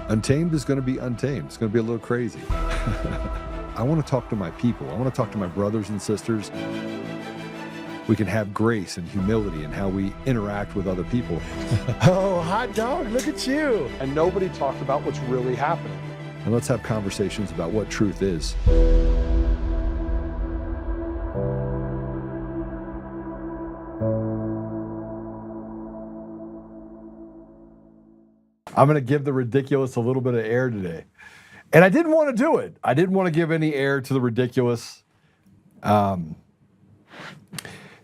Untamed is going to be untamed. It's going to be a little crazy. I want to talk to my people. I want to talk to my brothers and sisters. We can have grace and humility in how we interact with other people. Oh, hot dog, look at you. And nobody talked about what's really happening. And let's have conversations about what truth is. I'm going to give the ridiculous a little bit of air today. And I didn't want to do it. I didn't want to give any air to the ridiculous. Man,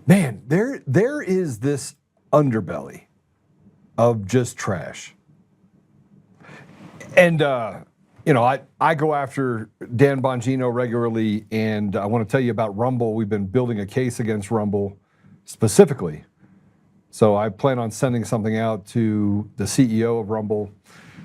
there is this underbelly of just trash. And, I go after Dan Bongino regularly, and I want to tell you about Rumble. We've been building a case against Rumble specifically. So I plan on sending something out to the CEO of Rumble,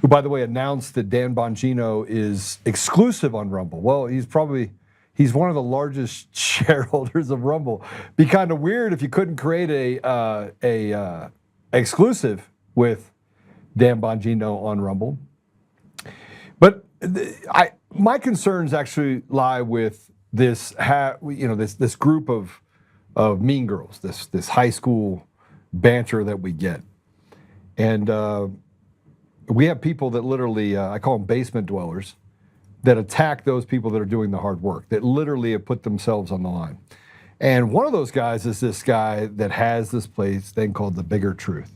who, by the way, announced that Dan Bongino is exclusive on Rumble. Well, he's one of the largest shareholders of Rumble. Be kind of weird if you couldn't create a exclusive with Dan Bongino on Rumble. But my concerns actually lie with this this group of mean girls, this high school banter that we get. And we have people that literally, I call them basement dwellers, that attack those people that are doing the hard work, that literally have put themselves on the line. And one of those guys is this guy that has this thing called The Bigger Truth.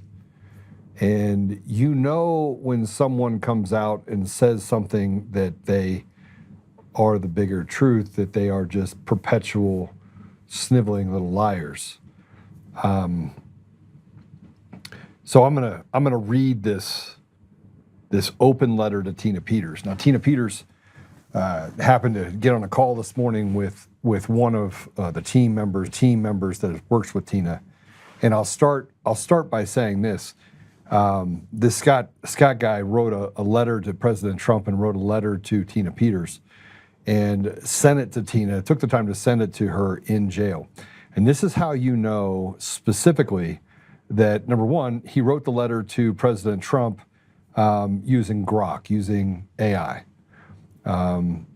And you know when someone comes out and says something that they are the bigger truth, that they are just perpetual sniveling little liars. So I'm gonna read this open letter to Tina Peters. Now, Tina Peters happened to get on a call this morning with one of the team members that works with Tina, and I'll start by saying this: this Scott guy wrote a letter to President Trump and wrote a letter to Tina Peters, and sent it to Tina. Took the time to send it to her in jail, and this is how you know specifically that, number one, he wrote the letter to President Trump using Grok, using AI.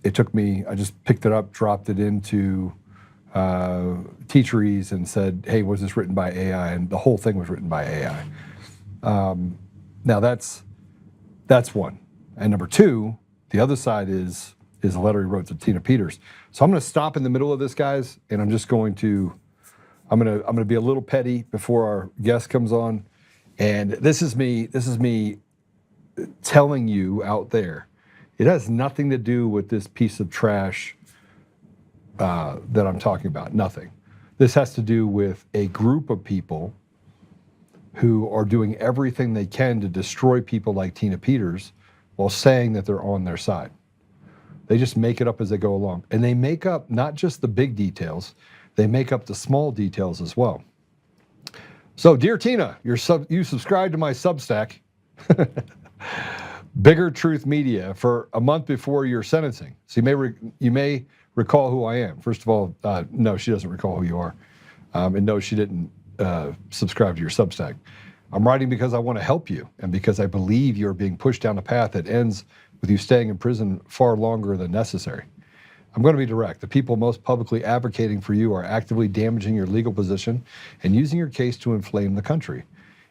It took me, I just picked it up, dropped it into Teacheries and said, hey, was this written by AI? And the whole thing was written by AI. Now that's one. And number two, the other side is a letter he wrote to Tina Peters. So I'm gonna stop in the middle of this, guys, and I'm just going to, I'm gonna be a little petty before our guest comes on, and this is me telling you out there, it has nothing to do with this piece of trash that I'm talking about. Nothing. This has to do with a group of people who are doing everything they can to destroy people like Tina Peters while saying that they're on their side. They just make it up as they go along, and they make up not just the big details. They make up the small details as well. So, dear Tina, you subscribed to my Substack, Bigger Truth Media, for a month before your sentencing. So you may recall who I am. First of all, no, she doesn't recall who you are, and no, she didn't subscribe to your Substack. I'm writing because I want to help you, and because I believe you're being pushed down a path that ends with you staying in prison far longer than necessary. I'm going to be direct. The people most publicly advocating for you are actively damaging your legal position and using your case to inflame the country.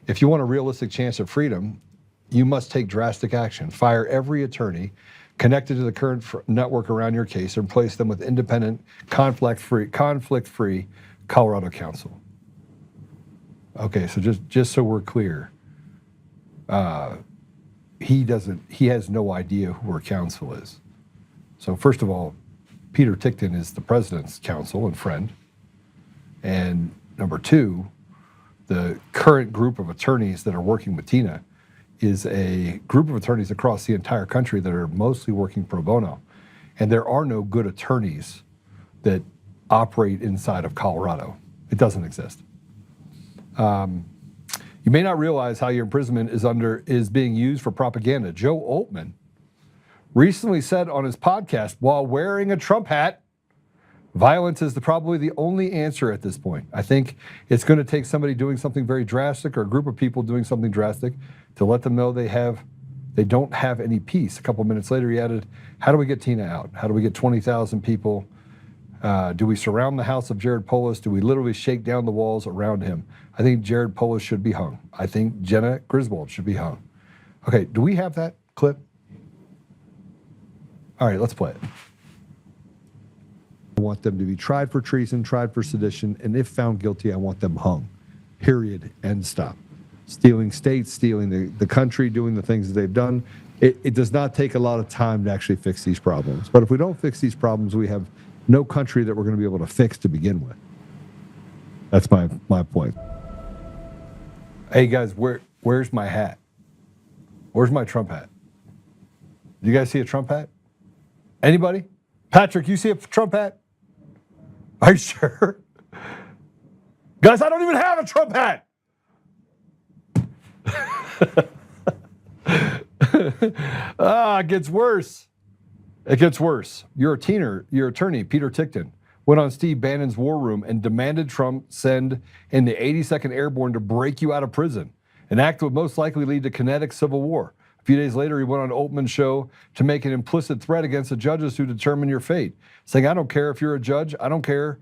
If you want a realistic chance of freedom, you must take drastic action. Fire every attorney connected to the current network around your case and replace them with independent, conflict-free Colorado counsel. Okay, so just so we're clear, he has no idea who her counsel is. So first of all, Peter Tickton is the president's counsel and friend. And number two, the current group of attorneys that are working with Tina is a group of attorneys across the entire country that are mostly working pro bono. And there are no good attorneys that operate inside of Colorado. It doesn't exist. You may not realize how your imprisonment is being used for propaganda. Joe Oltmann recently said on his podcast, while wearing a Trump hat, violence is probably the only answer at this point. I think it's going to take somebody doing something very drastic, or a group of people doing something drastic, to let them know they have They don't have any peace. A couple minutes later, he added, how do we get Tina out? How do we get 20,000 people? Do we surround the house of Jared Polis? Do we literally shake down the walls around him? I think Jared Polis should be hung. I think Jenna Griswold should be hung. Okay, do we have that clip? All right, let's play it. I want them to be tried for treason, tried for sedition, and if found guilty, I want them hung. Period. End stop. Stealing states, stealing the country, doing the things that they've done. It does not take a lot of time to actually fix these problems. But if we don't fix these problems, we have no country that we're going to be able to fix to begin with. That's my point. Hey guys, where's my hat? Where's my Trump hat? Do you guys see a Trump hat? Anybody? Patrick, you see a Trump hat? Are you sure? Guys, I don't even have a Trump hat. It gets worse. It gets worse. Your attorney, Peter Tickton, went on Steve Bannon's War Room and demanded Trump send in the 82nd Airborne to break you out of prison, an act that would most likely lead to kinetic civil war. A few days later, he went on Oltmann's show to make an implicit threat against the judges who determine your fate, saying, I don't care if you're a judge, I don't care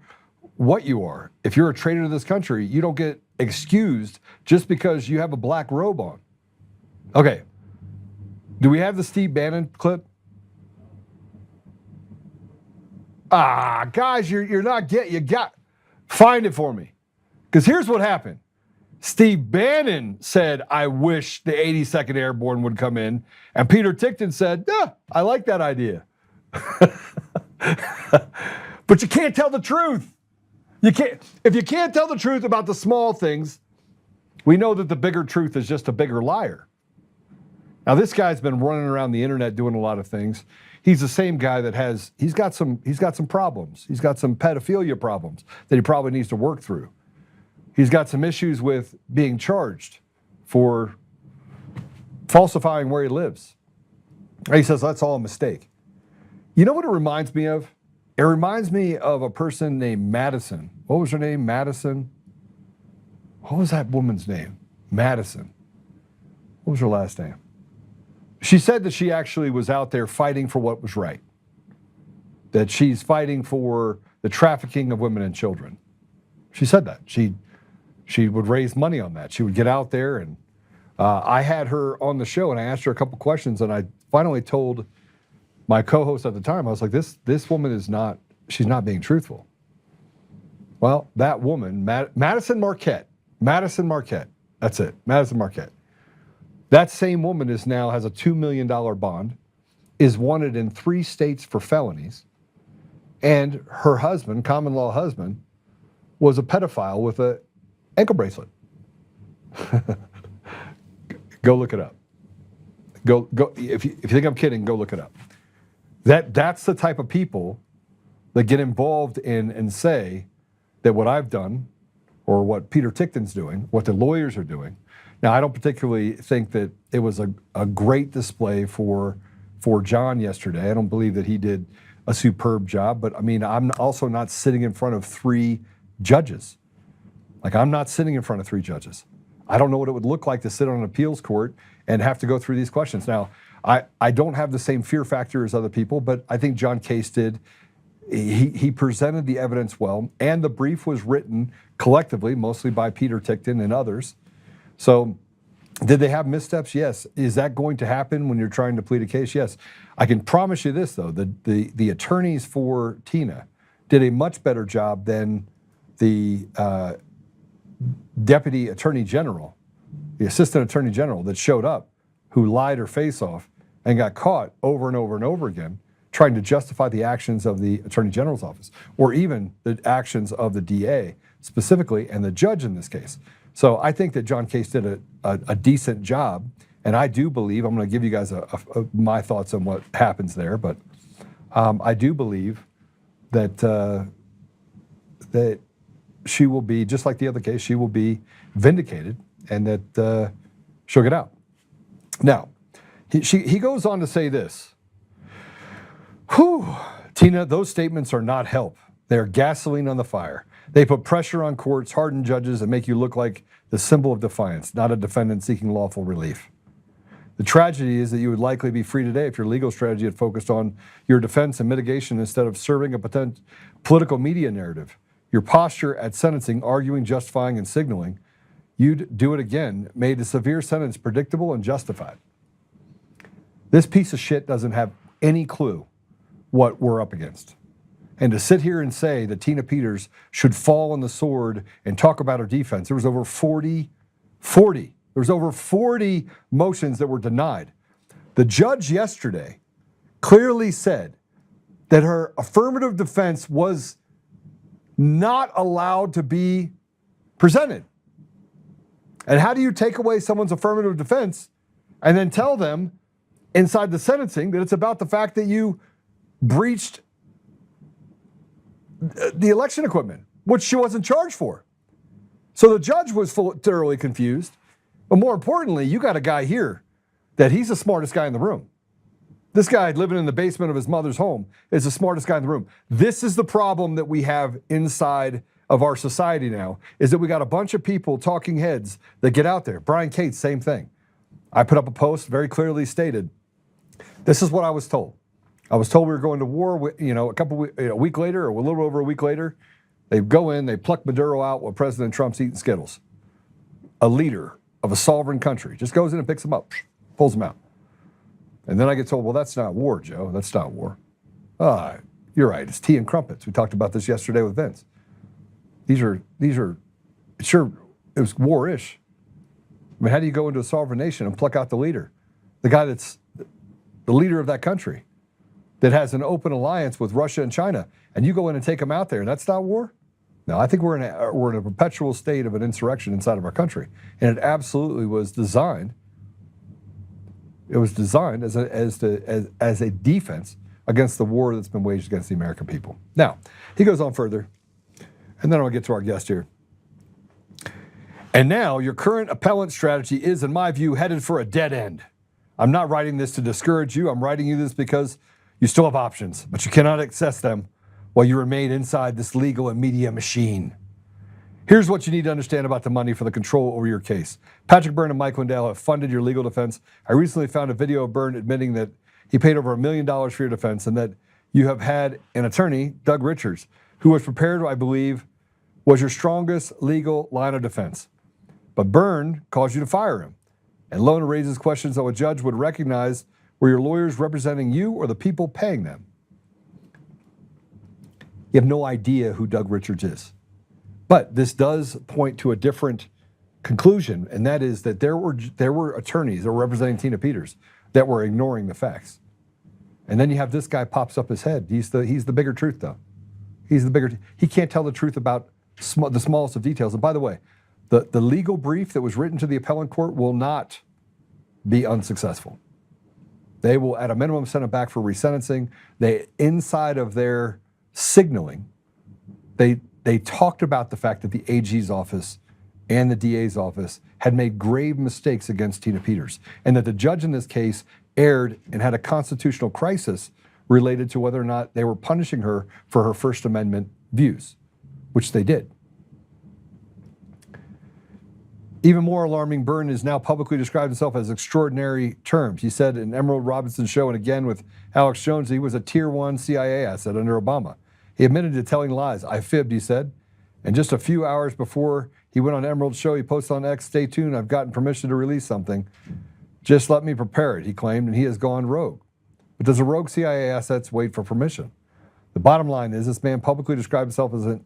what you are. If you're a traitor to this country, you don't get excused just because you have a black robe on. Okay, do we have the Steve Bannon clip? Guys, you're not find it for me. Because here's what happened. Steve Bannon said, I wish the 82nd Airborne would come in. And Peter Tickton said, I like that idea. But you can't tell the truth. If you can't tell the truth about the small things, we know that the bigger truth is just a bigger liar. Now, this guy's been running around the internet doing a lot of things. He's the same guy that he's got some problems. He's got some pedophilia problems that he probably needs to work through. He's got some issues with being charged for falsifying where he lives. And he says that's all a mistake. You know what it reminds me of? It reminds me of a person named Madison. What was her name? Madison? What was that woman's name? Madison. What was her last name? She said that she actually was out there fighting for what was right. That she's fighting for the trafficking of women and children. She said that. She would raise money on that. She would get out there, and I had her on the show and I asked her a couple questions, and I finally told my co-host at the time, I was like, this woman she's not being truthful. Well, that woman, Madison Marquette, that's it, Madison Marquette. That same woman has a $2 million bond, is wanted in 3 states for felonies, and her husband, common law husband, was a pedophile with an ankle bracelet. Go look it up. Go. If you think I'm kidding, go look it up. That's the type of people that get involved in and say that what I've done, or what Peter Tickton's doing, what the lawyers are doing. Now, I don't particularly think that it was a great display for John yesterday. I don't believe that he did a superb job, but I mean, I'm also not sitting in front of 3 judges. Like, I'm not sitting in front of 3 judges. I don't know what it would look like to sit on an appeals court and have to go through these questions. Now, I don't have the same fear factor as other people, but I think John Case did. He presented the evidence well, and the brief was written collectively, mostly by Peter Tickton and others. So, did they have missteps? Yes. Is that going to happen when you're trying to plead a case? Yes. I can promise you this, though. The attorneys for Tina did a much better job than the deputy attorney general, the assistant attorney general that showed up, who lied her face off and got caught over and over and over again trying to justify the actions of the attorney general's office, or even the actions of the DA specifically, and the judge in this case. So I think that John Case did a decent job, and I do believe, I'm going to give you guys my thoughts on what happens there, but I do believe that that she will be, just like the other case, she will be vindicated, and that she'll get out. Now, he goes on to say this. Whew, Tina, those statements are not help. They're gasoline on the fire. They put pressure on courts, harden judges, and make you look like the symbol of defiance, not a defendant seeking lawful relief. The tragedy is that you would likely be free today if your legal strategy had focused on your defense and mitigation instead of serving a political media narrative. Your posture at sentencing, arguing, justifying, and signaling, you'd do it again, made the severe sentence predictable and justified. This piece of shit doesn't have any clue what we're up against. And to sit here and say that Tina Peters should fall on the sword and talk about her defense, there was over 40 motions that were denied. The judge yesterday clearly said that her affirmative defense was not allowed to be presented. And how do you take away someone's affirmative defense and then tell them inside the sentencing that it's about the fact that you breached the election equipment, which she wasn't charged for? So the judge was thoroughly confused. But more importantly, you got a guy here that he's the smartest guy in the room. This guy living in the basement of his mother's home is the smartest guy in the room. This is the problem that we have inside of our society now, is that we got a bunch of people, talking heads, that get out there. Brian Cates, same thing. I put up a post, very clearly stated, this is what I was told. I was told we were going to war, a week later, or a little over a week later. They go in, they pluck Maduro out while President Trump's eating Skittles. A leader of a sovereign country just goes in and picks them up, pulls them out. And then I get told, well, that's not war, Joe. That's not war. You're right. It's tea and crumpets. We talked about this yesterday with Vince. These are, sure, it was war-ish. I mean, how do you go into a sovereign nation and pluck out the leader? The guy that's the leader of that country that has an open alliance with Russia and China, and you go in and take him out there, and that's not war? No, I think we're in a perpetual state of an insurrection inside of our country. And it absolutely was designed. It was designed as a defense against the war that's been waged against the American people. Now, he goes on further, and then I'll get to our guest here. And now, your current appellant strategy is, in my view, headed for a dead end. I'm not writing this to discourage you. I'm writing you this because you still have options, but you cannot access them while you remain inside this legal and media machine. Here's what you need to understand about the money for the control over your case. Patrick Byrne and Mike Lindell have funded your legal defense. I recently found a video of Byrne admitting that he paid over $1 million for your defense and that you have had an attorney, Doug Richards, who was prepared, I believe, was your strongest legal line of defense. But Byrne caused you to fire him. And Lona raises questions that a judge would recognize were your lawyers representing you or the people paying them. You have no idea who Doug Richards is. But this does point to a different conclusion, and that is that there were attorneys that were representing Tina Peters that were ignoring the facts. And then you have this guy pops up his head. He's the bigger truth, though. He can't tell the truth about the smallest of details. And by the way, the legal brief that was written to the appellant court will not be unsuccessful. They will, at a minimum, send it back for resentencing. Inside of their signaling, they talked about the fact that the AG's office and the DA's office had made grave mistakes against Tina Peters, and that the judge in this case erred and had a constitutional crisis related to whether or not they were punishing her for her First Amendment views, which they did. Even more alarming, Byrne has now publicly described himself as extraordinary terms. He said in Emerald Robinson's show, and again with Alex Jones, he was a Tier 1 CIA asset under Obama. He admitted to telling lies. I fibbed, he said. And just a few hours before he went on Emerald's show, he posted on X, "Stay tuned, I've gotten permission to release something. Just let me prepare it," he claimed, and he has gone rogue. But does a rogue CIA asset wait for permission? The bottom line is this man publicly described himself as an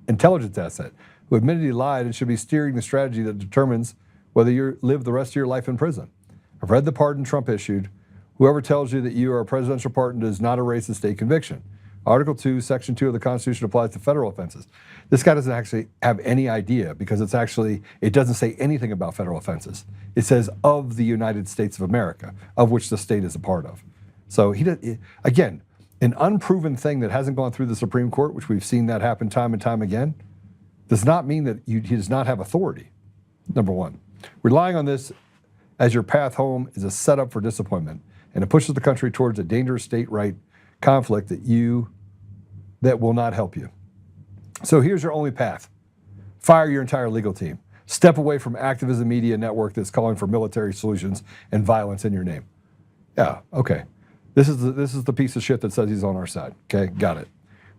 intelligence asset who admitted he lied and should be steering the strategy that determines whether you live the rest of your life in prison. I've read the pardon Trump issued. Whoever tells you that you are a presidential pardon does not erase the state conviction. Article 2, Section 2 of the Constitution applies to federal offenses. This guy doesn't actually have any idea because it doesn't say anything about federal offenses. It says of the United States of America, of which the state is a part of. So again, an unproven thing that hasn't gone through the Supreme Court, which we've seen that happen time and time again, does not mean that he does not have authority, number one. Relying on this as your path home is a setup for disappointment, and it pushes the country towards a dangerous state-right conflict that will not help you. So here's your only path. Fire your entire legal team. Step away from activism media network that's calling for military solutions and violence in your name. Yeah, okay. This is the piece of shit that says he's on our side. Okay, got it.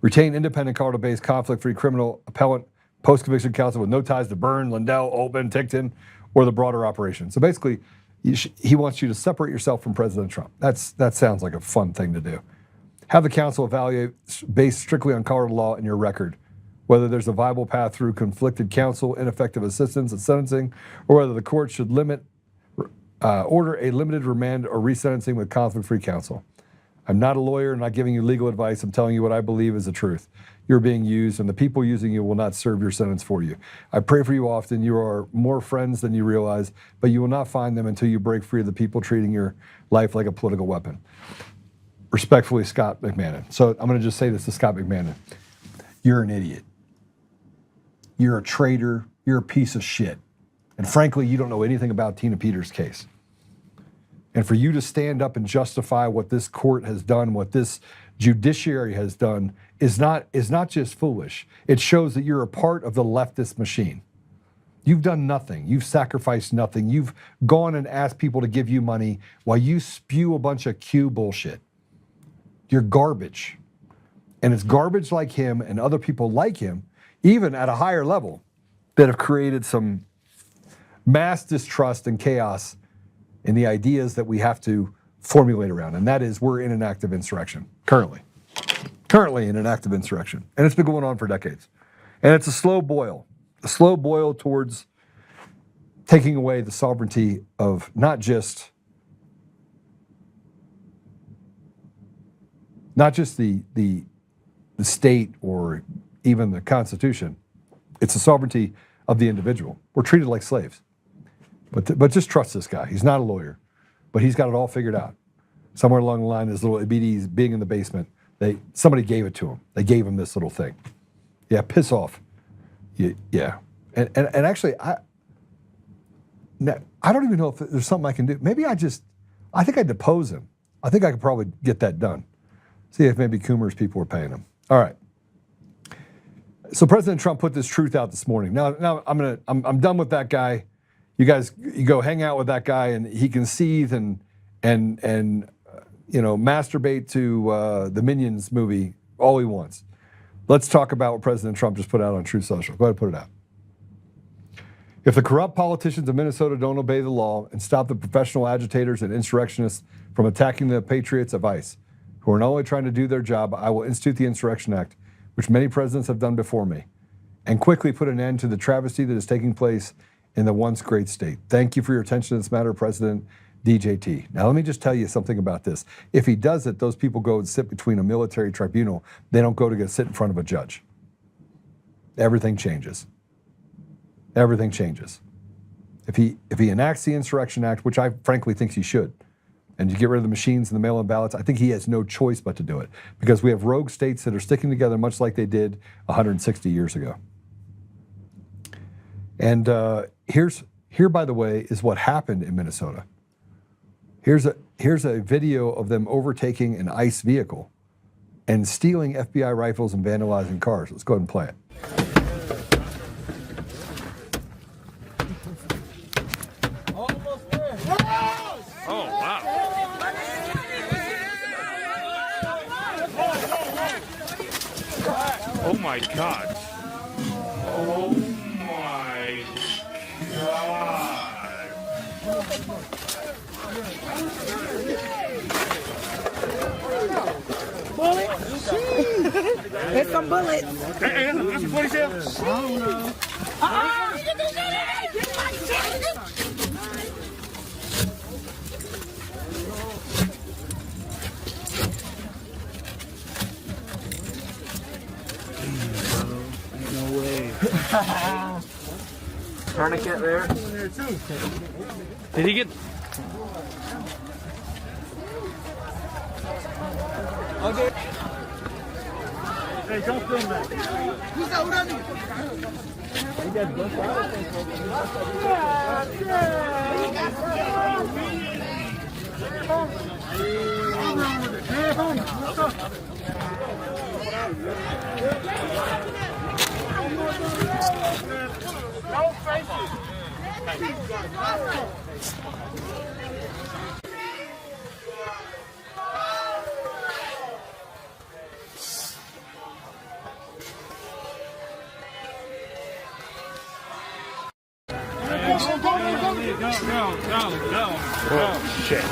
Retain independent Colorado-based conflict-free criminal appellant post-conviction counsel with no ties to Byrne, Lindell, Oltmann, Tickton, or the broader operation. So basically, he wants you to separate yourself from President Trump. That sounds like a fun thing to do. Have the counsel evaluate based strictly on Colorado law and your record, whether there's a viable path through conflicted counsel, ineffective assistance at sentencing, or whether the court should order a limited remand or resentencing with conflict-free counsel. I'm not a lawyer, I'm not giving you legal advice, I'm telling you what I believe is the truth. You're being used, and the people using you will not serve your sentence for you. I pray for you often. You are more friends than you realize, but you will not find them until you break free of the people treating your life like a political weapon. Respectfully, Scott McMahon. So I'm going to just say this to Scott McMahon. You're an idiot. You're a traitor. You're a piece of shit. And frankly, you don't know anything about Tina Peters' case. And for you to stand up and justify what this court has done, what this judiciary has done, is not just foolish. It shows that you're a part of the leftist machine. You've done nothing. You've sacrificed nothing. You've gone and asked people to give you money while you spew a bunch of Q bullshit. You're garbage. And it's garbage like him and other people like him, even at a higher level, that have created some mass distrust and chaos in the ideas that we have to formulate around. And that is, we're in an active insurrection, currently in an active insurrection. And it's been going on for decades. And it's a slow boil towards taking away the sovereignty of not just the state or even the Constitution. It's the sovereignty of the individual. We're treated like slaves. But just trust this guy. He's not a lawyer, but he's got it all figured out. Somewhere along the line, his little EBDs being in the basement, somebody gave it to him. They gave him this little thing. Yeah, piss off. Yeah. And actually, I don't even know if there's something I can do. Maybe I think I'd depose him. I think I could probably get that done. See if maybe Coomer's people were paying him. All right. So President Trump put this truth out this morning. Now I'm done with that guy. You guys, you go hang out with that guy, and he can seethe and masturbate to the Minions movie all he wants. Let's talk about what President Trump just put out on Truth Social. Go ahead and put it out. If the corrupt politicians of Minnesota don't obey the law and stop the professional agitators and insurrectionists from attacking the patriots of ICE, who are not only trying to do their job, I will institute the Insurrection Act, which many presidents have done before me, and quickly put an end to the travesty that is taking place in the once great state. Thank you for your attention to this matter, President DJT. Now, let me just tell you something about this. If he does it, those people go and sit between a military tribunal. They don't go to sit in front of a judge. Everything changes. Everything changes. If he enacts the Insurrection Act, which I frankly think he should, and you get rid of the machines and the mail-in ballots, I think he has no choice but to do it, because we have rogue states that are sticking together much like they did 160 years ago. And here, by the way, is what happened in Minnesota. Here's a video of them overtaking an ICE vehicle and stealing FBI rifles and vandalizing cars. Let's go ahead and play it. Oh, wow. Oh, my God. Oh, my God. There's some bullets. Hey, that's a police here? I don't know. Ain't no way. Tourniquet there? Did he get... Okay. Hey, don't film that. Don't face it. Oh, shit.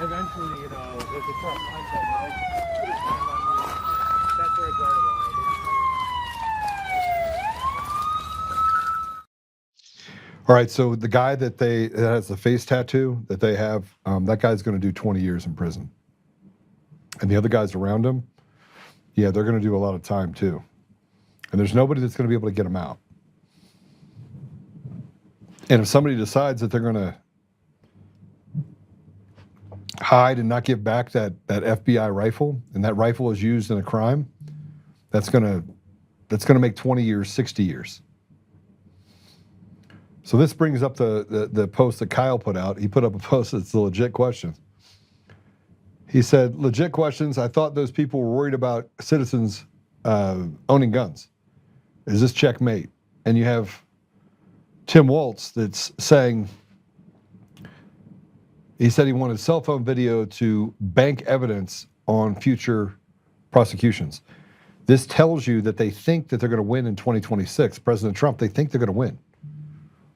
Eventually, if it's not content, right? That's where I draw the line. All right, so the guy that has the face tattoo that they have, that guy's going to do 20 years in prison. And the other guys around him, yeah, they're going to do a lot of time too. And there's nobody that's going to be able to get them out. And if somebody decides that they're going to hide and not give back that FBI rifle, and that rifle is used in a crime, that's going to make 20 years, 60 years. So this brings up the post that Kyle put out. He put up a post that's a legit question. He said, legit questions. I thought those people were worried about citizens owning guns. Is this checkmate? And you have Tim Walz that's saying, he said he wanted cell phone video to bank evidence on future prosecutions. This tells you that they think that they're going to win in 2026. President Trump, they think they're going to win.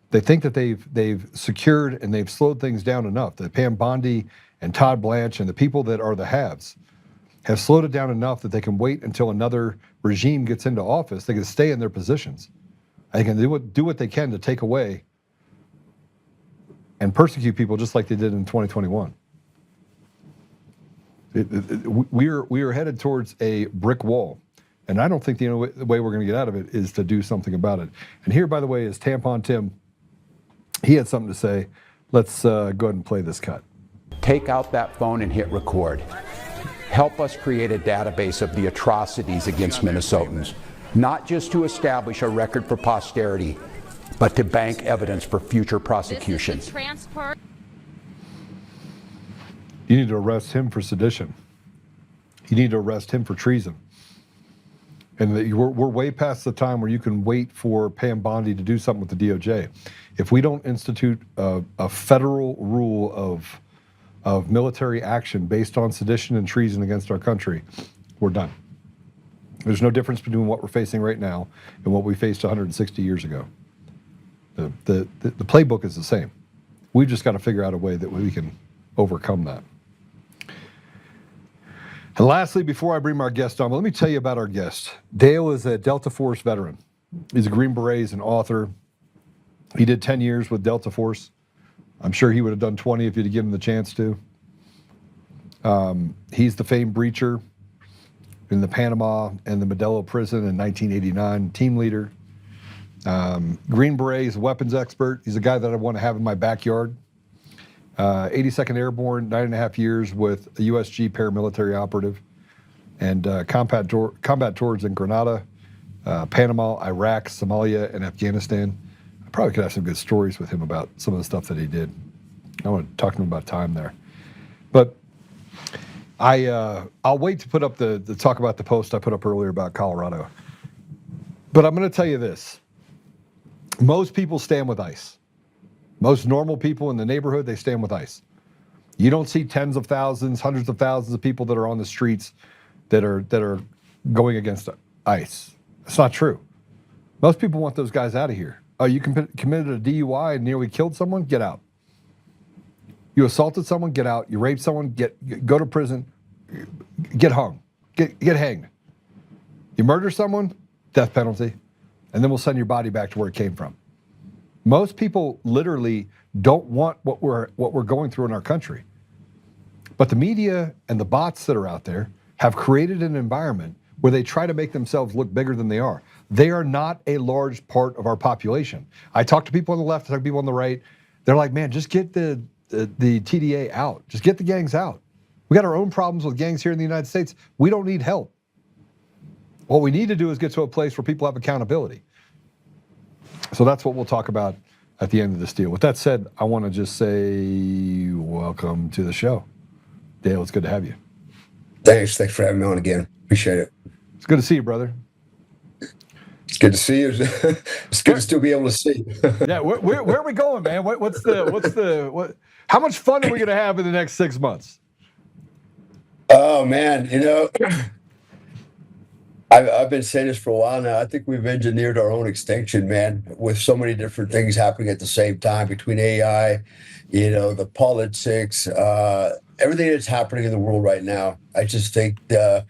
They think that they've secured and they've slowed things down enough. That Pam Bondi and Todd Blanche and the people that are the haves have slowed it down enough that they can wait until another regime gets into office. They can stay in their positions. They can do what they can to take away and persecute people just like they did in 2021. We are headed towards a brick wall. And I don't think the only way we're going to get out of it is to do something about it. And here, by the way, is Tampon Tim. He had something to say. Let's go ahead and play this cut. Take out that phone and hit record. Help us create a database of the atrocities against Minnesotans, not just to establish a record for posterity, but to bank evidence for future prosecution. You need to arrest him for sedition. You need to arrest him for treason. And we're way past the time where you can wait for Pam Bondi to do something with the DOJ. If we don't institute a federal rule of military action based on sedition and treason against our country, we're done. There's no difference between what we're facing right now and what we faced 160 years ago. The playbook is the same. We've just got to figure out a way that we can overcome that. And lastly, before I bring our guest on, let me tell you about our guest. Dale is a Delta Force veteran. He's a Green Beret, he's an author. He did 10 years with Delta Force. I'm sure he would have done 20 if you'd have given him the chance to. He's the famed breacher in the Panama and the Modelo prison in 1989, team leader. Green Beret, he's a weapons expert. He's a guy that I want to have in my backyard. 82nd Airborne, 9.5 years with a USG paramilitary operative, and combat tours in Grenada, Panama, Iraq, Somalia, and Afghanistan. I probably could have some good stories with him about some of the stuff that he did. I want to talk to him about time there. But I'll wait to put up the talk about the post I put up earlier about Colorado. But I'm going to tell you this. Most people stand with ICE. Most normal people in the neighborhood, they stand with ICE. You don't see tens of thousands, hundreds of thousands of people that are on the streets that are going against ICE. It's not true. Most people want those guys out of here. Oh, you committed a DUI and nearly killed someone? Get out. You assaulted someone? Get out. You raped someone? Go to prison. Get hung. Get hanged. You murder someone, death penalty, and then we'll send your body back to where it came from. Most people literally don't want what we're going through in our country. But the media and the bots that are out there have created an environment where they try to make themselves look bigger than they are. They are not a large part of our population. I talk to people on the left, I talk to people on the right. They're like, man, just get the TDA out. Just get the gangs out. We got our own problems with gangs here in the United States. We don't need help. What we need to do is get to a place where people have accountability. So that's what we'll talk about at the end of this deal. With that said, I want to just say welcome to the show. Dale, it's good to have you. Thanks for having me on again. Appreciate it. It's good to see you, brother. It's good to see you. It's good to still be able to see. Yeah, where are we going, man? How much fun are we going to have in the next 6 months? Oh man, I've been saying this for a while now. I think we've engineered our own extinction, man, with so many different things happening at the same time between AI, the politics, everything that's happening in the world right now. I just think we're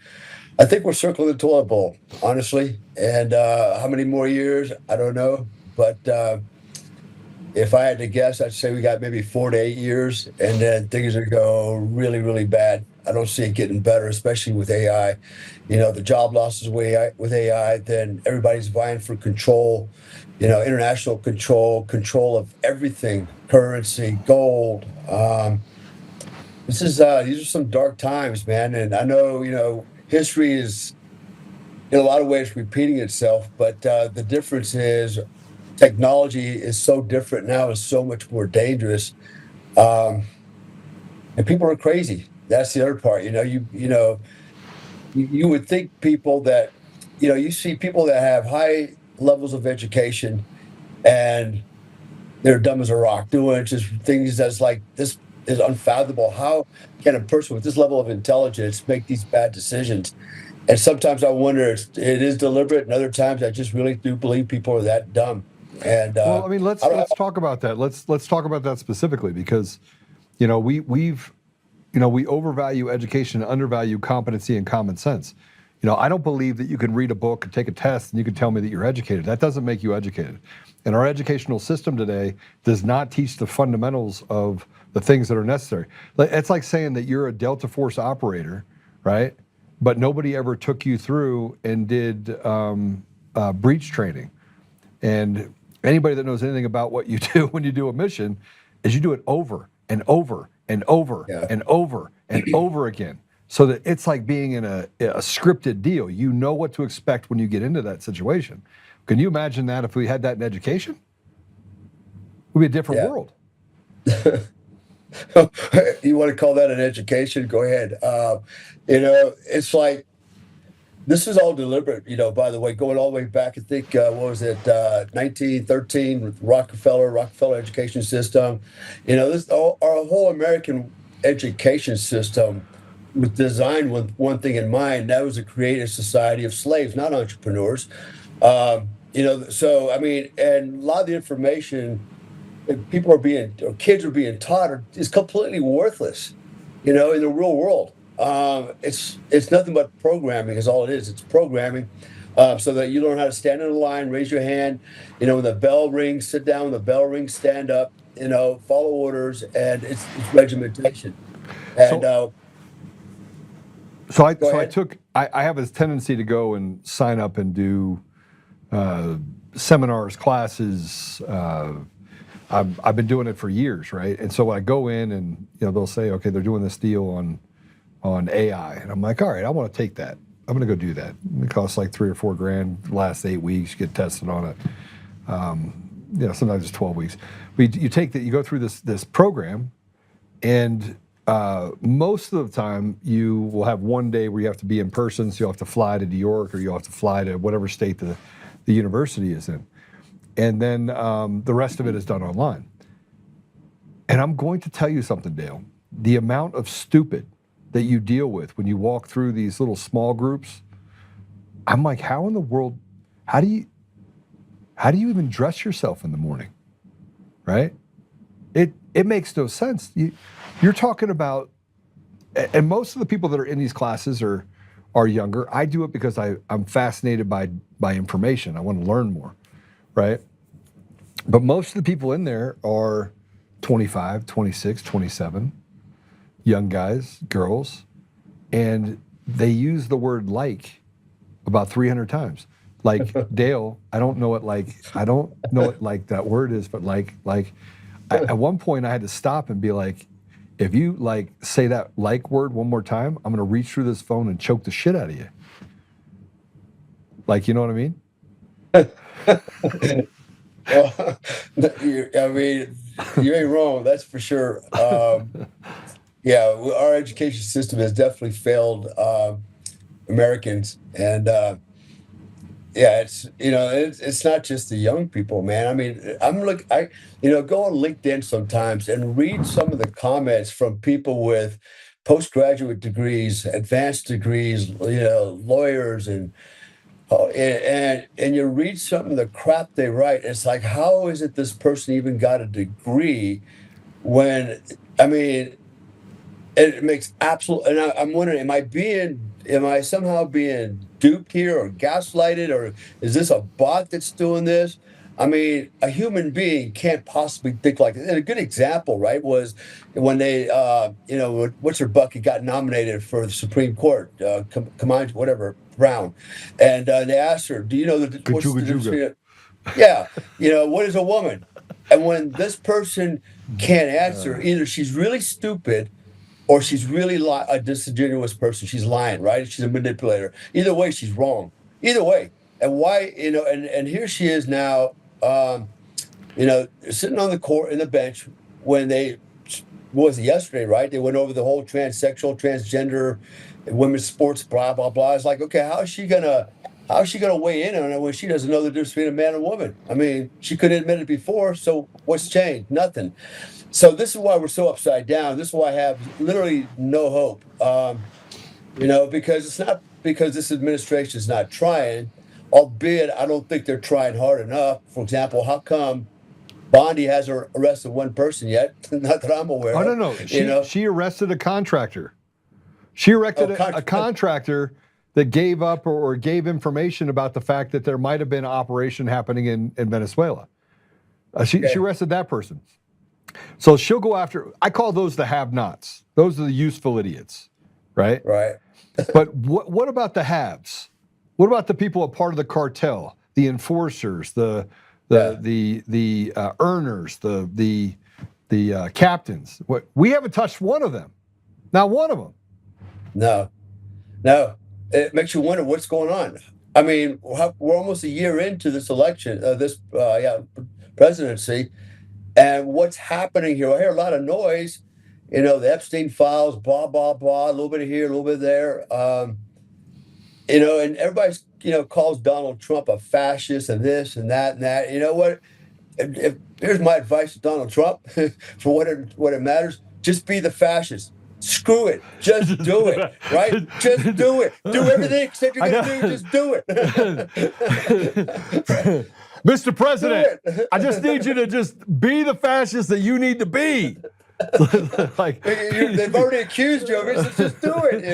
circling the toilet bowl, honestly. And how many more years? I don't know. But if I had to guess, I'd say we got maybe 4 to 8 years, and then things are going to go really, really bad. I don't see it getting better, especially with AI. The job losses with AI, then everybody's vying for control, international control of everything, currency, gold. These are some dark times, man. And I know, history is in a lot of ways repeating itself, but the difference is technology is so different now, is so much more dangerous. And people are crazy. That's the other part. You would think people that, you see people that have high levels of education and they're dumb as a rock, doing just things that's like, this is unfathomable. How can a person with this level of intelligence make these bad decisions? And sometimes I wonder it is deliberate, and other times I just really do believe people are that dumb. And well, I mean, let's talk about that. Let's talk about that specifically, because we overvalue education and undervalue competency and common sense. I don't believe that you can read a book and take a test and you can tell me that you're educated. That doesn't make you educated. And our educational system today does not teach the fundamentals of the things that are necessary. It's like saying that you're a Delta Force operator, right? But nobody ever took you through and did breach training. And anybody that knows anything about what you do when you do a mission is you do it over and over and over and over and over again. So that it's like being in a scripted deal. You know what to expect when you get into that situation. Can you imagine that if we had that in education? It would be a different world. You want to call that an education? Go ahead. It's like, this is all deliberate, by the way, going all the way back, I think, 1913 with Rockefeller education system. Our whole American education system was designed with one thing in mind. That was to create a society of slaves, not entrepreneurs. So, I mean, and a lot of the information that kids are being taught is completely worthless, in the real world. It's nothing but programming is all it is. It's programming so that you learn how to stand in a line, raise your hand, when the bell rings, sit down, when the bell rings, stand up, follow orders, and it's regimentation. And I have this tendency to go and sign up and do seminars, classes. I've been doing it for years, right? And so I go in and they'll say, okay, they're doing this deal on AI, and I'm like, all right, I want to take that. I'm going to go do that. It costs like $3 or $4 grand. Last 8 weeks, you get tested on it. Sometimes it's 12 weeks. But you take that, you go through this program, and most of the time you will have one day where you have to be in person, so you'll have to fly to New York or you'll have to fly to whatever state the university is in. And then the rest of it is done online. And I'm going to tell you something, Dale. The amount of stupid that you deal with when you walk through these little small groups, I'm like, how in the world, how do you even dress yourself in the morning, right? It makes no sense. You're talking about, and most of the people that are in these classes are are younger. I do it because I'm fascinated by information. I want to learn more, right? But most of the people in there are 25, 26, 27, young guys, girls, and they use the word like about 300 times. Like, Dale, I don't know what like that word is, but like at one point I had to stop and be like, if you like say that like word one more time, I'm gonna reach through this phone and choke the shit out of you. Like, you know what I mean? Well, I mean, you ain't wrong. That's for sure. Yeah, our education system has definitely failed Americans, and yeah, it's not just the young people, man. I mean, go on LinkedIn sometimes and read some of the comments from people with postgraduate degrees, advanced degrees, lawyers, and you read some of the crap they write. It's like, how is it this person even got a degree when, I mean, it makes absolute, and I'm wondering, am I somehow being duped here or gaslighted, or is this a bot that's doing this? I mean, a human being can't possibly think like this. And a good example, right, was when they, what's her bucket got nominated for the Supreme Court, come on, whatever, Brown, and they asked her, "Do you know what's the difference between yeah, what is a woman?" And when this person can't answer, either she's really stupid or she's really a disingenuous person. She's lying, right? She's a manipulator. Either way, she's wrong. Either way. And why, and here she is now, sitting on the court in the bench when what was it, yesterday, right? They went over the whole transsexual, transgender, women's sports, blah, blah, blah. It's like, okay, how is she gonna weigh in on it when she doesn't know the difference between a man and a woman? I mean, she couldn't admit it before, so what's changed? Nothing. So this is why we're so upside down. This is why I have literally no hope. Because it's not because this administration is not trying, albeit I don't think they're trying hard enough. For example, how come Bondi hasn't arrested one person yet? Not that I'm aware of. No. She arrested a contractor. She arrested a contractor that gave up or gave information about the fact that there might have been an operation happening in Venezuela. She arrested that person. So she'll go after, I call those the have-nots. Those are the useful idiots, right? Right. But what about the haves? What about the people a part of the cartel, the enforcers, the earners, the captains? We haven't touched one of them. Not one of them. No. It makes you wonder what's going on. I mean, we're almost a year into this election, presidency, and what's happening here? I hear a lot of noise, the Epstein files, blah, blah, blah, a little bit here, a little bit there. And everybody's, calls Donald Trump a fascist and this and that and that. You know what? Here's my advice to Donald Trump for what it matters. Just be the fascist. Screw it. Just do it. Right? Just do it. Do everything except you're going to do. Just do it. Mr. President, I just need you to just be the fascist that you need to be. They've already accused you of it, so just do it.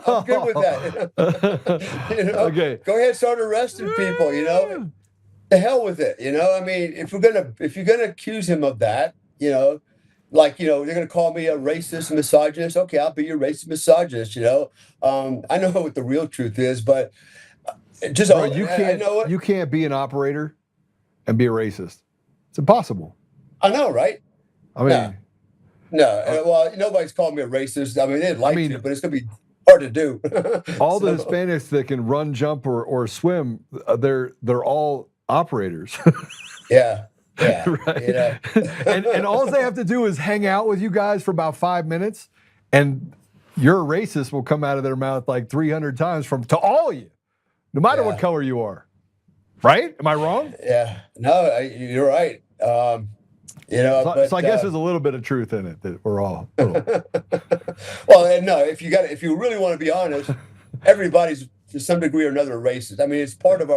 I'm good with that. Okay. Go ahead, start arresting people. The hell with it. I mean, if you're gonna accuse him of that, they're gonna call me a racist, misogynist. Okay, I'll be your racist, misogynist. I know what the real truth is, but just Bro, you can't be an operator and be a racist. It's impossible. I know, right? I mean. No, well, nobody's called me a racist. I mean, they'd like to, but it's going to be hard to do. All the Hispanics that can run, jump, or swim, they're all operators. Yeah. Right. And all they have to do is hang out with you guys for about 5 minutes, and your racist will come out of their mouth like 300 times to all of you, no matter what color you are. Right? Am I wrong? Yeah. No, you're right. So I guess there's a little bit of truth in it that we're all. Well, no. If you really want to be honest, everybody's to some degree or another racist. I mean, it's part of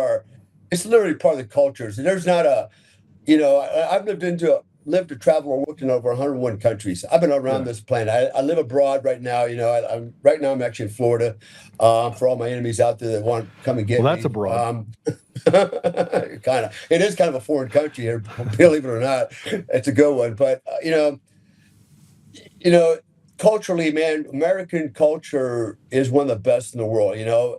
it's literally part of the culture. So there's not I've lived into lived or traveled or worked in over 101 countries. I've been around this planet. I live abroad right now. You know, right now I'm actually in Florida. For all my enemies out there that want to come and get Well, that's me. abroad. Kind of. It is kind of a foreign country here, believe it or not. It's a good one. But, culturally, man, American culture is one of the best in the world,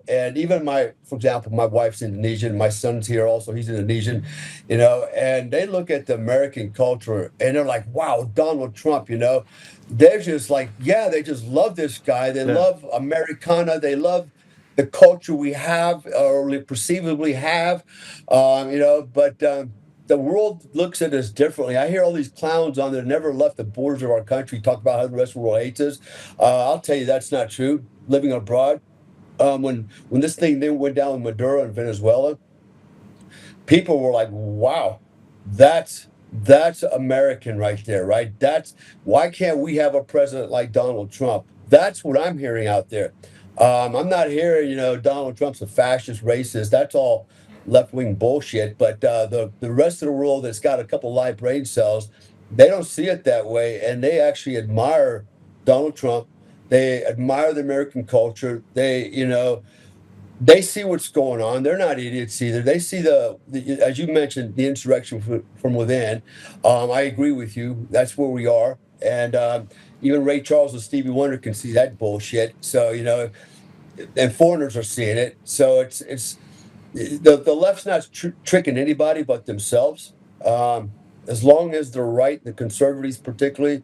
and even for example, my wife's Indonesian, my son's here also, he's Indonesian, and they look at the American culture and they're like, wow, Donald Trump, they're just like, yeah, they just love this guy. They love Americana. They love the culture we have or perceivably have, but the world looks at us differently. I hear all these clowns on there never left the borders of our country talk about how the rest of the world hates us. I'll tell you that's not true. Living abroad, when this thing then went down in Maduro in Venezuela, people were like, "Wow, that's American right there, right? Why can't we have a president like Donald Trump?" That's what I'm hearing out there. I'm not hearing, Donald Trump's a fascist, racist. That's all left-wing bullshit. But the rest of the world that's got a couple live brain cells, they don't see it that way, and they actually admire Donald Trump. They admire the American culture. They see what's going on. They're not idiots either. They see as you mentioned, the insurrection from within. I agree with you. That's where we are. And even Ray Charles and Stevie Wonder can see that bullshit. So, and foreigners are seeing it. So it's the left's not tricking anybody but themselves. As long as the right, the conservatives particularly,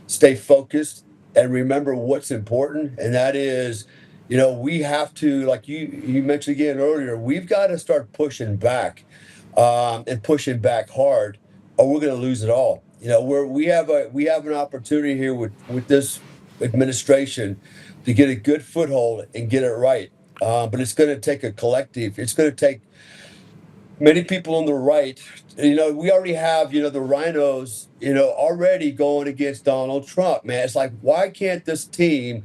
stay focused and remember what's important, and that is, we have to, like you mentioned again earlier, we've got to start pushing back, and pushing back hard, or we're going to lose it all. We have an opportunity here with this administration to get a good foothold and get it right. But it's going to take a collective. It's going to take many people on the right. We already have, the rhinos, already going against Donald Trump, man. It's like, why can't this team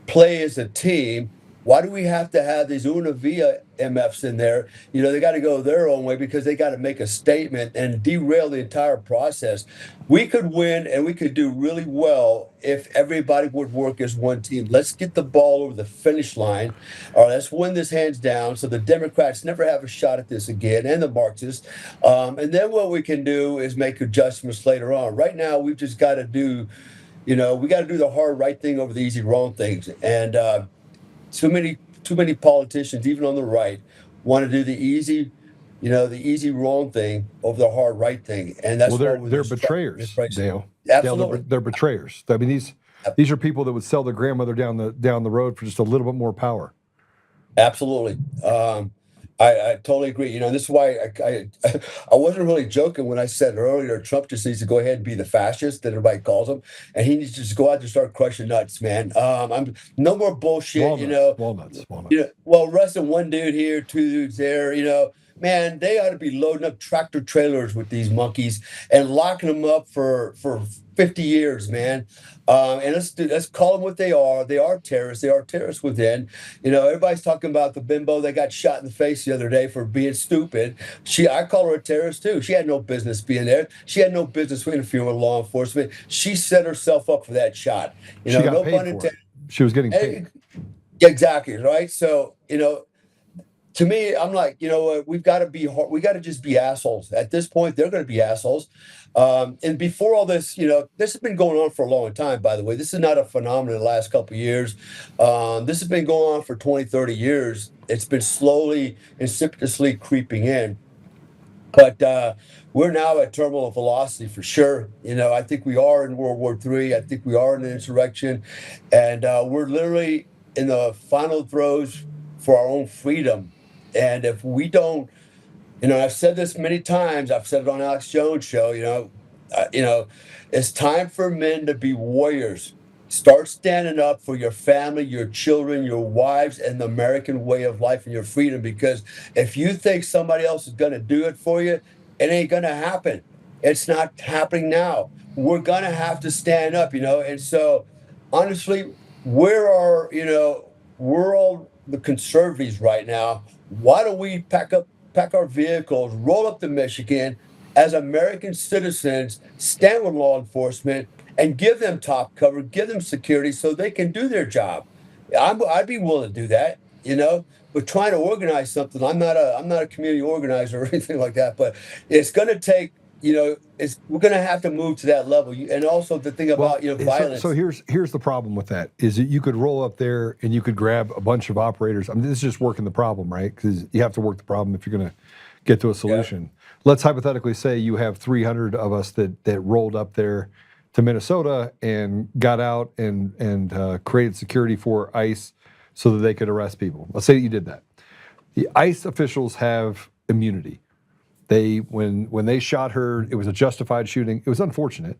play as a team? Why do we have to have these Una Via MFs in there? They got to go their own way because they got to make a statement and derail the entire process. We could win and we could do really well if everybody would work as one team. Let's get the ball over the finish line. All right, let's win this hands down so the Democrats never have a shot at this again, and the Marxists. And then what we can do is make adjustments later on. Right now, we've just got to do, we got to do the hard right thing over the easy wrong things. And too many politicians, even on the right, want to do the easy wrong thing over the hard right thing, and that's they're betrayers, Dale. Absolutely, they're betrayers. I mean, these are people that would sell their grandmother down the road for just a little bit more power. Absolutely. I totally agree. This is why I wasn't really joking when I said earlier Trump just needs to go ahead and be the fascist that everybody calls him, and he needs to just go out there and start crushing nuts, man. I'm no more bullshit. Walnuts. Well, arresting one dude here, two dudes there. Man, they ought to be loading up tractor trailers with these monkeys and locking them up for 50 years, man. And let's call them what they are. They are terrorists. They are terrorists within. Everybody's talking about the bimbo that got shot in the face the other day for being stupid. I call her a terrorist too. She had no business being there. She had no business interfering with law enforcement. She set herself up for that shot. She got paid for it. She was getting paid. Exactly, right? So, to me, I'm like, we've got to be hard. We got to just be assholes. At this point, they're going to be assholes. And before all this, this has been going on for a long time, by the way. This is not a phenomenon in the last couple of years. This has been going on for 20, 30 years. It's been slowly, precipitously creeping in. But we're now at terminal velocity for sure. I think we are in World War III. I think we are in an insurrection. And we're literally in the final throes for our own freedom. And if we don't, I've said this many times. I've said it on Alex Jones' show. It's time for men to be warriors. Start standing up for your family, your children, your wives, and the American way of life and your freedom. Because if you think somebody else is going to do it for you, it ain't going to happen. It's not happening now. We're going to have to stand up. And so, honestly, we're all the conservatives right now. Why don't we pack our vehicles, roll up to Michigan, as American citizens, stand with law enforcement and give them top cover, give them security so they can do their job. I'd be willing to do that, you know. But trying to organize something, I'm not a community organizer or anything like that. But it's going to take, you know, we're going to have to move to that level. And also the thing about violence. So here's the problem with that is that you could roll up there and you could grab a bunch of operators. I mean, this is just working the problem, right? Because you have to work the problem if you're going to get to a solution. Yeah. Let's hypothetically say you have 300 of us that rolled up there to Minnesota and got out and created security for ICE so that they could arrest people. Let's say that you did that. The ICE officials have immunity. When they shot her, it was a justified shooting. It was unfortunate,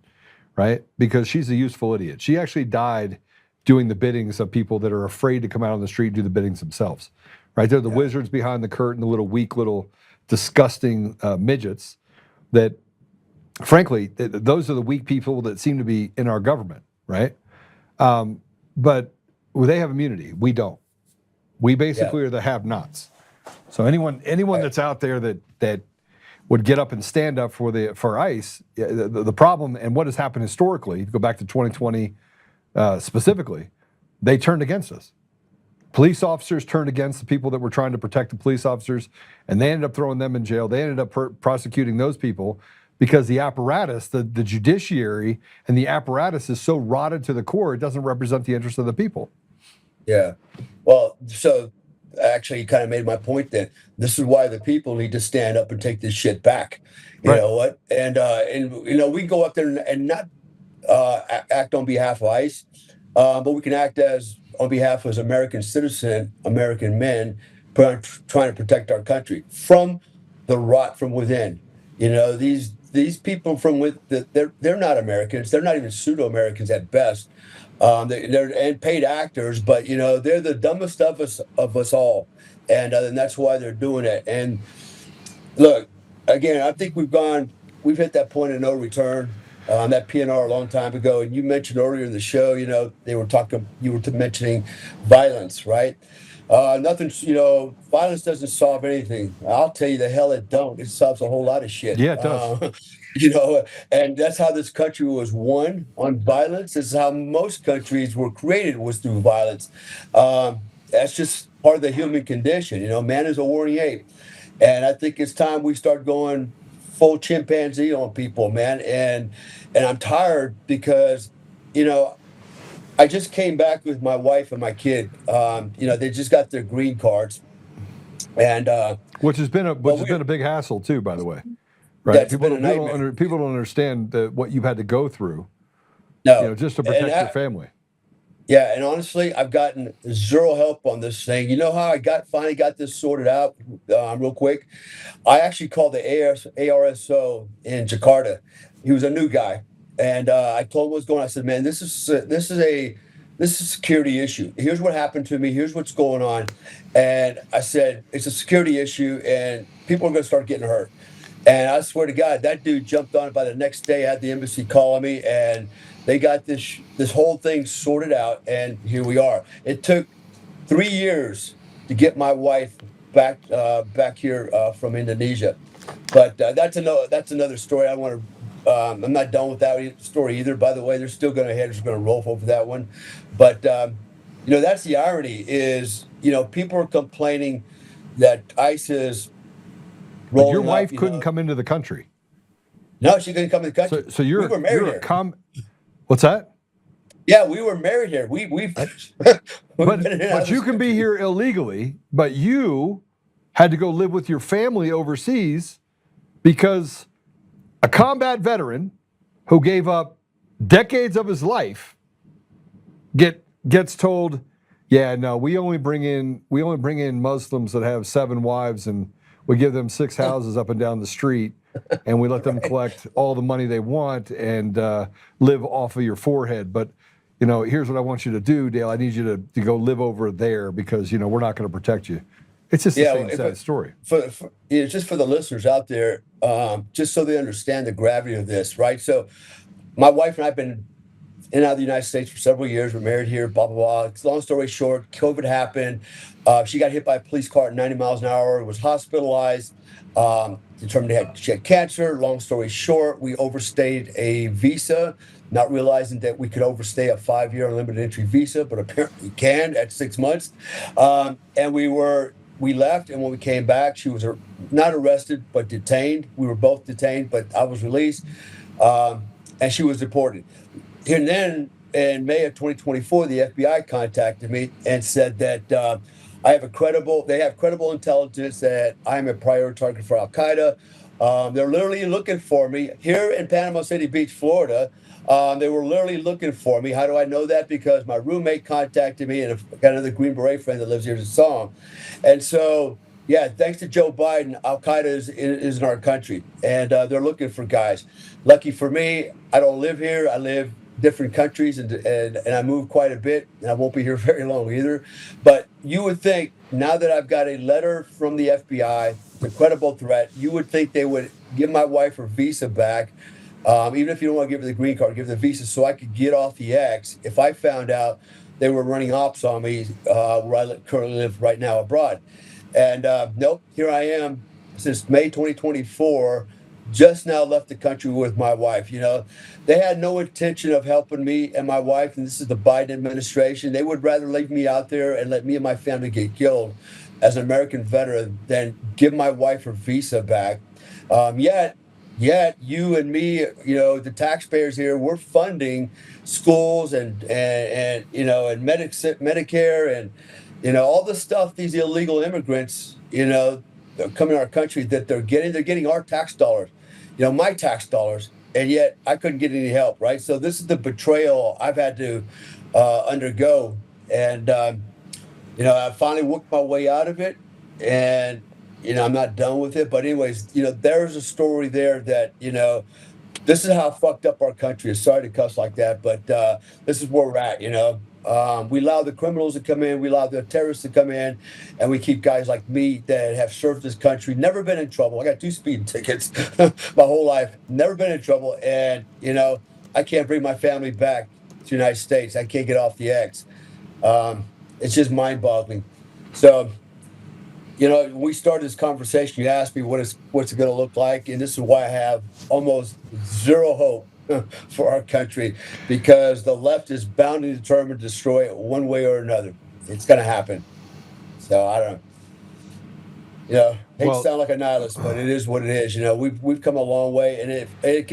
right? Because she's a useful idiot. She actually died doing the biddings of people that are afraid to come out on the street and do the biddings themselves, right? They're the wizards behind the curtain, the little weak, little disgusting midgets that, frankly, those are the weak people that seem to be in our government, right? But they have immunity. We don't. We basically are the have-nots. So anyone that's out there that would get up and stand up for ICE, the problem and what has happened historically, go back to 2020 specifically, they turned against us. Police officers turned against the people that were trying to protect the police officers, and they ended up throwing them in jail. They ended up prosecuting those people because the apparatus, the judiciary and the apparatus is so rotted to the core, it doesn't represent the interests of the people. Yeah. Well, so actually you kind of made my point then. This is why the people need to stand up and take this shit back. You know what? And you know, we go up there and not act on behalf of ICE, but we can act on behalf as American citizen, American men, trying to protect our country from the rot from within. You know, these people they're not Americans. They're not even pseudo-Americans at best. They're paid actors, but you know they're the dumbest of us all, and that's why they're doing it. And look, again, I think we've hit that point of no return. That PNR a long time ago, and you mentioned earlier in the show, you know, you were mentioning violence, right? Nothing, you know, violence doesn't solve anything. I'll tell you the hell it don't. It solves a whole lot of shit. Yeah, it does. You know, and that's how this country was won, on violence. This is how most countries were created, was through violence. That's just part of the human condition. You know, man is a warring ape. And I think it's time we start going full chimpanzee on people, man. And I'm tired because, you know, I just came back with my wife and my kid. You know, they just got their green cards. And which has been a big hassle too, by the way. Right? People don't understand what you've had to go through. No, you know, just to protect your family. Yeah, and honestly, I've gotten zero help on this thing. You know how I finally got this sorted out real quick? I actually called the ARSO in Jakarta. He was a new guy, and I told him what's going on. I said, "Man, this is a security issue. Here's what happened to me. Here's what's going on." And I said, "It's a security issue, and people are going to start getting hurt." And I swear to God, that dude jumped on it. By the next day, I had the embassy calling me, and they got this whole thing sorted out, and here we are. It took 3 years to get my wife back here from Indonesia, but that's another story. I'm not done with that story either. By the way, they're still going to roll over that one, but you know, that's the irony is, you know, people are complaining that ICE is. But your wife couldn't come into the country. No, she couldn't come to the country. So we were married here. What's that? Yeah, we were married here. But you can be here illegally, but you had to go live with your family overseas because a combat veteran who gave up decades of his life gets told, yeah, no, we only bring in Muslims that have 7 wives, and we give them 6 houses up and down the street, and we let them collect all the money they want and live off of your forehead. But, you know, here's what I want you to do, Dale. I need you to go live over there because, you know, we're not going to protect you. It's just the same sad story. Just for the listeners out there, just so they understand the gravity of this, right? So my wife and I have been in and out of the United States for several years. We're married here, blah, blah, blah. Long story short, COVID happened. She got hit by a police car at 90 miles an hour, was hospitalized, determined she had cancer. Long story short, we overstayed a visa, not realizing that we could overstay a 5-year unlimited entry visa, but apparently we can at 6 months. And we left, and when we came back, she was not arrested, but detained. We were both detained, but I was released, and she was deported. And then in May of 2024, the FBI contacted me and said that they have credible intelligence that I'm a prior target for Al-Qaeda. They're literally looking for me here in Panama City Beach, Florida. They were literally looking for me. How do I know that? Because my roommate contacted me, and I've got another Green Beret friend that lives here in Song. And so, yeah, thanks to Joe Biden, Al-Qaeda is in our country, and they're looking for guys. Lucky for me, I don't live here. I live different countries, and I move quite a bit, and I won't be here very long either. But you would think, now that I've got a letter from the FBI, a credible threat, you would think they would give my wife her visa back. Even if you don't want to give her the green card, give her the visa so I could get off the X if I found out they were running ops on me where I currently live right now abroad. And nope, here I am since May 2024, just now left the country with my wife. You know, they had no intention of helping me and my wife, and this is the Biden administration. They would rather leave me out there and let me and my family get killed as an American veteran than give my wife her visa back. Yet you and me, you know, the taxpayers here, we're funding schools and Medicare and, you know, all the stuff these illegal immigrants, you know, coming to our country that they're getting our tax dollars, you know, my tax dollars, and yet I couldn't get any help, right? So this is the betrayal I've had to undergo, and you know, I finally worked my way out of it, and you know, I'm not done with it. But anyways, you know, there's a story there that, you know, this is how fucked up our country is. Sorry to cuss like that, but this is where we're at, you know. We allow the criminals to come in, we allow the terrorists to come in, and we keep guys like me that have served this country, never been in trouble. I got 2 speeding tickets my whole life, never been in trouble. And, you know, I can't bring my family back to the United States. I can't get off the X. It's just mind-boggling. So, you know, when we started this conversation, you asked me what's it going to look like, and this is why I have almost zero hope for our country, because the left is bound and determined to destroy it one way or another. It's going to happen. So I don't know. You know, hate to sound like a nihilist, but it is what it is. You know, we've come a long way, and it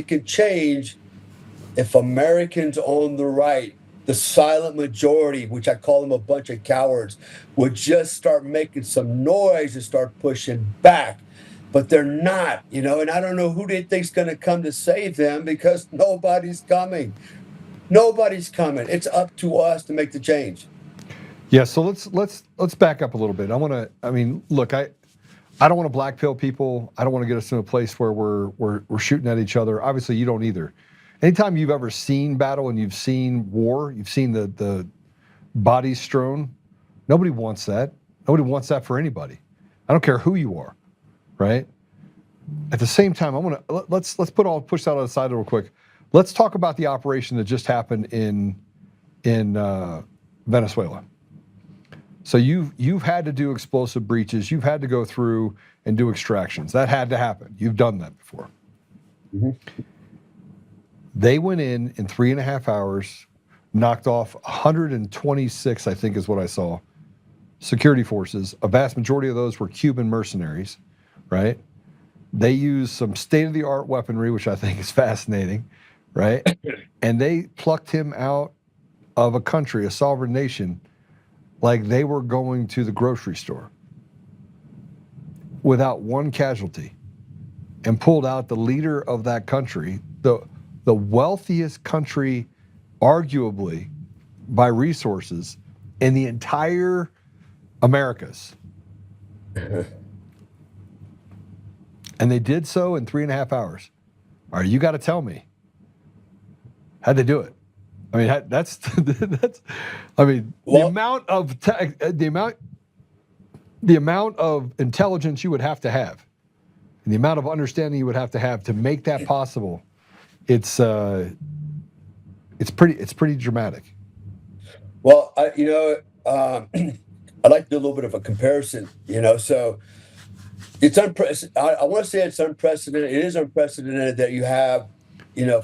can change if Americans on the right, the silent majority, which I call them a bunch of cowards, would just start making some noise and start pushing back. But they're not, you know, and I don't know who they think's going to come to save them, because nobody's coming. Nobody's coming. It's up to us to make the change. Yeah, so let's back up a little bit. Look, I don't want to black pill people. I don't want to get us in a place where we're shooting at each other. Obviously, you don't either. Anytime you've ever seen battle and you've seen war, you've seen the bodies strewn, nobody wants that. Nobody wants that for anybody. I don't care who you are, right? At the same time, let's push that aside real quick. Let's talk about the operation that just happened in Venezuela. So you've had to do explosive breaches. You've had to go through and do extractions. That had to happen. You've done that before. Mm-hmm. They went in 3.5 hours, knocked off 126, I think is what I saw, security forces. A vast majority of those were Cuban mercenaries, right? They used some state-of-the-art weaponry, which I think is fascinating, right? And they plucked him out of a country, a sovereign nation, like they were going to the grocery store without one casualty, and pulled out the leader of that country, the wealthiest country, arguably, by resources in the entire Americas. And they did so in 3.5 hours. All right, you got to tell me, how'd they do it? I mean, that's I mean, the amount of intelligence you would have to have, and the amount of understanding you would have to make that possible. It's it's pretty dramatic. Well, I'd like to do a little bit of a comparison, so it's unprecedented. I want to say it's unprecedented. It is unprecedented that you have,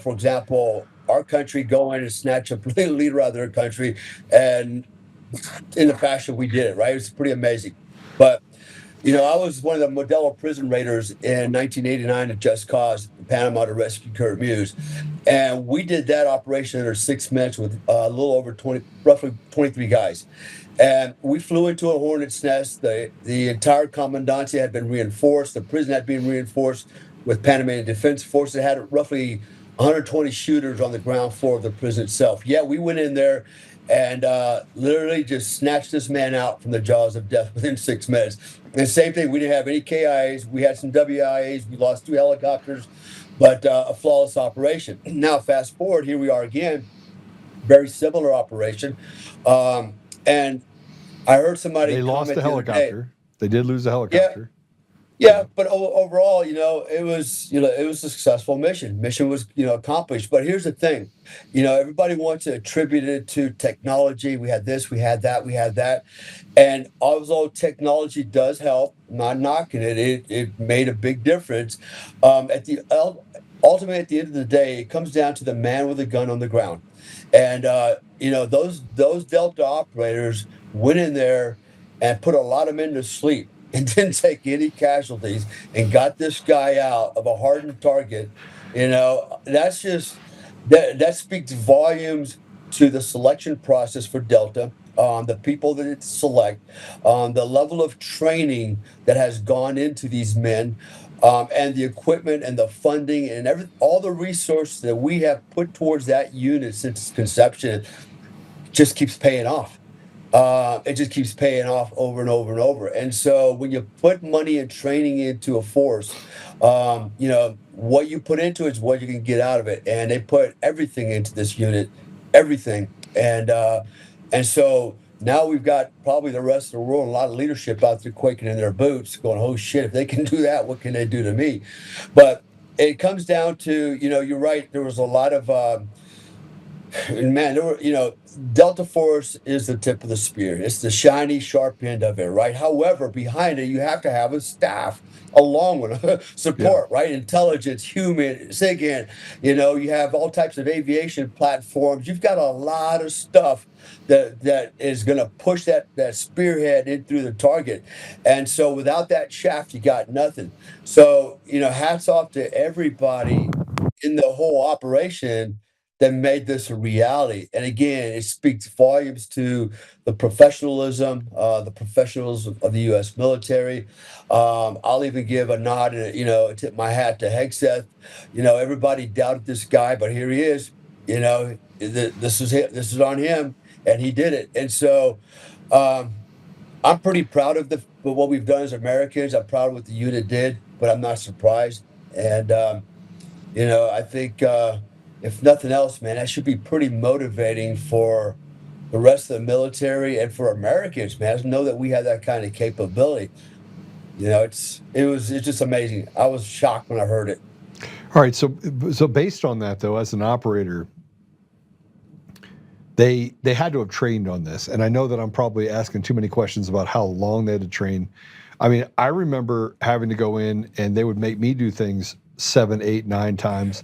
for example, our country go in and snatch a leader out of their country, and in the fashion we did it, right? It's pretty amazing. But, I was one of the Modelo prison raiders in 1989 at Just Cause, Panama, to rescue Kurt Muse. And we did that operation under 6 minutes with a little over roughly 23 guys. And we flew into a hornet's nest. The entire commandancy had been reinforced. The prison had been reinforced with Panamanian Defense Force. It had roughly 120 shooters on the ground floor of the prison itself. Yeah, we went in there and literally just snatched this man out from the jaws of death within 6 minutes. And same thing, we didn't have any KIAs. We had some WIAs. We lost 2 helicopters, but a flawless operation. Now, fast forward, here we are again, very similar operation. And I heard somebody. They lost the helicopter. They did lose the helicopter. Yeah, but overall, it was, it was a successful mission. Mission was, accomplished. But here's the thing, everybody wants to attribute it to technology. We had this, we had that, we had that, and although technology does help, I'm not knocking it. It made a big difference. Ultimately, at the end of the day, it comes down to the man with a gun on the ground, and those Delta operators went in there and put a lot of men to sleep and didn't take any casualties and got this guy out of a hardened target. That's just that speaks volumes to the selection process for Delta, the people that it select, the level of training that has gone into these men, and the equipment and the funding and all the resources that we have put towards that unit since its conception just keeps paying off. It just keeps paying off over and over and over. And so when you put money and training into a force, what you put into it is what you can get out of it. And they put everything into this unit, everything. And so now we've got probably the rest of the world, a lot of leadership out there quaking in their boots, going, oh shit, if they can do that, what can they do to me? But it comes down to, you're right, there was a lot of, and man, there were, Delta Force is the tip of the spear. It's the shiny, sharp end of it, right? However, behind it, you have to have a staff along with support, right? Intelligence, human, SIGINT, you have all types of aviation platforms. You've got a lot of stuff that is going to push that spearhead in through the target. And so without that shaft, you got nothing. So, hats off to everybody in the whole operation that made this a reality. And again, it speaks volumes to the professionalism, the professionals of the U.S. military. I'll even give a nod and tip my hat to Hegseth. Everybody doubted this guy, but here he is. This is on him, and he did it. And so I'm pretty proud of what we've done as Americans. I'm proud of what the unit did, but I'm not surprised. And I think. If nothing else, man, that should be pretty motivating for the rest of the military and for Americans, man. To know that we have that kind of capability. It's just amazing. I was shocked when I heard it. All right, so based on that, though, as an operator, they had to have trained on this, and I know that I'm probably asking too many questions about how long they had to train. I mean, I remember having to go in, and they would make me do things 7, 8, 9 times.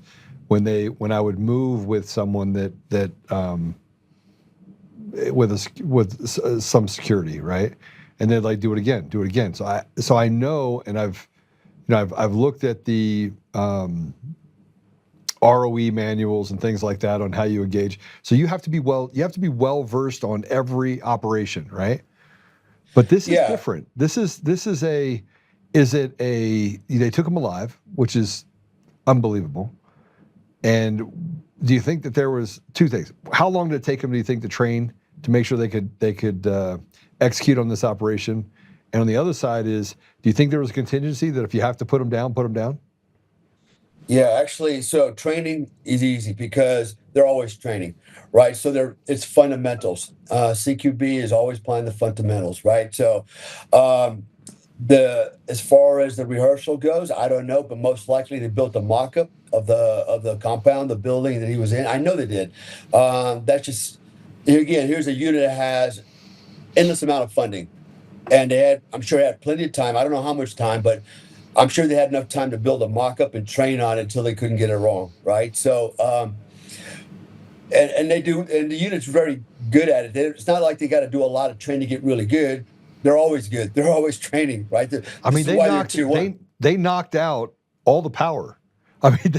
When I would move with someone that with some security, right, and they'd like do it again. So I know, and I've looked at the ROE manuals and things like that on how you engage. So you have to be well versed on every operation, right? But this is different. They took him alive, which is unbelievable. And do you think that there was 2 things? How long did it take them, do you think, to train to make sure they could execute on this operation? And on the other side is, do you think there was a contingency that if you have to put them down, put them down? Yeah, actually, so training is easy because they're always training, right? So it's fundamentals. CQB is always applying the fundamentals, right? So As far as the rehearsal goes, I don't know, but most likely they built a mock-up of the compound, the building that he was in. I know they did. That's just, again, here's a unit that has endless amount of funding, and I'm sure they had plenty of time. I don't know how much time, but I'm sure they had enough time to build a mock-up and train on it until they couldn't get it wrong, right? So, and they do, and the unit's very good at it. It's not like they got to do a lot of training to get really good. They're always good. They're always training, right? I mean, they knocked out all the power. I mean,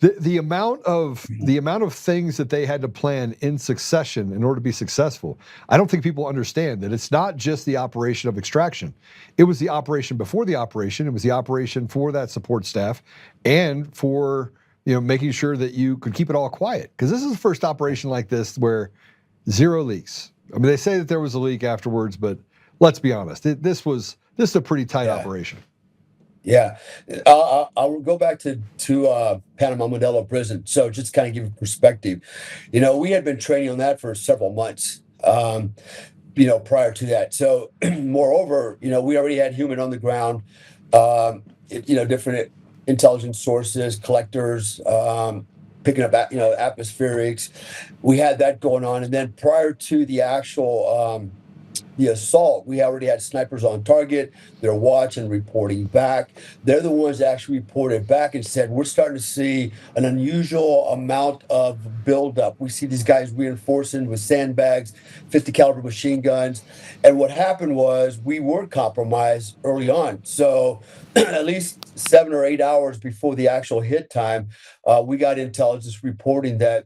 the amount of things that they had to plan in succession in order to be successful. I don't think people understand that it's not just the operation of extraction. It was the operation before the operation. It was the operation for that support staff and for making sure that you could keep it all quiet. Because this is the first operation like this where zero leaks. I mean, they say that there was a leak afterwards, but let's be honest. This is a pretty tight operation. Yeah, I'll go back to Panama Modelo Prison. So just kind of give you perspective. We had been training on that for several months. Prior to that. So, moreover, we already had human on the ground. Different intelligence sources, collectors, picking up atmospherics. We had that going on, and then prior to the actual the assault, we already had snipers on target. They're watching, reporting back. They're the ones that actually reported back and said, we're starting to see an unusual amount of buildup. We see these guys reinforcing with sandbags, 50 caliber machine guns. And what happened was we were compromised early on. So at least 7 or 8 hours before the actual hit time, we got intelligence reporting that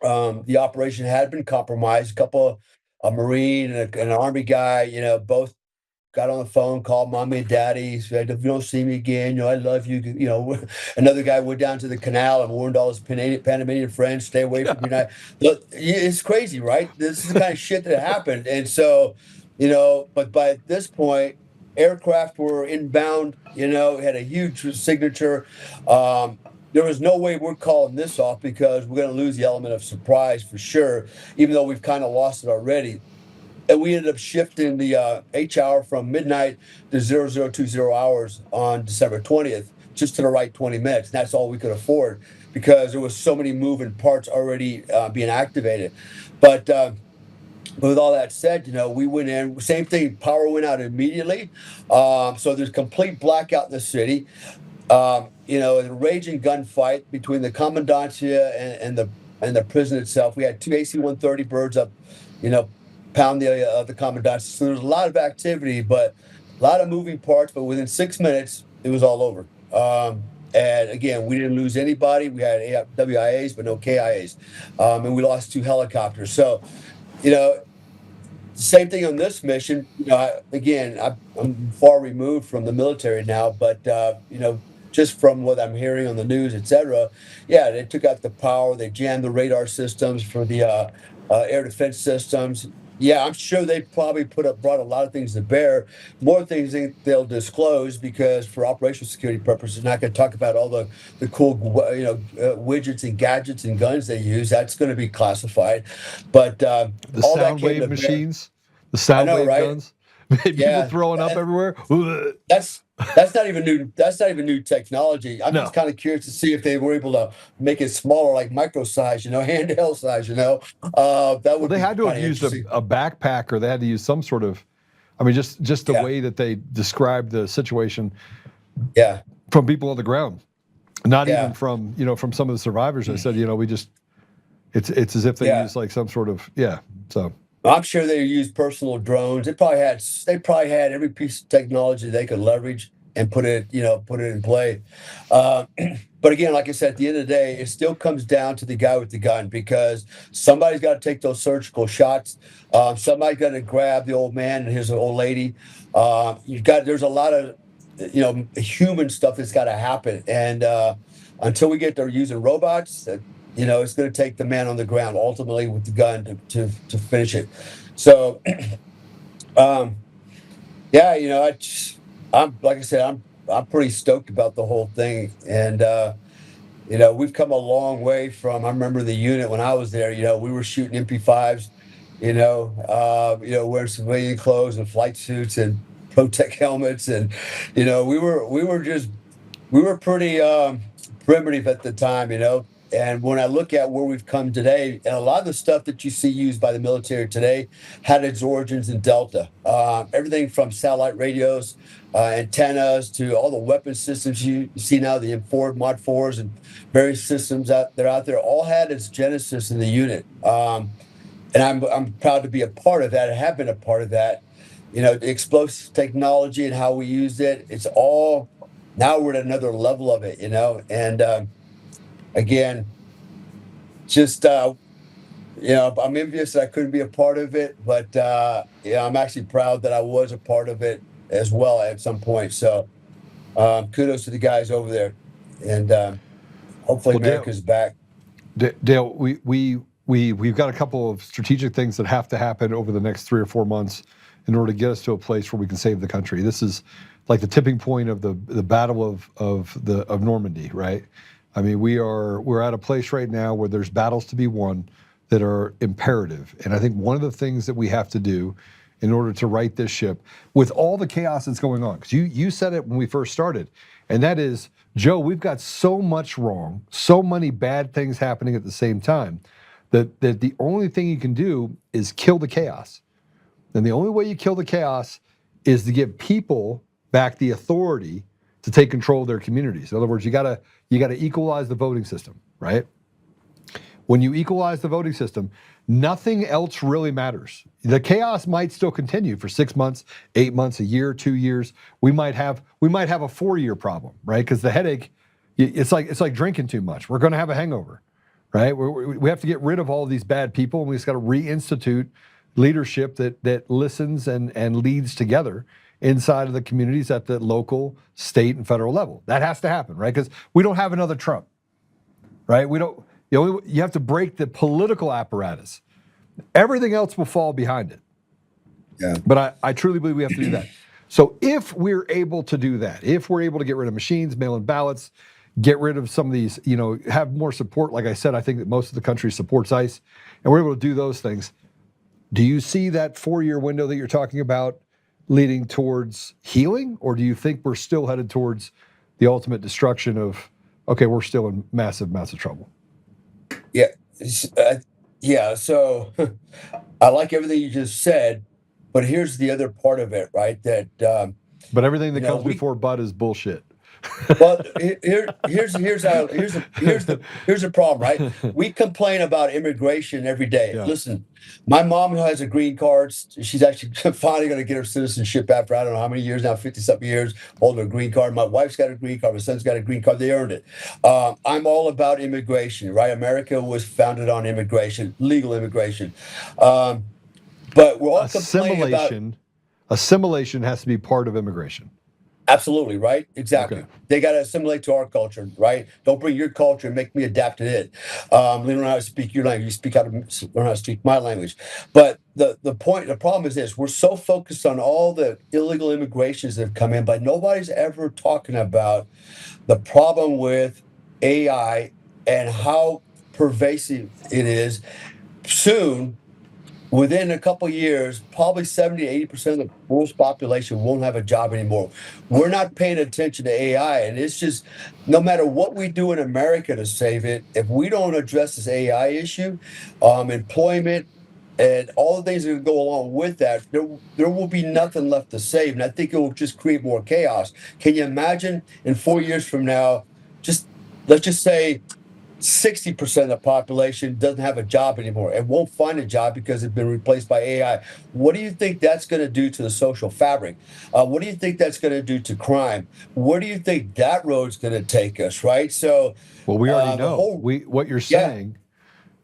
the operation had been compromised. A couple, a Marine and an Army guy, both got on the phone, called mommy and daddy, said, if you don't see me again, I love you. Another guy went down to the canal and warned all his Panamanian friends, stay away from me. Look, it's crazy, right? This is the kind of shit that happened. And so, but by this point, aircraft were inbound, had a huge signature. There was no way we're calling this off because we're going to lose the element of surprise for sure, even though we've kind of lost it already. And we ended up shifting the H hour from midnight to 0020 hours on December 20th, just to the right 20 minutes. And that's all we could afford because there was so many moving parts already being activated. But with all that said, we went in, same thing, power went out immediately. So there's complete blackout in the city. A raging gunfight between the commandancia and the prison itself. We had two AC-130 birds up, pound the commandancia. So there was a lot of activity, but a lot of moving parts. But within 6 minutes, it was all over. And again, we didn't lose anybody. We had WIAs, but no KIAs. And we lost 2 helicopters. So, same thing on this mission. I'm far removed from the military now, but, just from what I'm hearing on the news, et cetera, they took out the power. They jammed the radar systems for the air defense systems. Yeah, I'm sure they probably brought a lot of things to bear. More things they'll disclose because for operational security purposes, they're not going to talk about all the cool widgets and gadgets and guns they use. That's going to be classified. But the all sound wave machines, the sound wave guns, people throwing up everywhere. That's not even new. That's not even new technology. I'm just kind of curious to see if they were able to make it smaller, like micro size, handheld size. That would. They had to have used a backpack, or they had to use some sort of. I mean, just the way that they described the situation. Yeah. From people on the ground, not even from from some of the survivors. They said, it's as if they used like some sort of So. I'm sure they used personal drones. They probably had every piece of technology they could leverage and put it in play. But again, like I said, at the end of the day, it still comes down to the guy with the gun because somebody's got to take those surgical shots. Somebody's got to grab the old man and his old lady. There's a lot of human stuff that's got to happen, and until we get there using robots. It's going to take the man on the ground ultimately with the gun to finish it. So, I'm like I said, I'm pretty stoked about the whole thing, and we've come a long way from. I remember the unit when I was there. We were shooting MP5s, wearing civilian clothes and flight suits, and Protec helmets, and we were pretty primitive at the time, And when I look at where we've come today, and a lot of the stuff that you see used by the military today had its origins in Delta. Everything from satellite radios, antennas, to all the weapon systems you see now, the M4, Mod 4s, and various systems that are out there, all had its genesis in the unit. And I'm proud to be a part of that. I have been a part of that. The explosive technology and how we used it, it's all, now we're at another level of it, And again, just, I'm envious that I couldn't be a part of it, but, I'm actually proud that I was a part of it as well at some point. So kudos to the guys over there. And hopefully America's back. Dale, we've got a couple of strategic things that have to happen over the next 3 or 4 months in order to get us to a place where we can save the country. This is like the tipping point of the Battle of Normandy, right? I mean, we're at a place right now where there's battles to be won that are imperative. And I think one of the things that we have to do in order to right this ship with all the chaos that's going on, because you said it when we first started, and that is, Joe, we've got so much wrong, so many bad things happening at the same time, that the only thing you can do is kill the chaos. And the only way you kill the chaos is to give people back the authority to take control of their communities. In other words, you gotta equalize the voting system, right? When you equalize the voting system, nothing else really matters. The chaos might still continue for 6 months, 8 months, a year, 2 years. We might have a 4-year problem, right? Because the headache, it's like drinking too much. We're going to have a hangover, right? We have to get rid of all of these bad people, and we just got to reinstitute leadership that listens and leads together inside of the communities at the local, state, and federal level. That has to happen, right? Because we don't have another Trump, right? You have to break the political apparatus. Everything else will fall behind it. Yeah. But I truly believe we have to do that. So if we're able to do that, if we're able to get rid of machines, mail-in ballots, get rid of some of these, have more support, like I said, I think that most of the country supports ICE, and we're able to do those things. Do you see that 4-year window that you're talking about leading towards healing, or do you think we're still headed towards the ultimate destruction of, okay, we're still in massive, massive trouble? Yeah. So I like everything you just said, but here's the other part of it, right? That but everything that comes before "but" is bullshit. Well, here's the problem, right? We complain about immigration every day. Yeah. Listen, my mom has a green card. She's actually finally going to get her citizenship after I don't know how many years now, 50-something years, holding a green card. My wife's got a green card. My son's got a green card. They earned it. I'm all about immigration, right? America was founded on immigration, legal immigration. But we're all complaining about assimilation has to be part of immigration. Absolutely, right? Exactly. Okay. They got to assimilate to our culture, right? Don't bring your culture and make me adapt to it. Learn how to speak your language. You learn how to speak my language. But the problem is this: we're so focused on all the illegal immigrations that have come in, but nobody's ever talking about the problem with AI and how pervasive it is. Soon, within a couple of years, probably 70 to 80% of the world's population won't have a job anymore. We're not paying attention to AI, and it's just, no matter what we do in America to save it, if we don't address this AI issue, employment, and all the things that go along with that, there will be nothing left to save, and I think it will just create more chaos. Can you imagine in 4 years from now, let's just say 60% of the population doesn't have a job anymore and won't find a job because it's been replaced by AI. What do you think that's going to do to the social fabric? What do you think that's going to do to crime? Where do you think that road's going to take us, right? So, well, we already know what you're saying.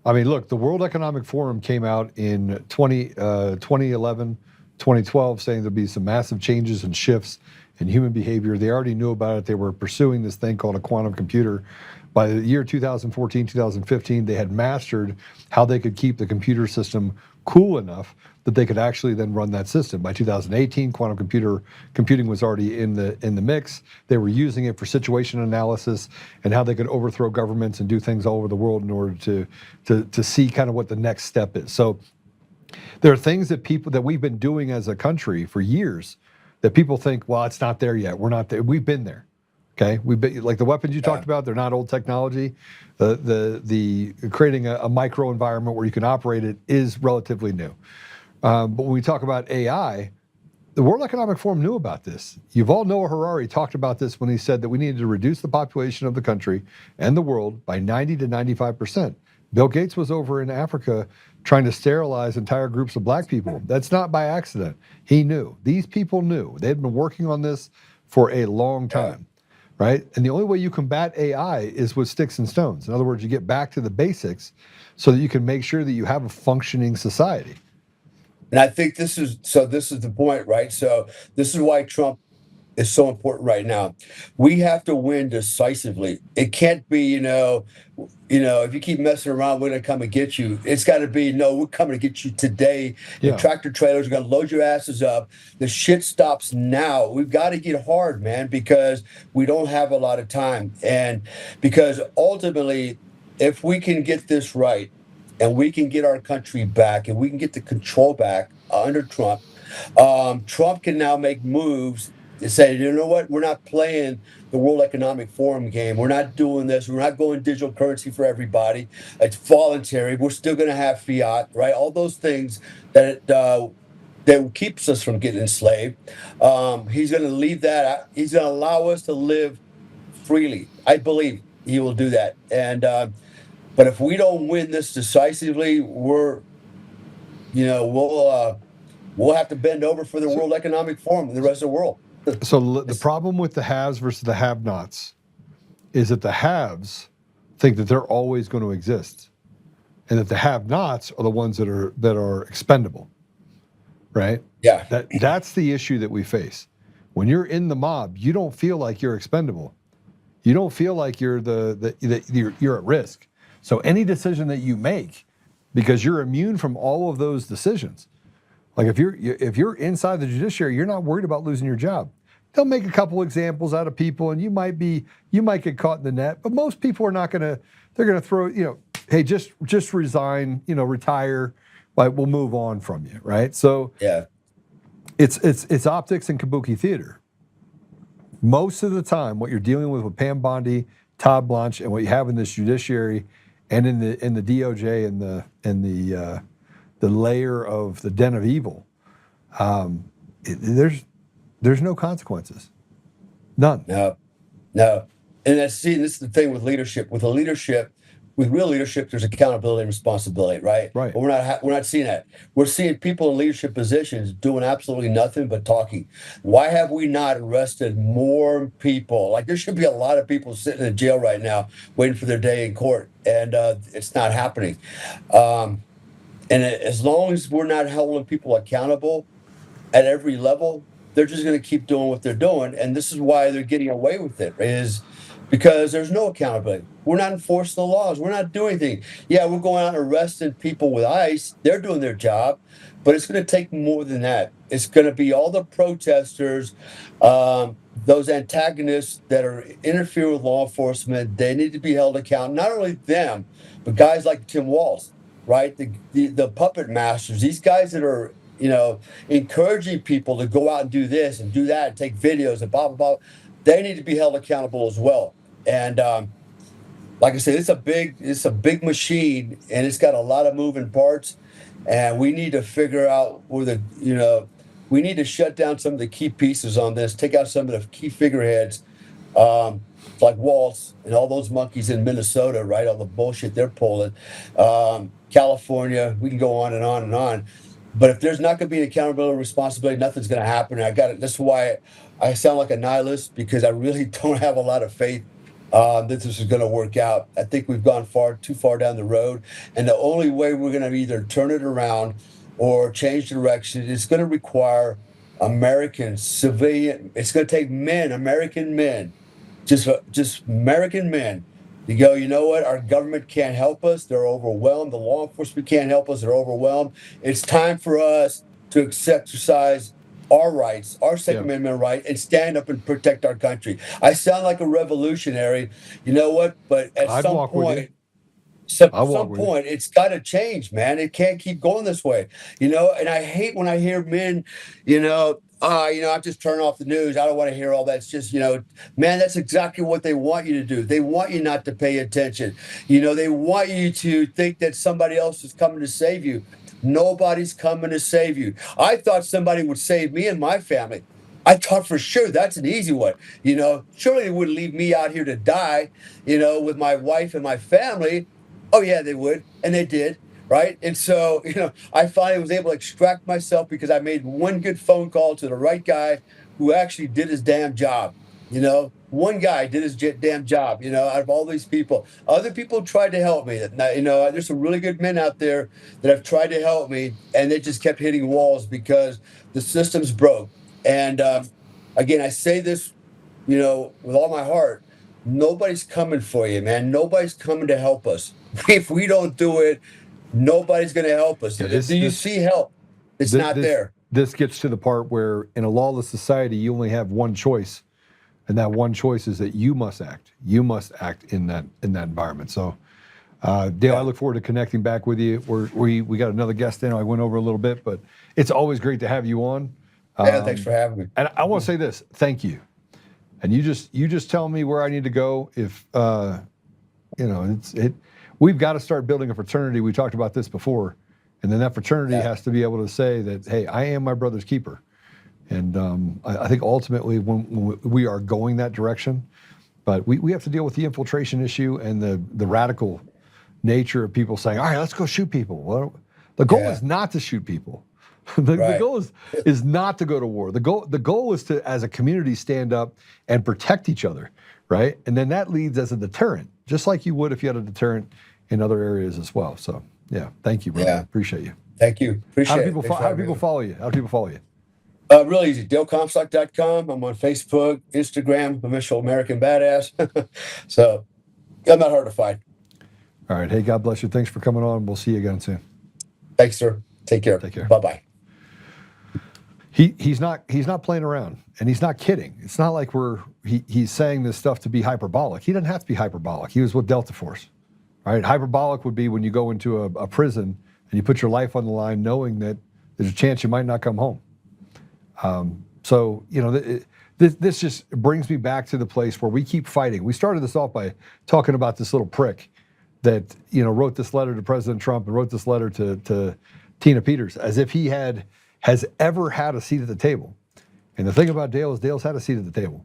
I mean, look, the World Economic Forum came out in 2011, 2012, saying there'd be some massive changes and shifts in human behavior. They already knew about it. They were pursuing this thing called a quantum computer. By the year 2014, 2015, they had mastered how they could keep the computer system cool enough that they could actually then run that system. By 2018, quantum computing was already in the mix. They were using it for situation analysis and how they could overthrow governments and do things all over the world in order to see kind of what the next step is. So there are things that we've been doing as a country for years that people think, well, it's not there yet. We're not there. We've been there. Okay, we've been, like the weapons you talked about, they're not old technology. The creating a micro environment where you can operate it is relatively new. But when we talk about AI, the World Economic Forum knew about this. Yuval Noah Harari talked about this when he said that we needed to reduce the population of the country and the world by 90 to 95%. Bill Gates was over in Africa trying to sterilize entire groups of black people. That's not by accident. He knew. These people knew. They had been working on this for a long time. Right? And the only way you combat AI is with sticks and stones. In other words, you get back to the basics so that you can make sure that you have a functioning society. And I think this is the point, right? So this is why Trump is so important right now. We have to win decisively. It can't be, if you keep messing around, we're going to come and get you. It's got to be, no, we're coming to get you today. The tractor trailers are going to load your asses up. The shit stops now. We've got to get hard, man, because we don't have a lot of time. And because ultimately, if we can get this right and we can get our country back and we can get the control back under Trump, Trump can now make moves to say, you know what, we're not playing the World Economic Forum game. We're not doing this. We're not going digital currency for everybody. It's voluntary. We're still going to have fiat, right? All those things that keeps us from getting enslaved. He's going to leave that out. He's going to allow us to live freely. I believe he will do that. And but if we don't win this decisively, we'll have to bend over for the World Economic Forum and the rest of the world. So the problem with the haves versus the have-nots is that the haves think that they're always going to exist, and that the have-nots are the ones that are expendable, right? Yeah. That's the issue that we face. When you're in the mob, you don't feel like you're expendable. You don't feel like you're you're at risk. So any decision that you make, because you're immune from all of those decisions. Like if you're inside the judiciary, you're not worried about losing your job. They'll make a couple examples out of people, and you might get caught in the net. But most people are not gonna. They're gonna throw, hey, just resign, retire. Like, we'll move on from you, right? So it's optics and kabuki theater. Most of the time, what you're dealing with Pam Bondi, Todd Blanche, and what you have in this judiciary, and in the DOJ and the layer of the den of evil, there's no consequences, none. No, and this is the thing with leadership. With real leadership, there's accountability and responsibility, right? Right. But we're not seeing that. We're seeing people in leadership positions doing absolutely nothing but talking. Why have we not arrested more people? Like, there should be a lot of people sitting in jail right now waiting for their day in court, and it's not happening. And as long as we're not holding people accountable at every level, they're just going to keep doing what they're doing. And this is why they're getting away with it, is because there's no accountability. We're not enforcing the laws. We're not doing anything. Yeah, we're going out and arresting people with ICE. They're doing their job. But it's going to take more than that. It's going to be all the protesters, those antagonists that are interfering with law enforcement. They need to be held accountable. Not only them, but guys like Tim Walz, right? The puppet masters, these guys that are, encouraging people to go out and do this and do that and take videos and blah, blah, blah. They need to be held accountable as well. And like I said, it's a big machine, and it's got a lot of moving parts. And we need to figure out we need to shut down some of the key pieces on this, take out some of the key figureheads, like Walz and all those monkeys in Minnesota, right? All the bullshit they're pulling. California, we can go on and on and on. But if there's not going to be an accountability responsibility, nothing's going to happen. That's why I sound like a nihilist, because I really don't have a lot of faith that this is going to work out. I think we've gone too far down the road. And the only way we're going to either turn it around or change direction is going to require American civilian. It's going to take American men, just American men, to go, you know what, our government can't help us. They're overwhelmed. The law enforcement can't help us. They're overwhelmed. It's time for us to exercise our rights, our Second Amendment right, and stand up and protect our country. I sound like a revolutionary, you know what, but at some point, it's got to change, man. It can't keep going this way, And I hate when I hear men, I'm just turning off the news. I don't want to hear all that. It's just, man, that's exactly what they want you to do. They want you not to pay attention. They want you to think that somebody else is coming to save you. Nobody's coming to save you. I thought somebody would save me and my family. I thought for sure that's an easy one. Surely they wouldn't leave me out here to die, with my wife and my family. Oh, yeah, they would. And they did. Right. And so, I finally was able to extract myself because I made one good phone call to the right guy who actually did his damn job. One guy did his damn job, out of all these people. Other people tried to help me. There's some really good men out there that have tried to help me, and they just kept hitting walls because the system's broke. And again, I say this, with all my heart. Nobody's coming for you, man. Nobody's coming to help us. If we don't do it, nobody's going to help us. Do you see help? It's not there. This gets to the part where in a lawless society, you only have one choice. And that one choice is that you must act. You must act in that environment. So, Dale, I look forward to connecting back with you. We got another guest in. I went over a little bit, but it's always great to have you on. Yeah, thanks for having me. And I want to say this. Thank you. And you just tell me where I need to go. If we've got to start building a fraternity. We talked about this before, and then that fraternity has to be able to say that, hey, I am my brother's keeper. And I think ultimately when we are going that direction, but we have to deal with the infiltration issue and the radical nature of people saying, all right, let's go shoot people. Well, the goal is not to shoot people. The goal is not to go to war. The goal is to, as a community, stand up and protect each other, right? And then that leads as a deterrent, just like you would if you had a deterrent in other areas as well. So, yeah, thank you, brother. Yeah. Appreciate you. Thank you. Appreciate it. How do people follow you? How do people follow you? Real easy. DaleComstock.com. I'm on Facebook, Instagram. I'm Official American Badass. So, I'm not hard to find. All right. Hey, God bless you. Thanks for coming on. We'll see you again soon. Thanks, sir. Take care. Take care. Bye-bye. He's not playing around, and he's not kidding. It's not like he's saying this stuff to be hyperbolic. He doesn't have to be hyperbolic. He was with Delta Force, right? Hyperbolic would be when you go into a prison and you put your life on the line, knowing that there's a chance you might not come home. This just brings me back to the place where we keep fighting. We started this off by talking about this little prick that wrote this letter to President Trump and wrote this letter to Tina Peters, as if he has ever had a seat at the table. And the thing about Dale is Dale's had a seat at the table.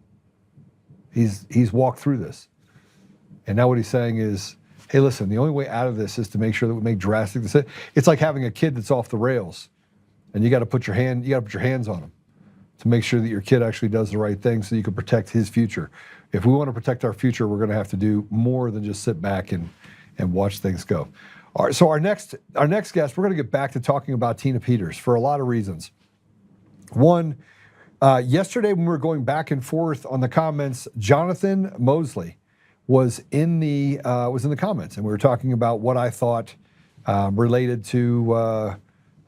He's walked through this. And now what he's saying is, hey, listen, the only way out of this is to make sure that we make drastic decisions. It's like having a kid that's off the rails, and you got to put your hands on him to make sure that your kid actually does the right thing so you can protect his future. If we want to protect our future, we're going to have to do more than just sit back and watch things go. All right, so our next guest, we're going to get back to talking about Tina Peters for a lot of reasons. One, yesterday when we were going back and forth on the comments, Jonathan Moseley was in the comments, and we were talking about what I thought related to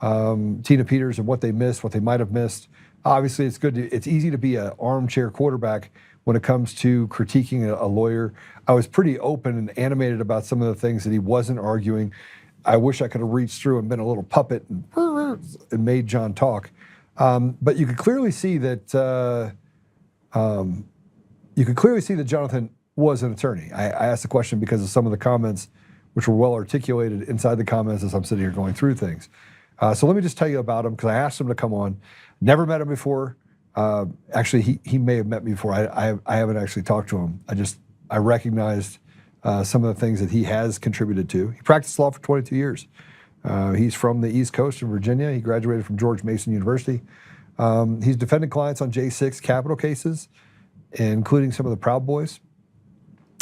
Tina Peters and what they missed, what they might have missed. Obviously, it's easy to be an armchair quarterback when it comes to critiquing a lawyer. I was pretty open and animated about some of the things that he wasn't arguing. I wish I could have reached through and been a little puppet and made John talk. But you could clearly see that Jonathan was an attorney. I asked the question because of some of the comments, which were well articulated inside the comments as I'm sitting here going through things. So let me just tell you about him, because I asked him to come on. Never met him before. Actually, he may have met me before. I haven't actually talked to him. I recognized some of the things that he has contributed to. He practiced law for 22 years. He's from the East Coast of Virginia. He graduated from George Mason University. He's defended clients on J6 capital cases, including some of the Proud Boys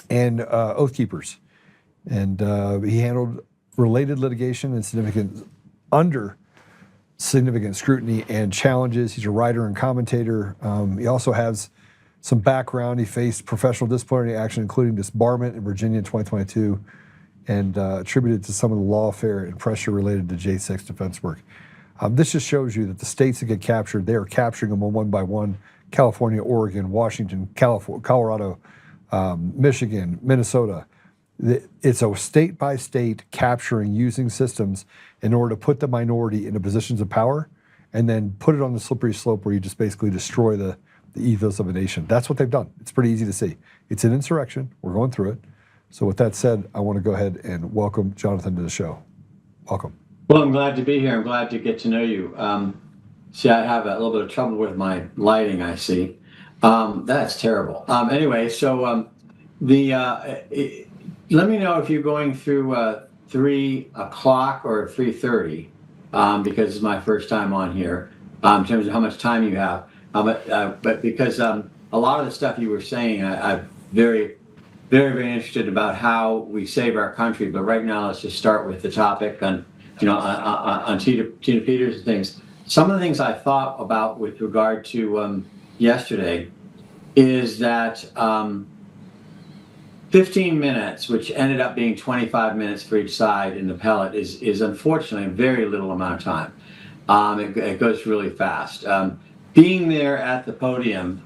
and Oath Keepers. And he handled related litigation and under significant scrutiny and challenges. He's a writer and commentator. He also has some background. He faced professional disciplinary action, including disbarment in Virginia in 2022, and attributed to some of the lawfare and pressure related to J6 defense work. This just shows you that the states that get captured, they are capturing them one by one: California, Oregon, Washington, Colorado, Michigan, Minnesota. It's a state by state capturing using systems in order to put the minority into positions of power and then put it on the slippery slope where you just basically destroy the ethos of a nation. That's what they've done. It's pretty easy to see. It's an insurrection. We're going through it. So with that said, I want to go ahead and welcome Jonathan to the show. Welcome. Well, I'm glad to be here. I'm glad to get to know you. See, I have a little bit of trouble with my lighting, I see. That's terrible. Anyway, so let me know if you're going through 3 o'clock or 3:30, because it's my first time on here, in terms of how much time you have. But because a lot of the stuff you were saying, I'm very, very, very interested about how we save our country. But right now, let's just start with the topic on, on Tina Peters and things. Some of the things I thought about with regard to yesterday is that 15 minutes, which ended up being 25 minutes for each side in the appellate, is unfortunately a very little amount of time. It goes really fast. Being there at the podium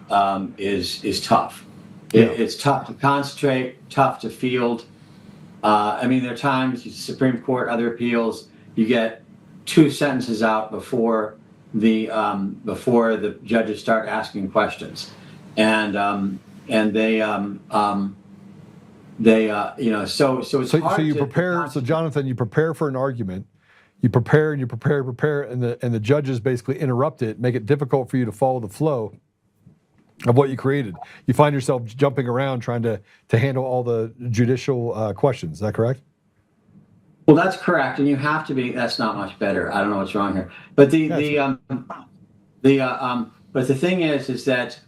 is tough. It's tough to concentrate, tough to field. I mean, there are times, Supreme Court, other appeals, you get 2 sentences out before the judges start asking questions, and they so it's hard. So you prepare. So Jonathan, you prepare for an argument. You prepare and you prepare, and the judges basically interrupt it, make it difficult for you to follow the flow of what you created. You find yourself jumping around trying to handle all the judicial questions. Is that correct? Well, that's correct, and you have to be. That's not much better. I don't know what's wrong here, but the thing is that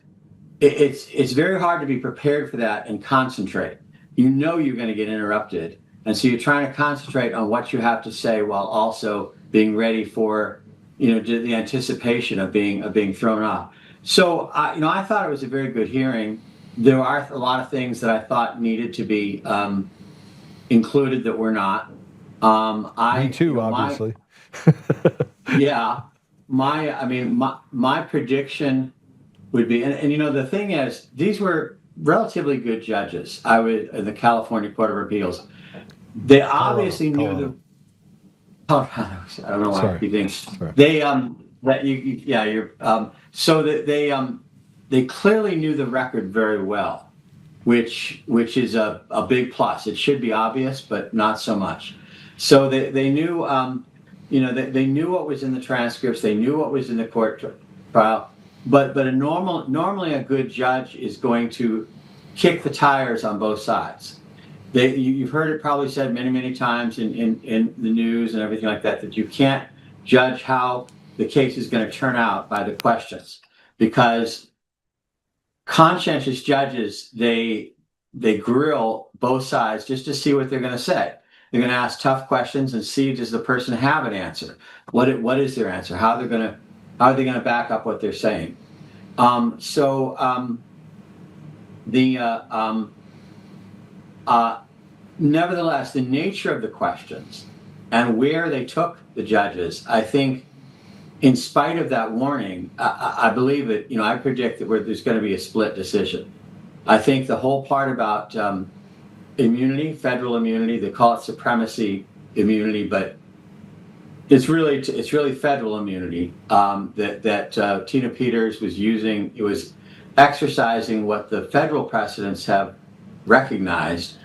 it's very hard to be prepared for that and concentrate. You know you're going to get interrupted, and so you're trying to concentrate on what you have to say while also being ready for the anticipation of being thrown off. So I thought it was a very good hearing. There are a lot of things that I thought needed to be included that were not. Me too, obviously. Yeah, my prediction would be, and the thing is, these were relatively good judges. In the California Court of Appeals, they obviously knew the. Colorados. I don't know why you think they so that they clearly knew the record very well, which is a big plus. It should be obvious, but not so much. So they knew, they knew what was in the transcripts. They knew what was in the court trial. But normally a good judge is going to kick the tires on both sides. You've heard it probably said many, many times in the news and everything like that, that you can't judge how the case is going to turn out by the questions, because conscientious judges, they grill both sides just to see what they're going to say. They're going to ask tough questions and see, does the person have an answer? What is their answer? How are they going to back up what they're saying? Nevertheless, the nature of the questions and where they took the judges, I think, in spite of that warning, I believe that, I predict that there's going to be a split decision. I think the whole part about immunity, federal immunity, they call it supremacy immunity, but it's really federal immunity that Tina Peters was using. It was exercising what the federal precedents have recognized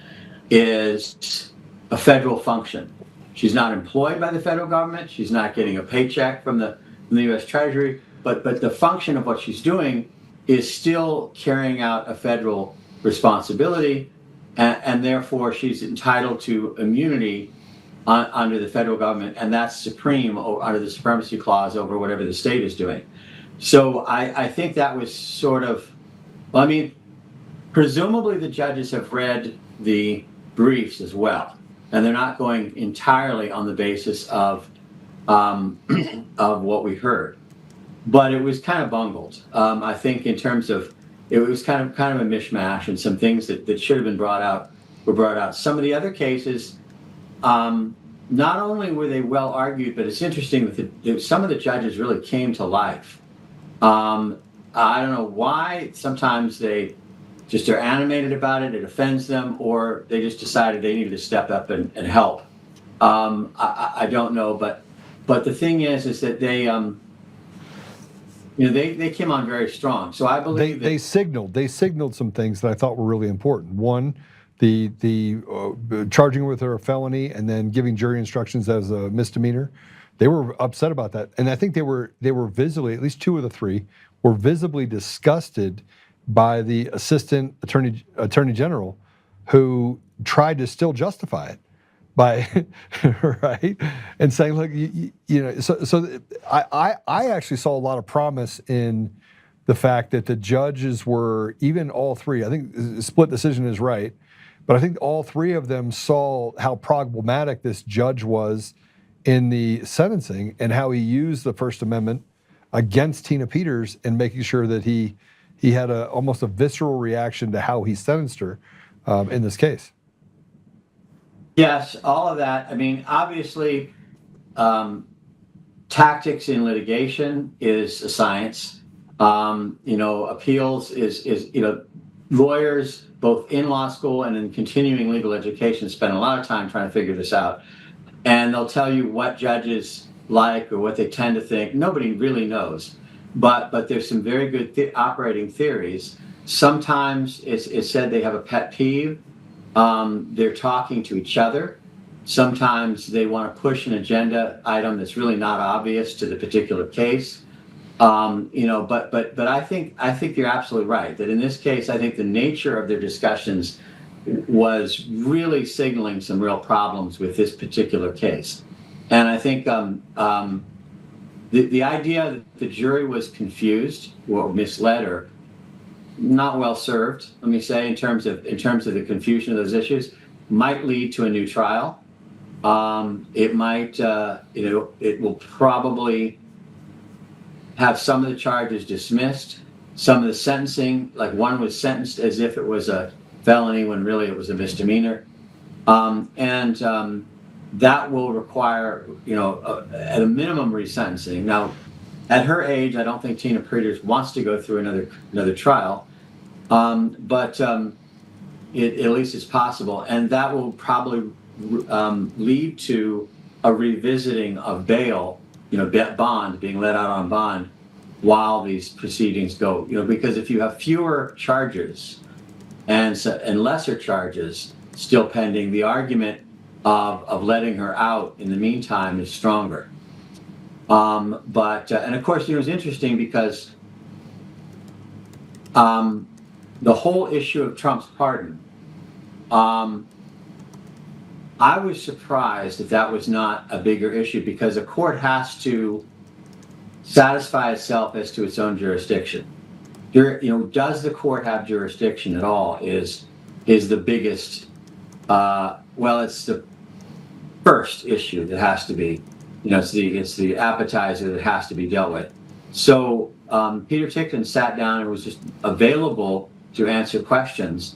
is a federal function. She's not employed by the federal government. She's not getting a paycheck from the U.S. Treasury, but the function of what she's doing is still carrying out a federal responsibility, and therefore she's entitled to immunity under the federal government, and that's supreme under the supremacy clause over whatever the state is doing. So I think that was sort of, presumably the judges have read the briefs as well, and they're not going entirely on the basis of what we heard. But it was kind of bungled. I think in terms of, it was kind of a mishmash, and some things that should have been brought out were brought out. Some of the other cases, not only were they well argued, but it's interesting that some of the judges really came to life. I don't know why. Sometimes they just are animated about it, it offends them, or they just decided they needed to step up and help. I don't know, but the thing is that they came on very strong. So I believe They signaled some things that I thought were really important. One, the charging with her a felony and then giving jury instructions as a misdemeanor. They were upset about that, and I think they were visibly, at least two of the three, were visibly disgusted by the assistant attorney general, who tried to still justify it by right and saying, look, you know. So I actually saw a lot of promise in the fact that the judges were, even all three. I think split decision is right, but I think all three of them saw how problematic this judge was in the sentencing and how he used the First Amendment against Tina Peters and making sure that he had almost a visceral reaction to how he sentenced her in this case. Yes, all of that. I mean, obviously, tactics in litigation is a science. Appeals is lawyers, both in law school and in continuing legal education, spend a lot of time trying to figure this out. And they'll tell you what judges like or what they tend to think. Nobody really knows. But there's some very good operating theories. Sometimes it's said they have a pet peeve. They're talking to each other. Sometimes they want to push an agenda item that's really not obvious to the particular case. But I think you're absolutely right that in this case, I think the nature of their discussions was really signaling some real problems with this particular case. And I think the idea that the jury was confused or misled or not well served, let me say, in terms of the confusion of those issues, might lead to a new trial. It might, it will probably have some of the charges dismissed, some of the sentencing, like one was sentenced as if it was a felony when really it was a misdemeanor. That will require, at a minimum, resentencing. Now, at her age, I don't think Tina Peters wants to go through another trial, but at least it's possible, and that will probably lead to a revisiting of bail, bond, being let out on bond while these proceedings go. Because if you have fewer charges and lesser charges still pending, the argument of letting her out in the meantime is stronger. And of course, it's interesting because the whole issue of Trump's pardon, I was surprised that was not a bigger issue, because a court has to satisfy itself as to its own jurisdiction. Does the court have jurisdiction at all is the biggest, it's the first issue that has to be, it's the appetizer that has to be dealt with. So Peter Tickton sat down and was just available to answer questions,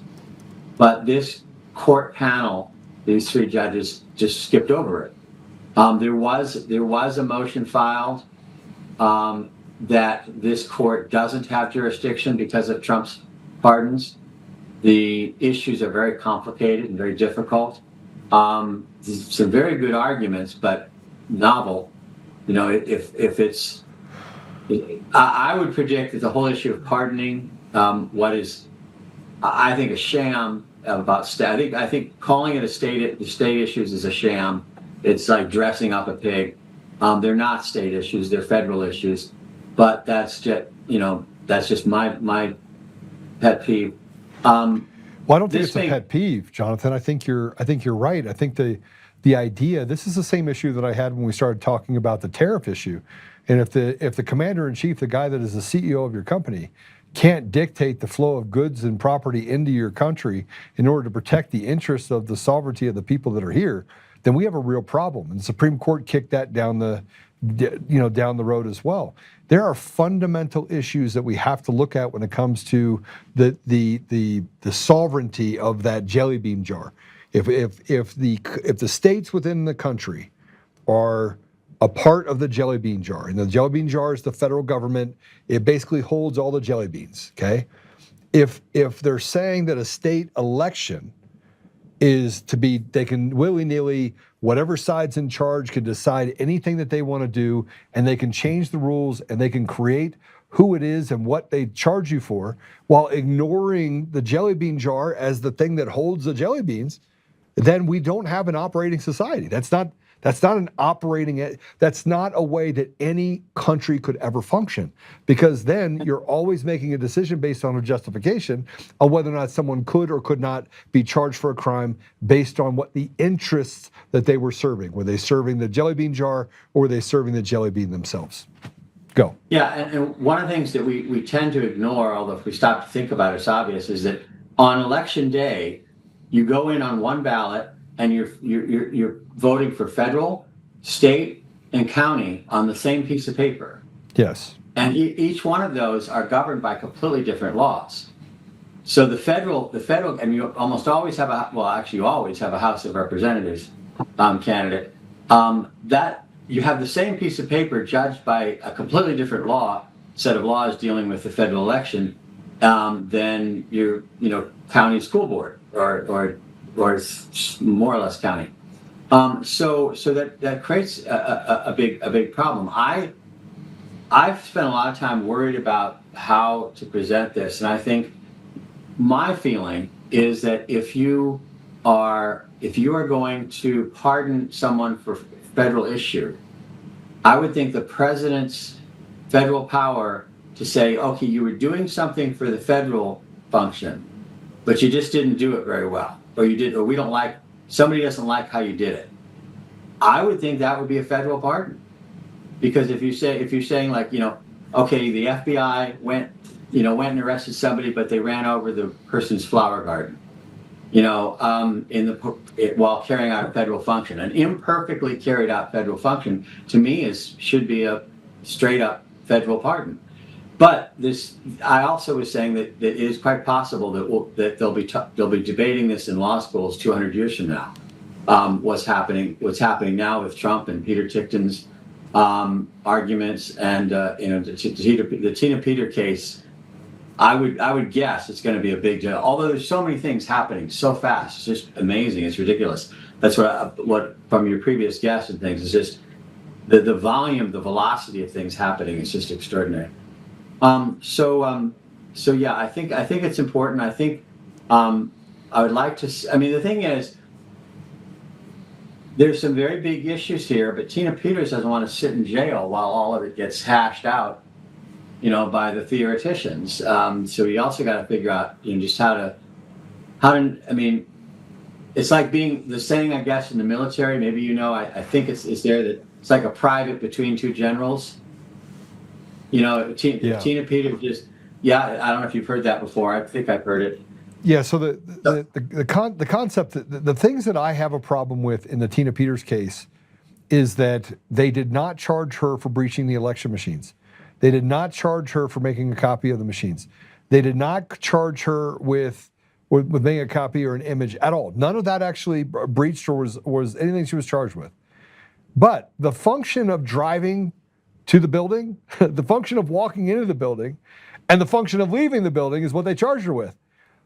but this court panel, these three judges, just skipped over it. There was a motion filed that this court doesn't have jurisdiction because of Trump's pardons. The issues are very complicated and very difficult. Some very good arguments, but novel. If it's, I would predict that the whole issue of pardoning, what is, I think, a sham about state. I think calling it the state issues is a sham. It's like dressing up a pig. They're not state issues; they're federal issues. But that's just my pet peeve. Well, I don't think it's a pet peeve, Jonathan. I think you're right. I think the idea, this is the same issue that I had when we started talking about the tariff issue. And if the commander in chief, the guy that is the CEO of your company, can't dictate the flow of goods and property into your country in order to protect the interests of the sovereignty of the people that are here, then we have a real problem. And the Supreme Court kicked that down the road as well. There are fundamental issues that we have to look at when it comes to the sovereignty of that jelly bean jar. If the states within the country are a part of the jelly bean jar, and the jelly bean jar is the federal government, it basically holds all the jelly beans, okay? If they're saying that a state election is to be, they can willy-nilly, whatever side's in charge can decide anything that they want to do, and they can change the rules, and they can create who it is and what they charge you for, while ignoring the jelly bean jar as the thing that holds the jelly beans, then we don't have an operating society. That's not a way that any country could ever function, because then you're always making a decision based on a justification of whether or not someone could or could not be charged for a crime based on what the interests that they were serving. Were they serving the jelly bean jar, or were they serving the jelly bean themselves? Go. Yeah, and one of the things that we tend to ignore, although if we stop to think about it, it's obvious, is that on election day, you go in on one ballot and you're voting for federal, state, and county on the same piece of paper. Yes. And each one of those are governed by completely different laws. So the federal, and you almost always have you always have a House of Representatives candidate. That you have the same piece of paper judged by a completely different set of laws dealing with the federal election than your county school board or more or less county. So that creates a big problem. I've spent a lot of time worried about how to present this, and I think my feeling is that if you are going to pardon someone for federal issue, I would think the president's federal power to say, okay, you were doing something for the federal function, but you just didn't do it very well, or somebody doesn't like how you did it. I would think that would be a federal pardon, because if you're saying like, okay, the FBI went and arrested somebody, but they ran over the person's flower garden, while carrying out a federal function. An imperfectly carried out federal function, to me, should be a straight up federal pardon. But I also was saying that it is quite possible that they'll be debating this in law schools 200 years from now. What's happening now with Trump and Peter Tickton's arguments, and the Tina Peter case. I would guess it's going to be a big deal. Although there's so many things happening so fast, it's just amazing. It's ridiculous. That's what from your previous guests and things. It's just the volume, the velocity of things happening is just extraordinary. So yeah, I think it's important. I think I would like to. I mean, the thing is, there's some very big issues here, but Tina Peters doesn't want to sit in jail while all of it gets hashed out, by the theoreticians. So you also got to figure out, just how to. I mean, it's like being the saying, I guess, in the military. Maybe I think it's there that it's like a private between two generals. Tina Peters just. Yeah, I don't know if you've heard that before. I think I've heard it. Yeah, so the concept, the things that I have a problem with in the Tina Peters case is that they did not charge her for breaching the election machines. They did not charge her for making a copy of the machines. They did not charge her with making a copy or an image at all. None of that actually breached or was anything she was charged with. But the function of driving to the building, the function of walking into the building, and the function of leaving the building is what they charged her with,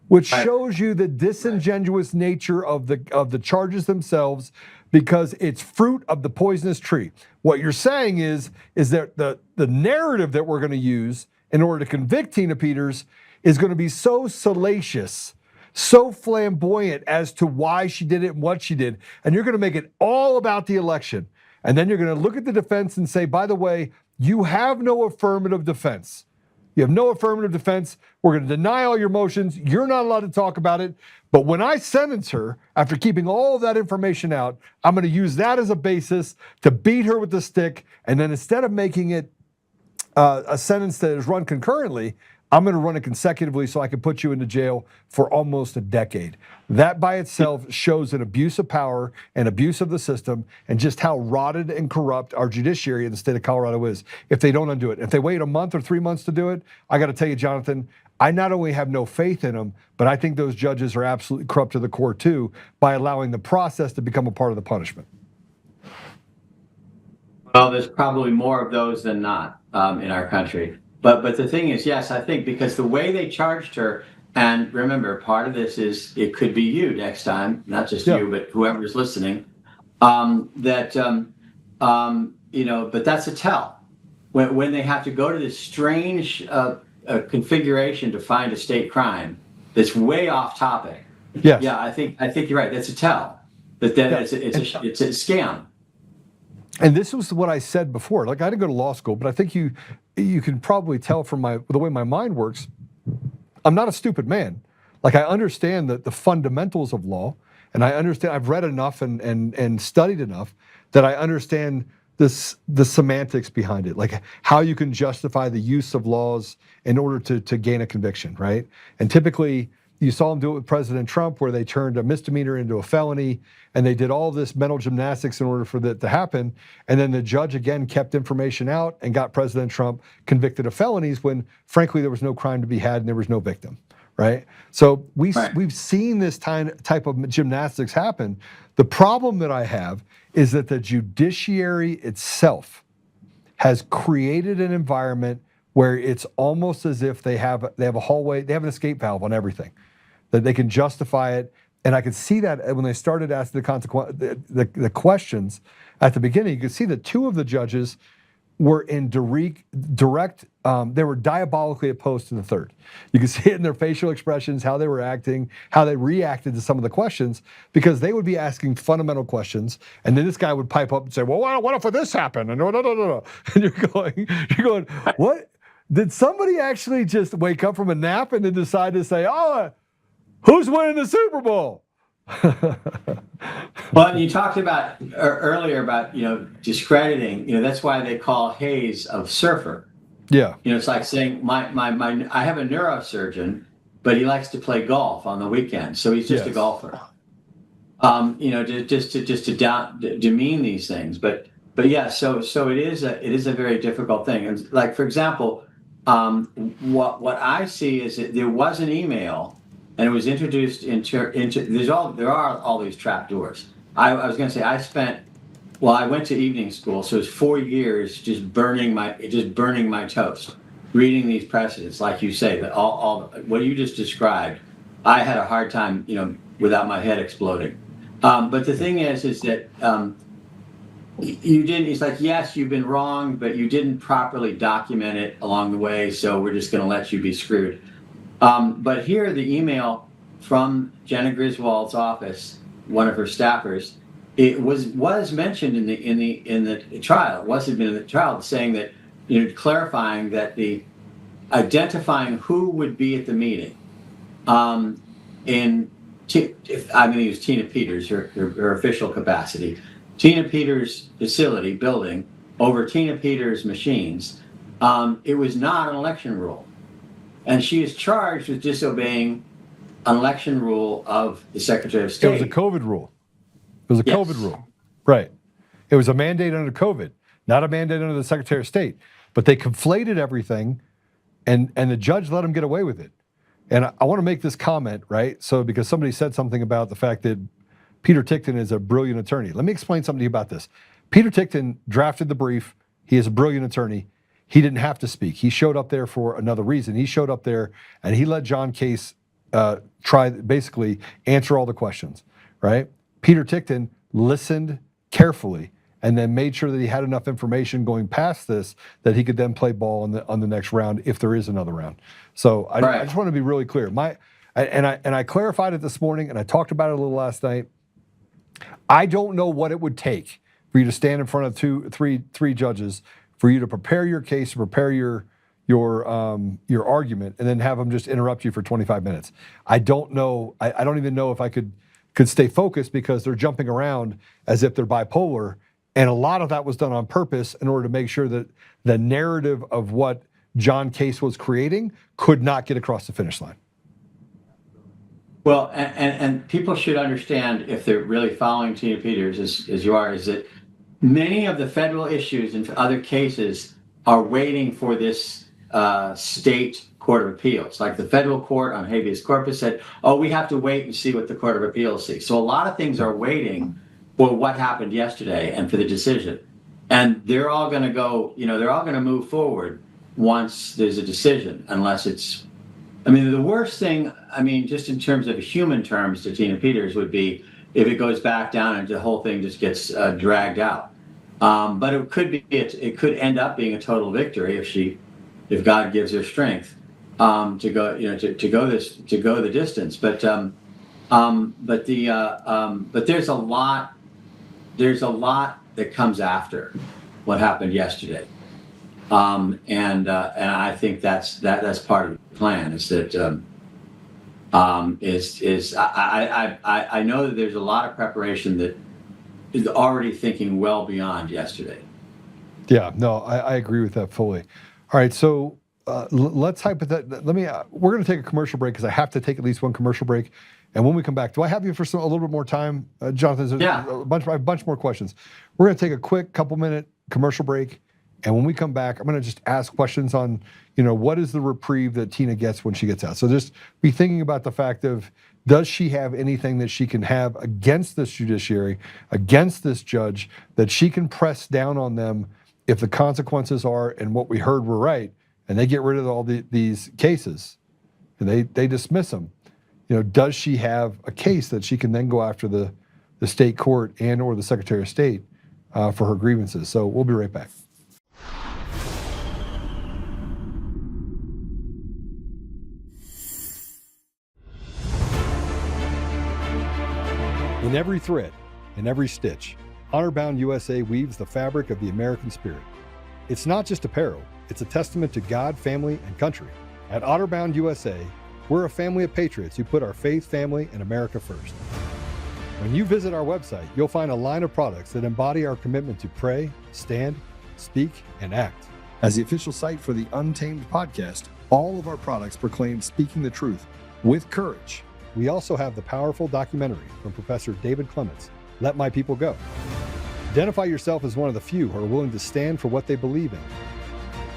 which shows you the disingenuous nature of the charges themselves, because it's fruit of the poisonous tree. What you're saying is that the narrative that we're going to use in order to convict Tina Peters is going to be so salacious, so flamboyant as to why she did it and what she did, and you're going to make it all about the election. And then you're going to look at the defense and say, by the way, you have no affirmative defense. You have no affirmative defense. We're going to deny all your motions. You're not allowed to talk about it. But when I sentence her, after keeping all of that information out, I'm going to use that as a basis to beat her with the stick. And then instead of making it a sentence that is run concurrently, I'm going to run it consecutively so I can put you into jail for almost a decade. That by itself shows an abuse of power and abuse of the system, and just how rotted and corrupt our judiciary in the state of Colorado is if they don't undo it. If they wait a month or 3 months to do it, I got to tell you, Jonathan, I not only have no faith in them, but I think those judges are absolutely corrupt to the core too, by allowing the process to become a part of the punishment. Well, there's probably more of those than not in our country. But the thing is, yes, I think because the way they charged her, and remember, part of this is it could be you next time, not just you, but whoever's listening. But that's a tell. when they have to go to this strange configuration to find a state crime that's way off topic. Yes. Yeah, I think you're right. That's a tell that it's a scam. And this was what I said before. Like, I didn't go to law school, but I think you can probably tell from the way my mind works. I'm not a stupid man. Like, I understand the fundamentals of law, and I understand. I've read enough and studied enough that I understand the semantics behind it, like how you can justify the use of laws in order to gain a conviction, right? And typically, you saw them do it with President Trump, where they turned a misdemeanor into a felony, and they did all this mental gymnastics in order for that to happen. And then the judge again kept information out and got President Trump convicted of felonies when, frankly, there was no crime to be had and there was no victim, right? So we've seen this type of gymnastics happen. The problem that I have is that the judiciary itself has created an environment where it's almost as if they have a hallway, they have an escape valve on everything, that they can justify it. And I could see that when they started asking the questions at the beginning, you could see that two of the judges were in direct, they were diabolically opposed to the third. You could see it in their facial expressions, how they were acting, how they reacted to some of the questions, because they would be asking fundamental questions, and then this guy would pipe up and say, well, what if this happened? And no. And you're going, what? Did somebody actually just wake up from a nap and then decide to say, oh, who's winning the Super Bowl? Well, you talked about earlier about, discrediting, that's why they call Hayes a surfer. Yeah. It's like saying I have a neurosurgeon, but he likes to play golf on the weekend, so he's just a golfer. Just to demean these things, but yeah, so it is a very difficult thing. And like, for example, what I see is that there was an email, and it was introduced into there are all these trap doors. I was going to say I went to evening school, so it was 4 years just burning my toast, reading these precedents, like you say, that all what you just described. I had a hard time, without my head exploding. But the thing is that you didn't. It's like, yes, you've been wrong, but you didn't properly document it along the way, so we're just going to let you be screwed. But here, the email from Jenna Griswold's office, one of her staffers, it was mentioned in the trial. It was admitted in the trial, saying that, clarifying that identifying who would be at the meeting. I'm going to use Tina Peters, her official capacity. Tina Peters' facility building over Tina Peters' machines. It was not an election rule. And she is charged with disobeying an election rule of the Secretary of State. It was a COVID rule. It was a COVID rule. Right. It was a mandate under COVID, not a mandate under the Secretary of State. But they conflated everything, and the judge let them get away with it. And I want to make this comment, right? So, because somebody said something about the fact that Peter Tickton is a brilliant attorney. Let me explain something to you about this. Peter Tickton drafted the brief. He is a brilliant attorney. He didn't have to speak. He showed up there for another reason. He showed up there and he let John Case basically answer all the questions, right? Peter Tickton listened carefully and then made sure that he had enough information going past this that he could then play ball on the next round if there is another round. So I just want to be really clear. I clarified it this morning, and I talked about it a little last night. I don't know what it would take for you to stand in front of three judges, for you to prepare your case, prepare your argument, and then have them just interrupt you for 25 minutes. I don't know. I don't even know if I could stay focused, because they're jumping around as if they're bipolar. And a lot of that was done on purpose in order to make sure that the narrative of what John Case was creating could not get across the finish line. Well, and people should understand, if they're really following Tina Peters as you are, is that many of the federal issues and other cases are waiting for this state court of appeals. Like the federal court on habeas corpus said, oh, we have to wait and see what the court of appeals sees. So a lot of things are waiting for what happened yesterday and for the decision. And they're all going to go, they're all going to move forward once there's a decision, unless it's, the worst thing, just in terms of human terms to Tina Peters would be if it goes back down and the whole thing just gets dragged out. But it could end up being a total victory if God gives her strength to go the distance. But there's a lot that comes after what happened yesterday, and I think that's part of the plan. Is that I know that there's a lot of preparation that is already thinking well beyond yesterday. Yeah, no, I agree with that fully. All right, so let's we're going to take a commercial break because I have to take at least one commercial break. And when we come back, do I have you for a little bit more time, Jonathan? Yeah. A bunch more questions. We're going to take a quick couple-minute commercial break. And when we come back, I'm going to just ask questions on, what is the reprieve that Tina gets when she gets out? So just be thinking about the fact of, does she have anything that she can have against this judiciary, against this judge, that she can press down on them if the consequences are, and what we heard were right, and they get rid of all these cases, and they dismiss them. Does she have a case that she can then go after the state court and or the Secretary of State for her grievances? So we'll be right back. In every thread, in every stitch, Honor-Bound USA weaves the fabric of the American spirit. It's not just apparel, it's a testament to God, family, and country. At Honor-Bound USA, we're a family of patriots who put our faith, family, and America first. When you visit our website, you'll find a line of products that embody our commitment to pray, stand, speak, and act. As the official site for the Untamed podcast, all of our products proclaim speaking the truth with courage. We also have the powerful documentary from Professor David Clements, Let My People Go. Identify yourself as one of the few who are willing to stand for what they believe in.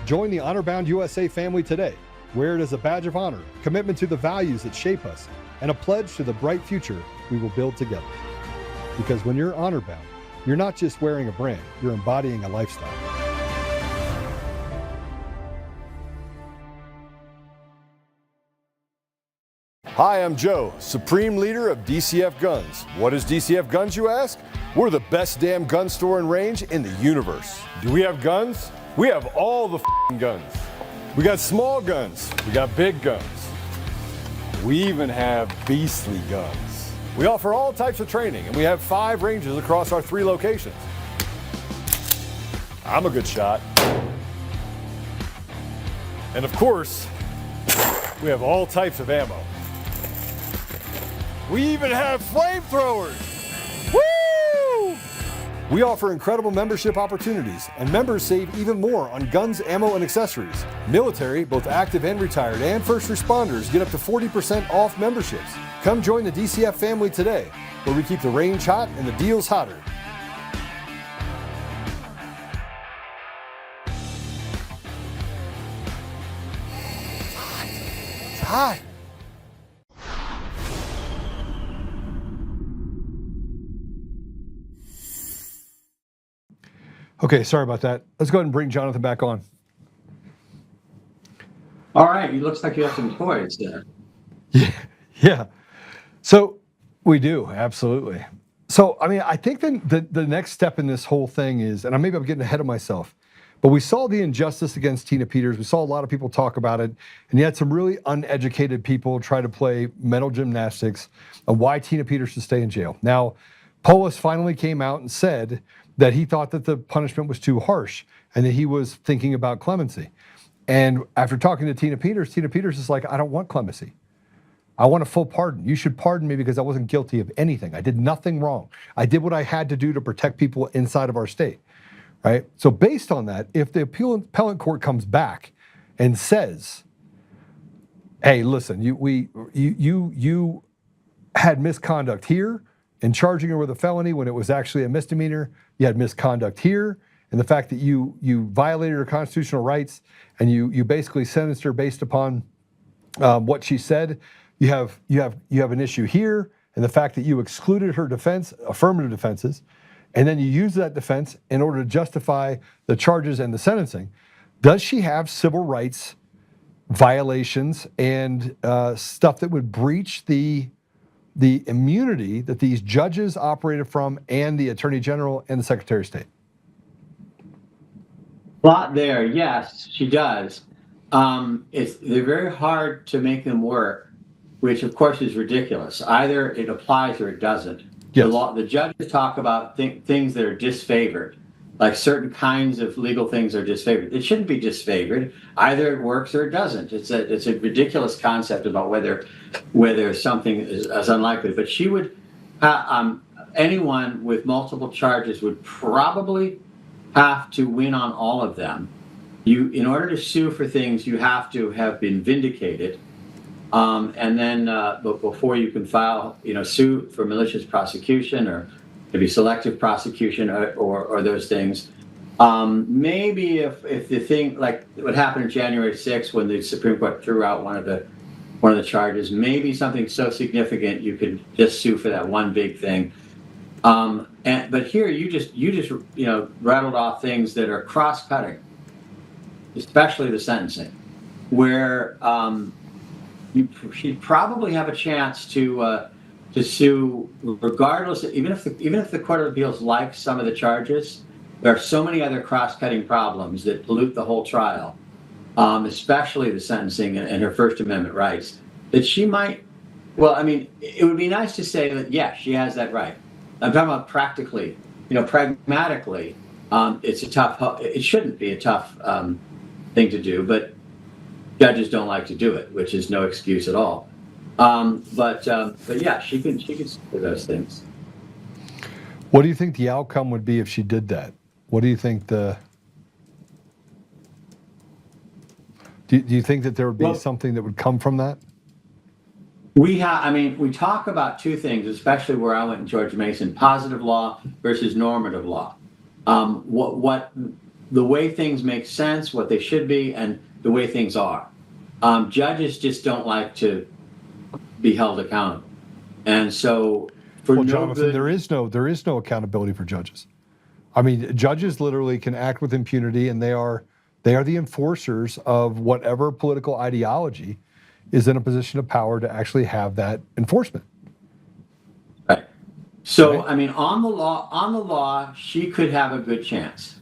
Join the Honor-Bound USA family today. Wear it as a badge of honor, commitment to the values that shape us, and a pledge to the bright future we will build together. Because when you're honor-bound, you're not just wearing a brand, you're embodying a lifestyle. Hi, I'm Joe, Supreme Leader of DCF Guns. What is DCF Guns, you ask? We're the best damn gun store and range in the universe. Do we have guns? We have all the guns. We got small guns, we got big guns. We even have beastly guns. We offer all types of training, and we have 5 ranges across our 3 locations. I'm a good shot. And of course, we have all types of ammo. We even have flamethrowers. Woo! We offer incredible membership opportunities, and members save even more on guns, ammo, and accessories. Military, both active and retired, and first responders get up to 40% off memberships. Come join the DCF family today, where we keep the range hot and the deals hotter. It's hot. Okay, sorry about that. Let's go ahead and bring Jonathan back on. All right, it looks like you have some toys there. Yeah. So we do, absolutely. So, I think the next step in this whole thing is, and maybe I'm getting ahead of myself, but we saw the injustice against Tina Peters. We saw a lot of people talk about it, and you had some really uneducated people try to play mental gymnastics of why Tina Peters should stay in jail. Now, POTUS finally came out and said that he thought that the punishment was too harsh and that he was thinking about clemency. And after talking to Tina Peters is like, I don't want clemency. I want a full pardon. You should pardon me because I wasn't guilty of anything. I did nothing wrong. I did what I had to do to protect people inside of our state, right? So based on that, if the appellate court comes back and says, hey, listen, you had misconduct here in charging her with a felony when it was actually a misdemeanor. You had misconduct here, and the fact that you violated her constitutional rights and you basically sentenced her based upon what she said. You have an issue here, and the fact that you excluded her defense, affirmative defenses, and then you use that defense in order to justify the charges and the sentencing. Does she have civil rights violations and stuff that would breach the immunity that these judges operated from, and the Attorney General and the Secretary of State? Lot there, yes, she does. They're very hard to make them work, which of course is ridiculous. Either it applies or it doesn't. Yes. The judges talk about things that are disfavored, like certain kinds of legal things are disfavored. It shouldn't be disfavored. Either it works or it doesn't. It's a ridiculous concept about whether something is unlikely. But she would, anyone with multiple charges would probably have to win on all of them. In order to sue for things, you have to have been vindicated, and then but before you can file, sue for malicious prosecution or maybe selective prosecution or those things. Maybe if the thing like what happened on January 6th when the Supreme Court threw out one of the charges, maybe something so significant you could just sue for that one big thing. But here you just rattled off things that are cross-cutting, especially the sentencing, where she'd probably have a chance to sue regardless, even if the Court of Appeals likes some of the charges. There are so many other cross-cutting problems that pollute the whole trial, especially the sentencing and her First Amendment rights, that she might. Well, I mean, it would be nice to say that yes, she has that right. I'm talking about practically, pragmatically. It shouldn't be a tough thing to do, but judges don't like to do it, which is no excuse at all. But yeah, she can do those things. What do you think the outcome would be if she did that? What do you think do you think that there would be something that would come from that? We talk about two things, especially where I went in George Mason: positive law versus normative law. What the way things make sense, what they should be, and the way things are. Judges just don't like to be held accountable, and so Jonathan, there is no accountability for judges. I mean, judges literally can act with impunity, and they are the enforcers of whatever political ideology is in a position of power to actually have that enforcement. Right. So, right. I mean, on the law, she could have a good chance.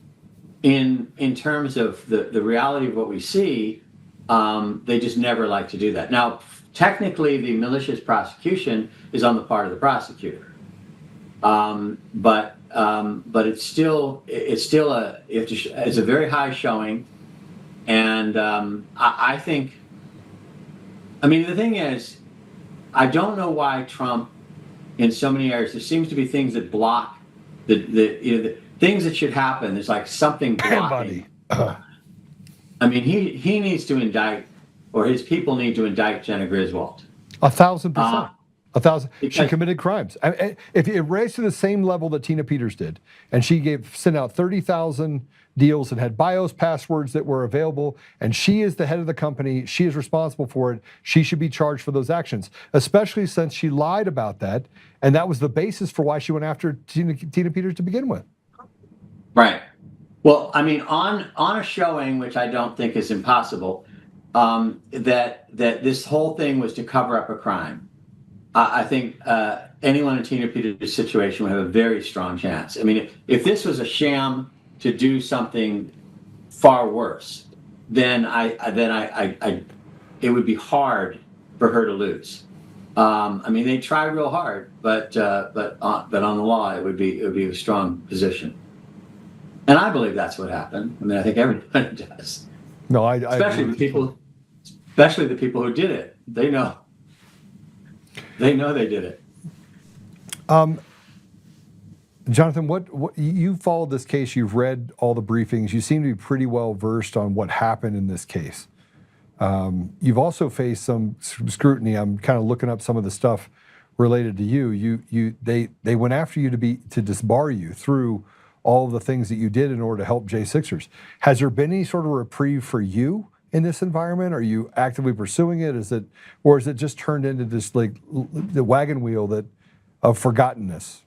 In terms of the reality of what we see, they just never like to do that. Now, technically, the malicious prosecution is on the part of the prosecutor, but it's still it's a very high showing, and I think. I mean, the thing is, I don't know why Trump, in so many areas, there seems to be things that block the things that should happen. There's like something blocking. I mean, he needs to indict, or his people need to indict Jenna Griswold. 1,000%. 1,000. She committed crimes. If it raised to the same level that Tina Peters did, and she sent out 30,000 deals and had BIOS passwords that were available, and she is the head of the company, she is responsible for it, she should be charged for those actions, especially since she lied about that, and that was the basis for why she went after Tina Peters to begin with. Right. Well, I mean, on a showing, which I don't think is impossible, that this whole thing was to cover up a crime. I think anyone in Tina Peters' situation would have a very strong chance. I mean, if this was a sham to do something far worse, then it would be hard for her to lose. I mean, they try real hard, but on the law, it would be a strong position. And I believe that's what happened. I mean, I think everybody does. No, especially the people who did it. They know they did it. Jonathan, what you followed this case? You've read all the briefings. You seem to be pretty well versed on what happened in this case. You've also faced some scrutiny. I'm kind of looking up some of the stuff related to you. They went after you to disbar you through all of the things that you did in order to help J6ers. Has there been any sort of reprieve for you in this environment? Are you actively pursuing it? Is it just turned into this like the wagon wheel of forgottenness?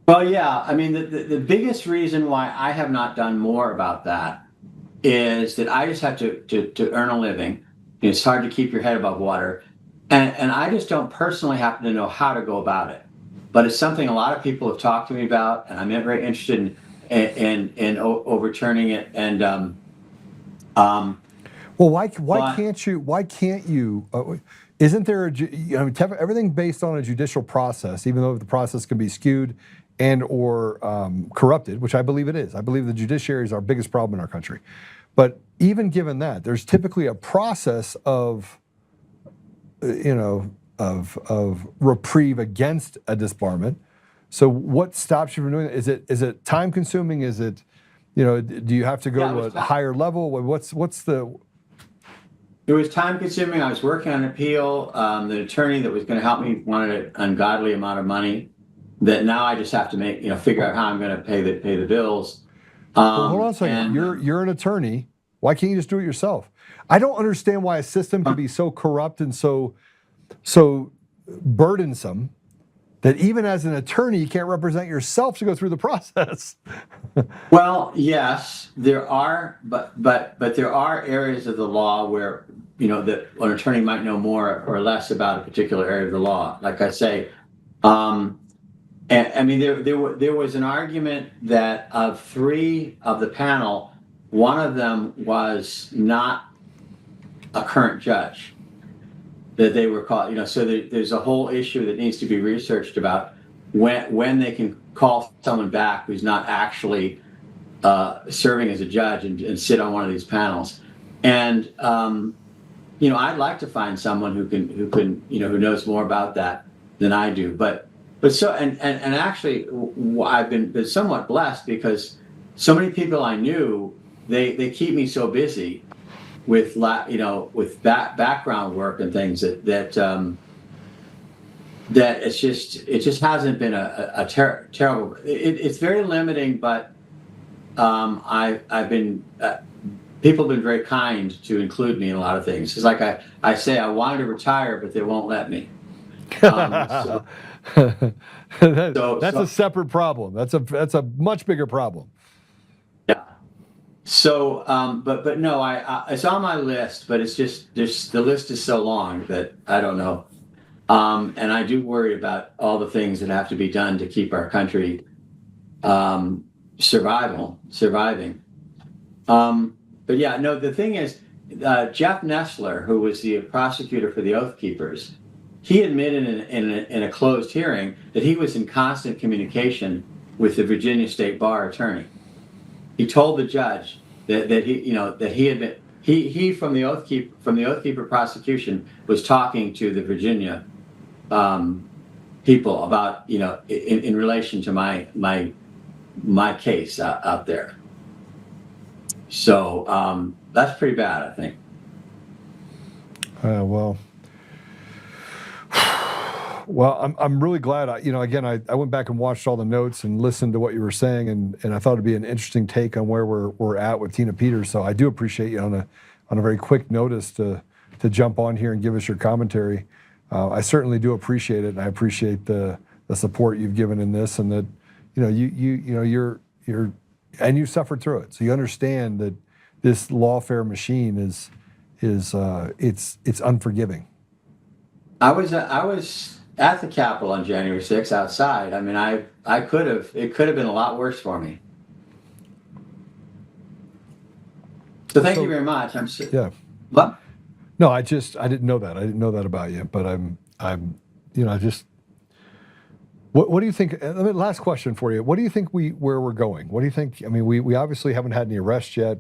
Well, yeah. I mean, the biggest reason why I have not done more about that is that I just have to earn a living. It's hard to keep your head above water. And I just don't personally happen to know how to go about it. But it's something a lot of people have talked to me about, and I'm very interested and overturning it. And well, why can't you? Isn't there everything based on a judicial process, even though the process can be skewed and or corrupted, which I believe it is. I believe the judiciary is our biggest problem in our country. But even given that, there's typically a process of reprieve against a disbarment. So what stops you from doing it? Is it time consuming? Is it, do you have to go to a higher level? What's the? It was time consuming. I was working on an appeal. The attorney that was going to help me wanted an ungodly amount of money that now I just have to figure out how I'm going to pay the bills. Well, hold on a second. You're an attorney. Why can't you just do it yourself? I don't understand why a system can be so corrupt and so burdensome that even as an attorney, you can't represent yourself to go through the process. Well, yes, there are, but there are areas of the law where that an attorney might know more or less about a particular area of the law. Like I say, and I mean there was an argument that of 3 of the panel, one of them was not a current judge. That they were called, so there's a whole issue that needs to be researched about when they can call someone back who's not actually serving as a judge and sit on one of these panels. And I'd like to find someone who knows more about that than I do. But so and actually I've been somewhat blessed because so many people I knew they keep me so busy with background work and things that it just hasn't been a terrible. It's very limiting, but I've been people have been very kind to include me in a lot of things. It's like I say I wanted to retire, but they won't let me. That's a separate problem. That's a much bigger problem. Yeah. So, but no, it's on my list, but it's just the list is so long that I don't know. And I do worry about all the things that have to be done to keep our country surviving. But yeah, no, the thing is, Jeff Nessler, who was the prosecutor for the Oath Keepers, he admitted in a closed hearing that he was in constant communication with the Virginia State Bar attorney. He told the judge that he had been he from the Oath Keeper prosecution was talking to the Virginia people about in relation to my case out there. So that's pretty bad, I think. Well, I'm really glad. I went back and watched all the notes and listened to what you were saying, and I thought it'd be an interesting take on where we're at with Tina Peters. So I do appreciate you on a very quick notice to jump on here and give us your commentary. I certainly do appreciate it, and I appreciate the support you've given in this, and that you're and you suffered through it, so you understand that this lawfare machine is it's unforgiving. I was at the Capitol on January 6th outside. I mean, it could have been a lot worse for me. So thank you very much. Yeah. What? No, I didn't know that. I didn't know that about you, but what do you think? Last question for you. What do you think where we're going? What do you think? I mean, we obviously haven't had any arrests yet.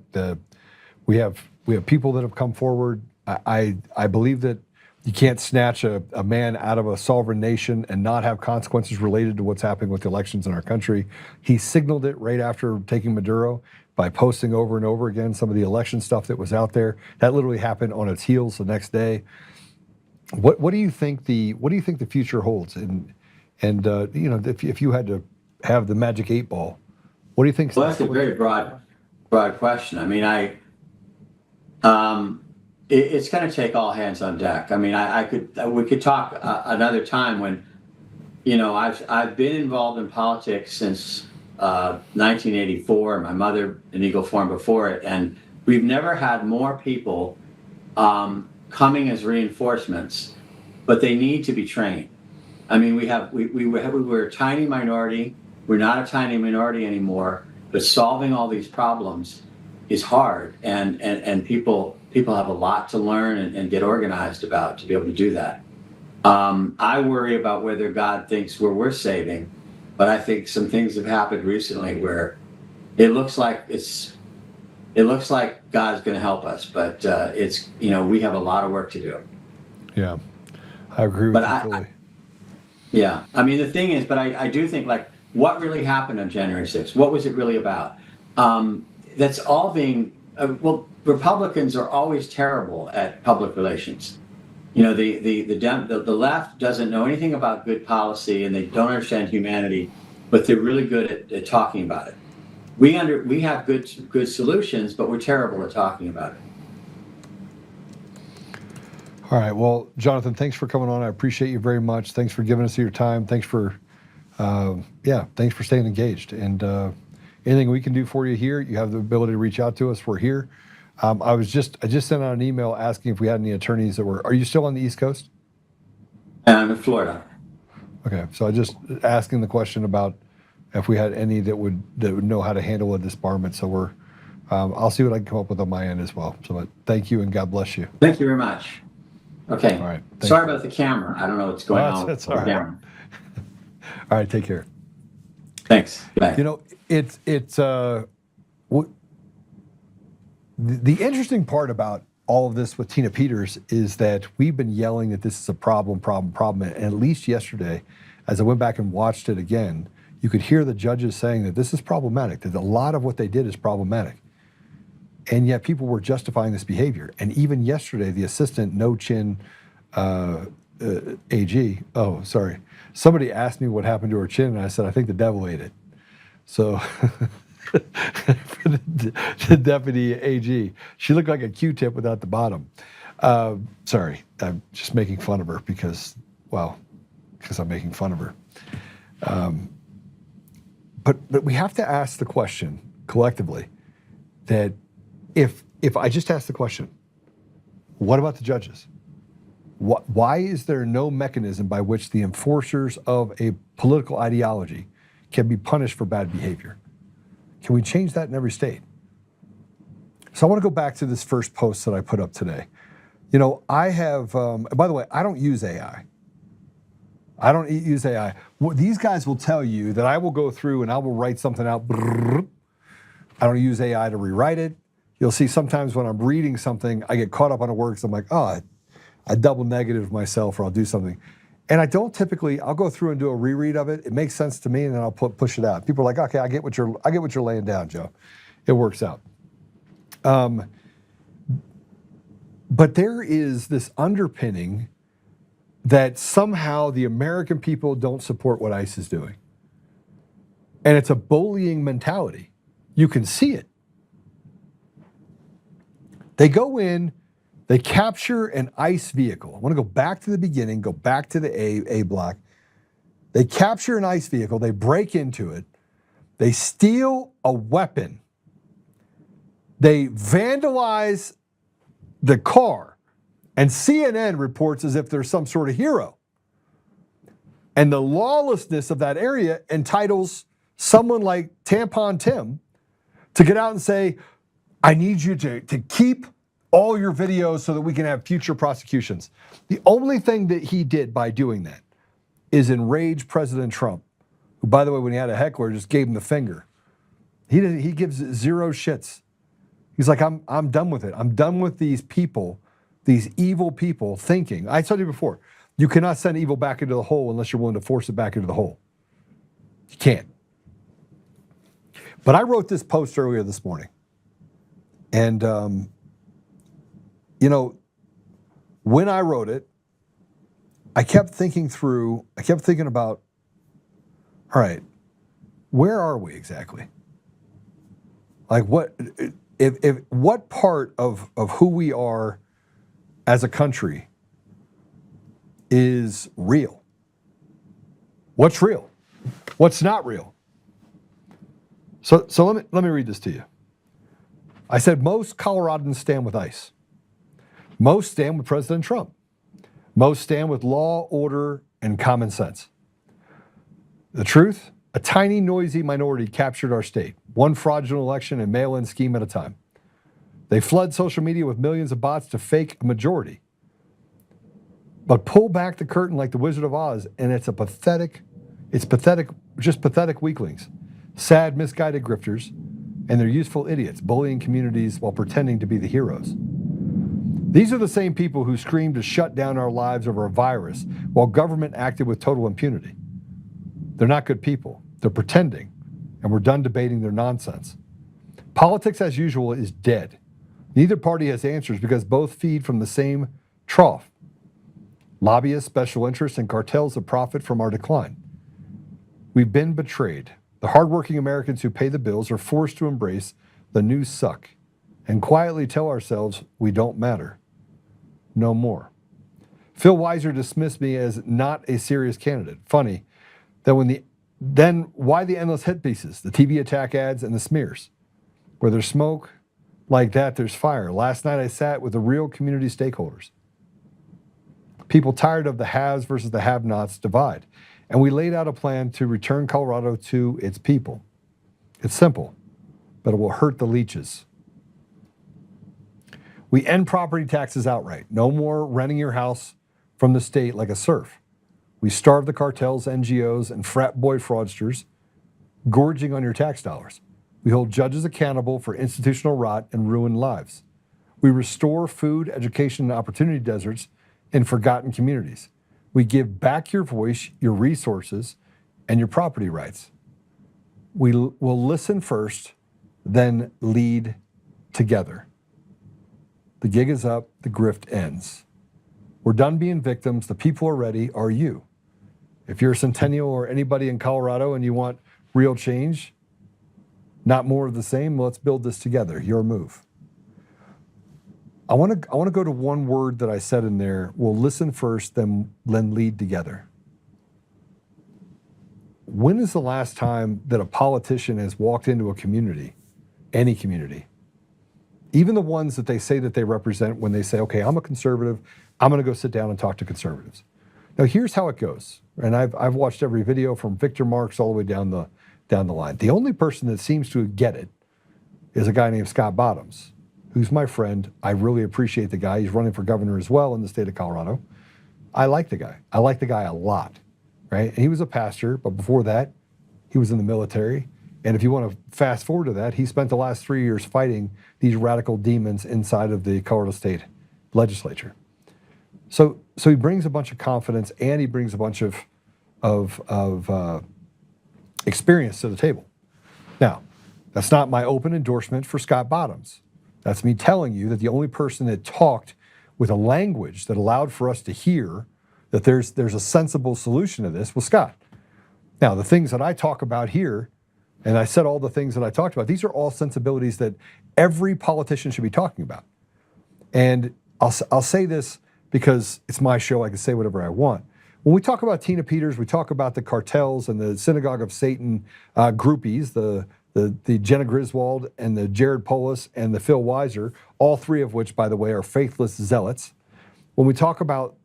We have people that have come forward. I believe that you can't snatch a man out of a sovereign nation and not have consequences related to what's happening with the elections in our country. He signaled it right after taking Maduro by posting over and over again some of the election stuff that was out there. That literally happened on its heels the next day. What do you think the future holds? And if you had to have the magic 8 ball, what do you think? Well, that's a very broad question. I mean, it's going to take all hands on deck. I mean, we could talk another time when, I've been involved in politics since 1984. My mother in Eagle Forum before it, and we've never had more people coming as reinforcements, but they need to be trained. I mean, we were a tiny minority. We're not a tiny minority anymore, but solving all these problems is hard, and people have a lot to learn and get organized about to be able to do that. I worry about whether God thinks we're worth saving, but I think some things have happened recently where it looks like God's going to help us, but we have a lot of work to do. Yeah, I agree with you fully. Yeah, I mean, the thing is, but I do think, like, what really happened on January 6th? What was it really about? That's all being, Republicans are always terrible at public relations. You know, the left doesn't know anything about good policy, and they don't understand humanity, but they're really good at talking about it. We have good solutions, but we're terrible at talking about it. All right. Well, Jonathan, thanks for coming on. I appreciate you very much. Thanks for giving us your time. Thanks for staying engaged. And anything we can do for you here, you have the ability to reach out to us. We're here. I just sent out an email asking if we had any attorneys that were. Are you still on the East Coast? I'm in Florida. Okay. So I just asking the question about if we had any that would know how to handle a disbarment. So I'll see what I can come up with on my end as well. So thank you and God bless you. Thank you very much. Okay. All right. Sorry about the camera. I don't know what's going on. That's all right. All right. Take care. Thanks. Bye. You know, the interesting part about all of this with Tina Peters is that we've been yelling that this is a problem. And at least yesterday, as I went back and watched it again, you could hear the judges saying that this is problematic, that a lot of what they did is problematic. And yet people were justifying this behavior. And even yesterday, the assistant no-chin AG, somebody asked me what happened to her chin, and I said, I think the devil ate it. So for the deputy AG, she looked like a Q-tip without the bottom. Sorry, I'm just making fun of her because I'm making fun of her. But we have to ask the question collectively that if I just ask the question, what about the judges? Why is there no mechanism by which the enforcers of a political ideology can be punished for bad behavior? Can we change that in every state? So I want to go back to this first post that I put up today. You know, I have, by the way, I don't use AI. I don't use AI. These guys will tell you that I will go through and I will write something out. I don't use AI to rewrite it. You'll see sometimes when I'm reading something, I get caught up on a word because I'm like, I double negative myself or I'll do something. And I don't typically, I'll go through and do a reread of it. It makes sense to me and then I'll push it out. People are like, okay, I get what you're laying down, Joe. It works out. But there is this underpinning that somehow the American people don't support what ICE is doing. And it's a bullying mentality. You can see it. They go in, they capture an ICE vehicle. I want to go back to the beginning, go back to the A block. They capture an ICE vehicle, they break into it, they steal a weapon, they vandalize the car, and CNN reports as if there's some sort of hero. And the lawlessness of that area entitles someone like Tampon Tim to get out and say, I need you to keep all your videos so that we can have future prosecutions. The only thing that he did by doing that is enrage President Trump, who, by the way, when he had a heckler, just gave him the finger. He gives zero shits. He's like, I'm done with it. I'm done with these people, these evil people thinking. I told you before, you cannot send evil back into the hole unless you're willing to force it back into the hole. You can't. But I wrote this post earlier this morning. And, when I wrote it, I kept thinking about, all right, where are we exactly? Like what part of who we are as a country is real? What's real? What's not real? So let me read this to you. I said most Coloradans stand with ICE. Most stand with President Trump. Most stand with law, order, and common sense. The truth, a tiny, noisy minority captured our state. one fraudulent election and mail-in scheme at a time. They flood social media with millions of bots to fake a majority. But pull back the curtain like the Wizard of Oz, and it's pathetic, just pathetic weaklings, sad, misguided grifters, and they're useful idiots, bullying communities while pretending to be the heroes. These are the same people who screamed to shut down our lives over a virus while government acted with total impunity. They're not good people. They're pretending, and we're done debating their nonsense. Politics, as usual, is dead. Neither party has answers because both feed from the same trough. Lobbyists, special interests, and cartels that profit from our decline. We've been betrayed. The hardworking Americans who pay the bills are forced to embrace the new suck and quietly tell ourselves we don't matter. No more. Phil Weiser dismissed me as not a serious candidate. Funny that then why the endless hit pieces, the TV attack ads, and the smears? Where there's smoke like that, there's fire. Last night I sat with the real community stakeholders. People tired of the haves versus the have-nots divide. And we laid out a plan to return Colorado to its people. It's simple, but it will hurt the leeches. We end property taxes outright. No more renting your house from the state like a serf. We starve the cartels, NGOs, and frat boy fraudsters, gorging on your tax dollars. We hold judges accountable for institutional rot and ruined lives. We restore food, education, and opportunity deserts in forgotten communities. We give back your voice, your resources, and your property rights. We will listen first, then lead together. The gig is up, the grift ends. We're done being victims. The people are ready. Are you? If you're a Centennial or anybody in Colorado and you want real change, not more of the same, let's build this together. Your move. I want to go to one word that I said in there. We'll listen first, then lead together. When is the last time that a politician has walked into a community, any community, even the ones that they say that they represent, when they say, okay, I'm a conservative, I'm going to go sit down and talk to conservatives. Now, here's how it goes. And I've watched every video from Victor Marks all the way down the line. The only person that seems to get it is a guy named Scott Bottoms, who's my friend. I really appreciate the guy. He's running for governor as well in the state of Colorado. I like the guy. I like the guy a lot, right? And he was a pastor, but before that, he was in the military. And if you want to fast forward to that, he spent the last 3 years fighting these radical demons inside of the Colorado State legislature. So he brings a bunch of confidence, and he brings a bunch of experience to the table. Now, that's not my open endorsement for Scott Bottoms. That's me telling you that the only person that talked with a language that allowed for us to hear that there's a sensible solution to this was Scott. Now, the things that I talk about here, and I said all the things that I talked about, these are all sensibilities that every politician should be talking about. And I'll say this because it's my show, I can say whatever I want. When we talk about Tina Peters, we talk about the cartels and the Synagogue of Satan groupies, the Jenna Griswold and the Jared Polis and the Phil Weiser, all three of which, by the way, are faithless zealots. When we talk about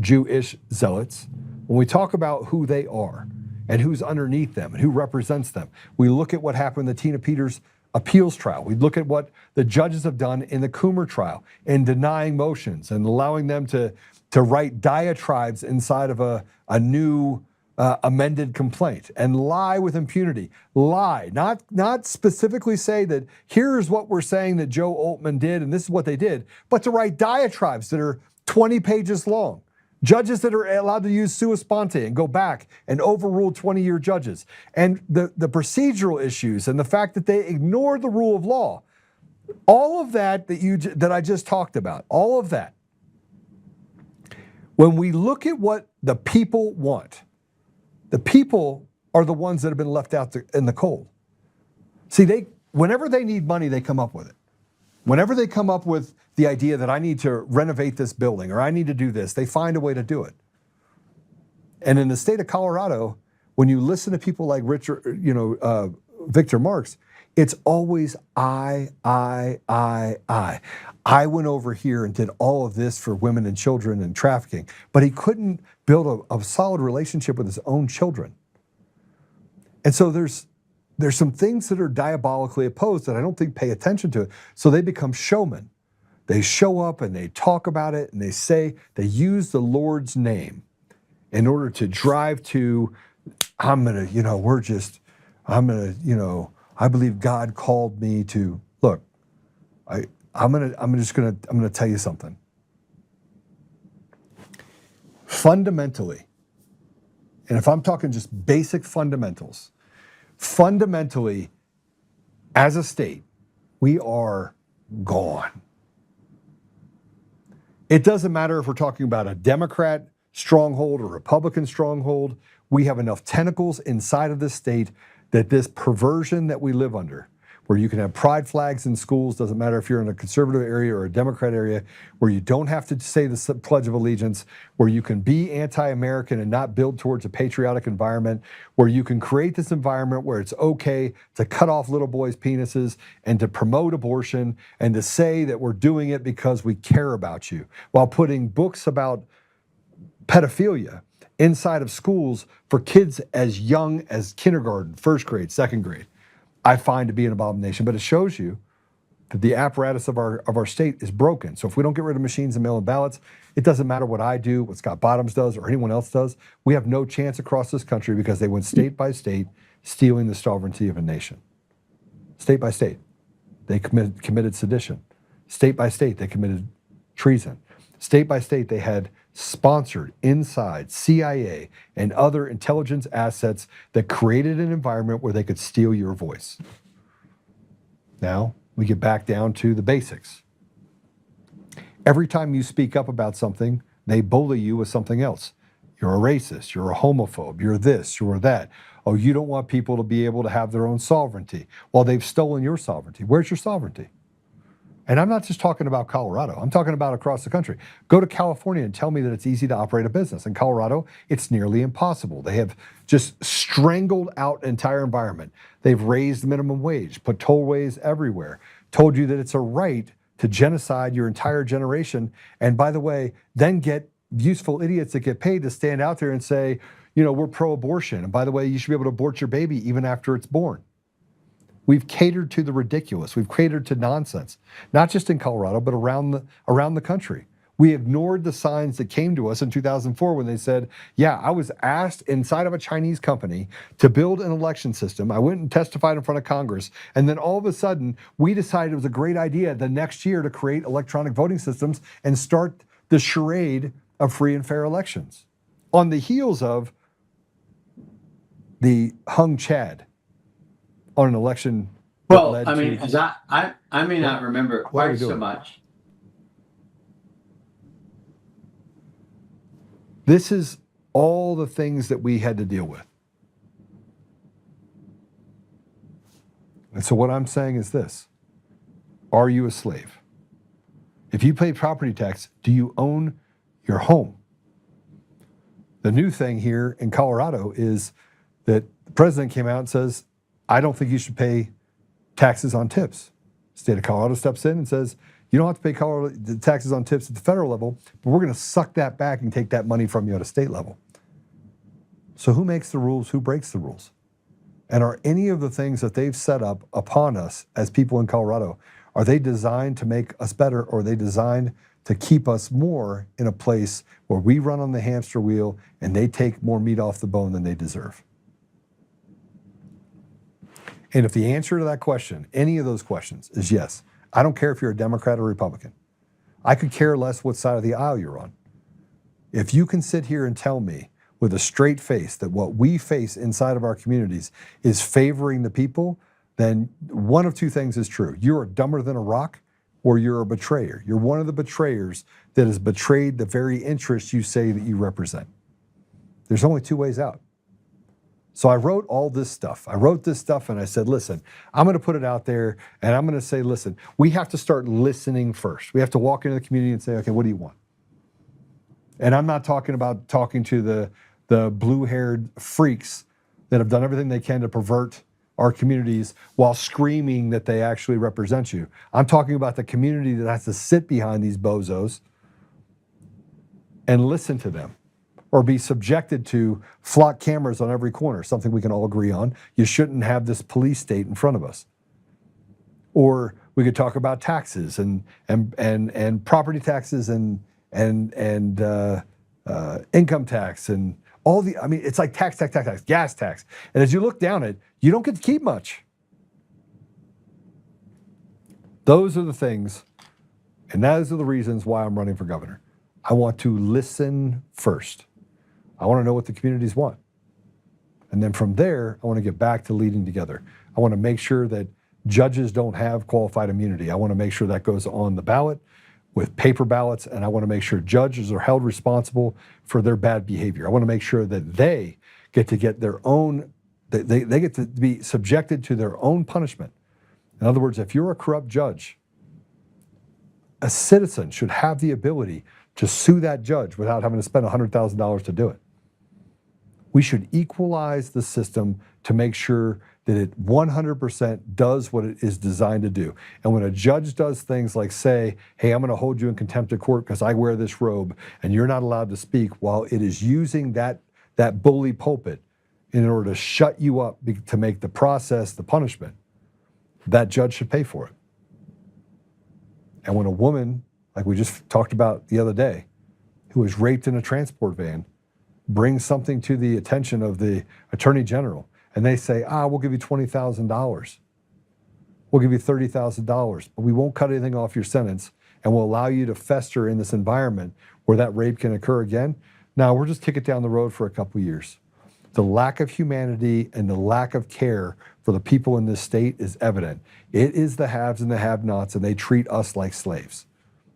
Jewish zealots, when we talk about who they are and who's underneath them and who represents them, we look at what happened in the Tina Peters appeals trial. We look at what the judges have done in the Coomer trial in denying motions and allowing them to write diatribes inside of a new amended complaint and lie with impunity. Lie, not specifically say that here's what we're saying that Joe Oltmann did and this is what they did, but to write diatribes that are 20 pages long. Judges that are allowed to use sua sponte and go back and overrule 20-year judges. And the procedural issues and the fact that they ignore the rule of law. All of that that I just talked about, all of that. When we look at what the people want, the people are the ones that have been left out in the cold. See, whenever they need money, they come up with it. Whenever they come up with the idea that I need to renovate this building or I need to do this, they find a way to do it. And in the state of Colorado, when you listen to people like Victor Marks, it's always I. I went over here and did all of this for women and children and trafficking, but he couldn't build a solid relationship with his own children. And so there's there's some things that are diabolically opposed that I don't think pay attention to it. So they become showmen. They show up and they talk about it and they use the Lord's name in order to drive to, I believe God called me to, look, I'm gonna tell you something. Fundamentally, and if I'm talking just basic fundamentals, fundamentally, as a state, we are gone. It doesn't matter if we're talking about a Democrat stronghold or Republican stronghold. We have enough tentacles inside of this state that this perversion that we live under, where you can have pride flags in schools, doesn't matter if you're in a conservative area or a Democrat area, where you don't have to say the Pledge of Allegiance, where you can be anti-American and not build towards a patriotic environment, where you can create this environment where it's okay to cut off little boys' penises and to promote abortion and to say that we're doing it because we care about you, while putting books about pedophilia inside of schools for kids as young as kindergarten, first grade, second grade, I find to be an abomination. But it shows you that the apparatus of our state is broken. So if we don't get rid of machines and mail-in ballots, it doesn't matter what I do, what Scott Bottoms does, or anyone else does. We have no chance across this country because they went state by state, stealing the sovereignty of a nation. State by state, they committed sedition. State by state, they committed treason. State by state, they had sponsored inside CIA and other intelligence assets that created an environment where they could steal your voice. Now, we get back down to the basics. Every time you speak up about something, they bully you with something else. You're a racist, you're a homophobe, you're this, you're that. Oh, you don't want people to be able to have their own sovereignty. Well, they've stolen your sovereignty. Where's your sovereignty? And I'm not just talking about Colorado. I'm talking about across the country. Go to California and tell me that it's easy to operate a business. In Colorado, it's nearly impossible. They have just strangled out an entire environment. They've raised the minimum wage, put tollways everywhere, told you that it's a right to genocide your entire generation. And by the way, then get useful idiots that get paid to stand out there and say, we're pro-abortion. And by the way, you should be able to abort your baby even after it's born. We've catered to the ridiculous. We've catered to nonsense, not just in Colorado, but around the country. We ignored the signs that came to us in 2004 when they said, yeah, I was asked inside of a Chinese company to build an election system. I went and testified in front of Congress. And then all of a sudden, we decided it was a great idea the next year to create electronic voting systems and start the charade of free and fair elections. On the heels of the hung Chad on an election. Well, I mean, as I may not remember quite so much. This is all the things that we had to deal with. And so what I'm saying is this. Are you a slave? If you pay property tax, do you own your home? The new thing here in Colorado is that the president came out and says, I don't think you should pay taxes on tips. State of Colorado steps in and says, you don't have to pay the taxes on tips at the federal level, but we're going to suck that back and take that money from you at a state level. So who makes the rules? Who breaks the rules? And are any of the things that they've set up upon us as people in Colorado, are they designed to make us better, or are they designed to keep us more in a place where we run on the hamster wheel and they take more meat off the bone than they deserve? And if the answer to that question, any of those questions, is yes, I don't care if you're a Democrat or Republican. I could care less what side of the aisle you're on. If you can sit here and tell me with a straight face that what we face inside of our communities is favoring the people, then one of two things is true. You're dumber than a rock, or you're a betrayer. You're one of the betrayers that has betrayed the very interests you say that you represent. There's only two ways out. So I wrote all this stuff. I wrote this stuff and I said, listen, I'm going to put it out there and I'm going to say, listen, we have to start listening first. We have to walk into the community and say, okay, what do you want? And I'm not talking about talking to the blue-haired freaks that have done everything they can to pervert our communities while screaming that they actually represent you. I'm talking about the community that has to sit behind these bozos and listen to them. or be subjected to flock cameras on every corner, something we can all agree on. You shouldn't have this police state in front of us. Or we could talk about taxes and property taxes and income tax and all the, I mean, it's like tax, gas tax. And as you look down it, you don't get to keep much. Those are the things, and those are the reasons why I'm running for governor. I want to listen first. I want to know what the communities want. And then from there, I want to get back to leading together. I want to make sure that judges don't have qualified immunity. I want to make sure that goes on the ballot with paper ballots, and I want to make sure judges are held responsible for their bad behavior. I want to make sure that they get to get their own, they get to be subjected to their own punishment. In other words, if you're a corrupt judge, a citizen should have the ability to sue that judge without having to spend $100,000 to do it. We should equalize the system to make sure that it 100% does what it is designed to do. And when a judge does things like say, hey, I'm going to hold you in contempt of court because I wear this robe and you're not allowed to speak, while it is using that bully pulpit in order to shut you up to make the process the punishment, that judge should pay for it. And when a woman, like we just talked about the other day, who was raped in a transport van, brings something to the attention of the attorney general, and they say, we'll give you $20,000. We'll give you $30,000, but we won't cut anything off your sentence, and we'll allow you to fester in this environment where that rape can occur again. Now, we'll just kick it down the road for a couple years. The lack of humanity and the lack of care for the people in this state is evident. It is the haves and the have-nots, and they treat us like slaves.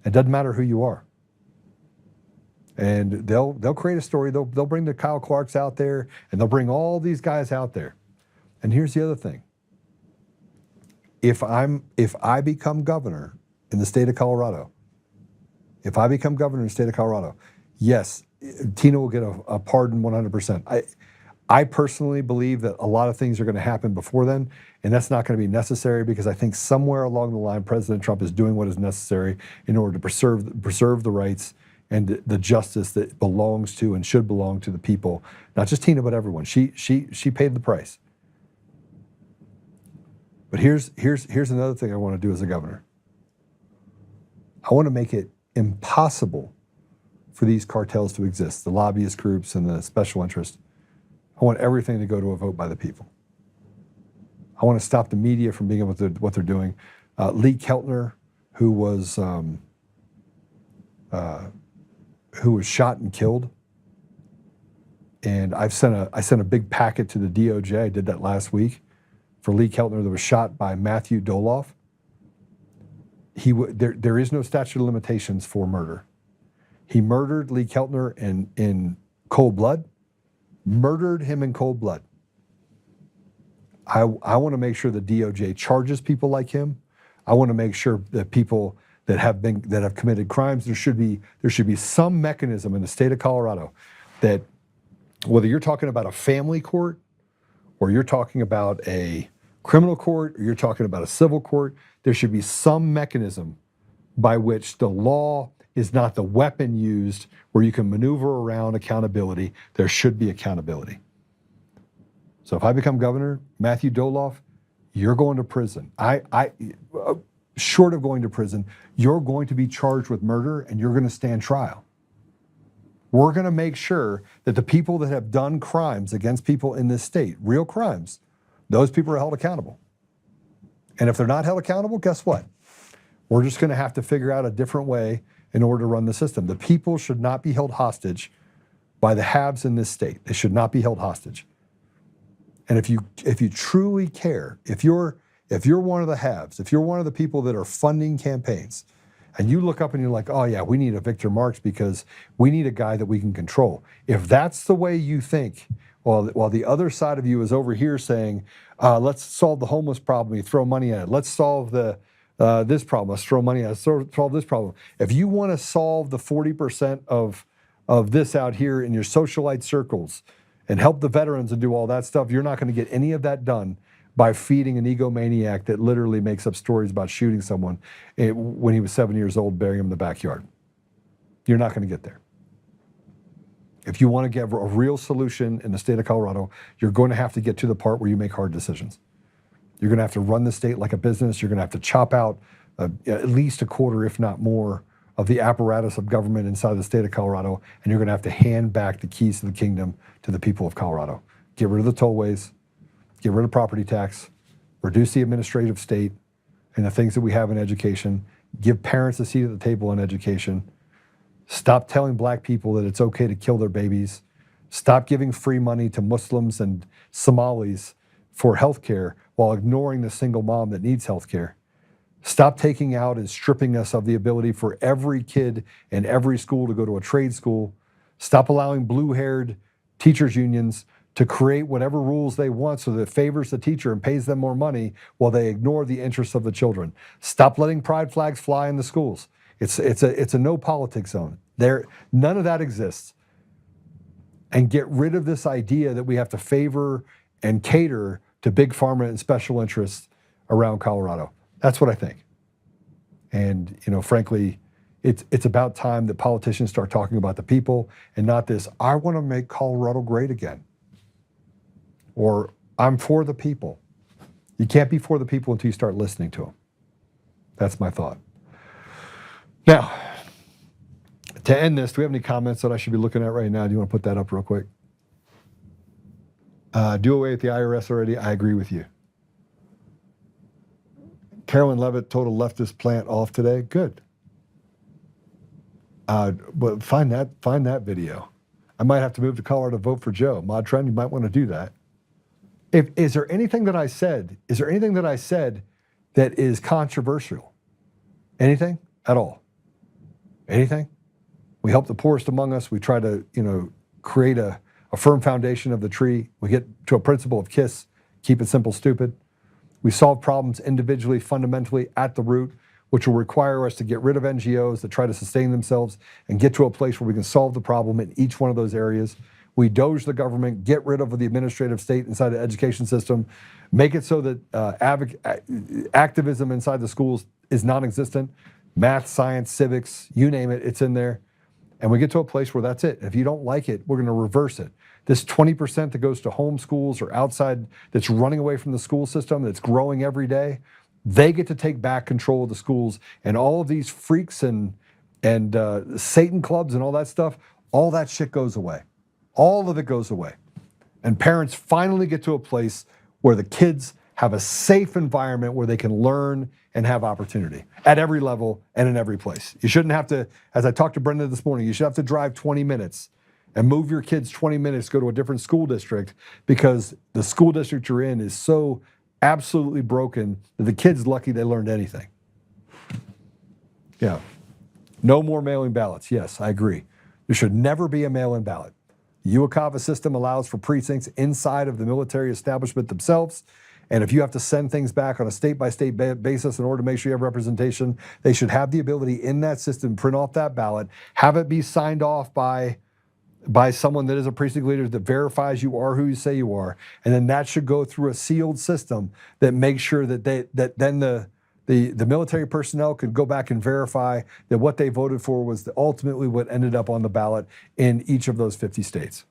It doesn't matter who you are. And they'll create a story. They'll bring the Kyle Clarks out there, and they'll bring all these guys out there. And here's the other thing. If I become governor in the state of Colorado, yes, Tina will get a pardon 100%. I personally believe that a lot of things are going to happen before then, and that's not going to be necessary because I think somewhere along the line, President Trump is doing what is necessary in order to preserve the rights and the justice that belongs to and should belong to the people, not just Tina, but everyone. She paid the price. But here's another thing I want to do as a governor. I want to make it impossible for these cartels to exist, the lobbyist groups and the special interests. I want everything to go to a vote by the people. I want to stop the media from being able to do what they're doing. Lee Keltner, who was shot and killed, and I sent a big packet to the DOJ. I did that last week for Lee Keltner that was shot by Matthew Doloff. There is no statute of limitations for murder. He murdered Lee Keltner in cold blood. Murdered him in cold blood. I want to make sure the DOJ charges people like him. I want to make sure that people that have committed crimes, there should be some mechanism in the state of Colorado that, whether you're talking about a family court or you're talking about a criminal court or you're talking about a civil court, there should be some mechanism by which the law is not the weapon used where you can maneuver around accountability. There should be accountability. So if I become governor, Matthew Doloff, you're going to prison. Short of going to prison, you're going to be charged with murder and you're going to stand trial. We're going to make sure that the people that have done crimes against people in this state, real crimes, those people are held accountable. And if they're not held accountable, guess what? We're just going to have to figure out a different way in order to run the system. The people should not be held hostage by the haves in this state. They should not be held hostage. And if you truly care, if you're one of the haves, if you're one of the people that are funding campaigns, and you look up and you're like, oh yeah, we need a Victor Marx because we need a guy that we can control. If that's the way you think, while the other side of you is over here saying, let's solve the homeless problem, you throw money at it. Let's solve this problem, let's throw money at it, solve this problem. If you want to solve the 40% of this out here in your socialite circles and help the veterans and do all that stuff, you're not going to get any of that done by feeding an egomaniac that literally makes up stories about shooting someone when he was 7 years old, burying him in the backyard. You're not going to get there. If you want to get a real solution in the state of Colorado, you're going to have to get to the part where you make hard decisions. You're going to have to run the state like a business. You're going to have to chop out at least a quarter, if not more, of the apparatus of government inside the state of Colorado, and you're going to have to hand back the keys to the kingdom to the people of Colorado. Get rid of the tollways, get rid of property tax, reduce the administrative state and the things that we have in education, give parents a seat at the table in education, stop telling black people that it's okay to kill their babies, stop giving free money to Muslims and Somalis for health care while ignoring the single mom that needs health care. Stop taking out and stripping us of the ability for every kid in every school to go to a trade school. Stop allowing blue-haired teachers unions to create whatever rules they want so that it favors the teacher and pays them more money while they ignore the interests of the children. Stop letting pride flags fly in the schools. It's a no politics zone. None of that exists. And get rid of this idea that we have to favor and cater to big pharma and special interests around Colorado. That's what I think. And, frankly, it's about time that politicians start talking about the people and not this, I want to make Colorado great again. Or I'm for the people. You can't be for the people until you start listening to them. That's my thought. Now, to end this, do we have any comments that I should be looking at right now? Do you want to put that up real quick? Do away with the IRS already? I agree with you. Carolyn Levitt told a leftist plant off today. Good. But find that video. I might have to move to Colorado to vote for Joe. Mod Trend, you might want to do that. Is there anything that I said that is controversial? Anything at all? Anything? We help the poorest among us. We try to, create a firm foundation of the tree. We get to a principle of KISS, keep it simple, stupid. We solve problems individually, fundamentally, at the root, which will require us to get rid of NGOs that try to sustain themselves and get to a place where we can solve the problem in each one of those areas. We doge the government, get rid of the administrative state inside the education system, make it so that activism inside the schools is non-existent. Math, science, civics, you name it, it's in there. And we get to a place where that's it. If you don't like it, we're going to reverse it. This 20% that goes to home schools or outside, that's running away from the school system, that's growing every day, they get to take back control of the schools. And all of these freaks and Satan clubs and all that stuff, all that shit goes away. All of it goes away. And parents finally get to a place where the kids have a safe environment where they can learn and have opportunity at every level and in every place. You shouldn't have to, as I talked to Brenda this morning, you should have to drive 20 minutes and move your kids 20 minutes to go to a different school district because the school district you're in is so absolutely broken that the kid's lucky they learned anything. Yeah. No more mail-in ballots. Yes, I agree. There should never be a mail-in ballot. The UOCAVA system allows for precincts inside of the military establishment themselves. And if you have to send things back on a state-by-state basis in order to make sure you have representation, they should have the ability in that system, print off that ballot, have it be signed off by someone that is a precinct leader that verifies you are who you say you are. And then that should go through a sealed system that makes sure that then the military personnel could go back and verify that what they voted for was ultimately what ended up on the ballot in each of those 50 states.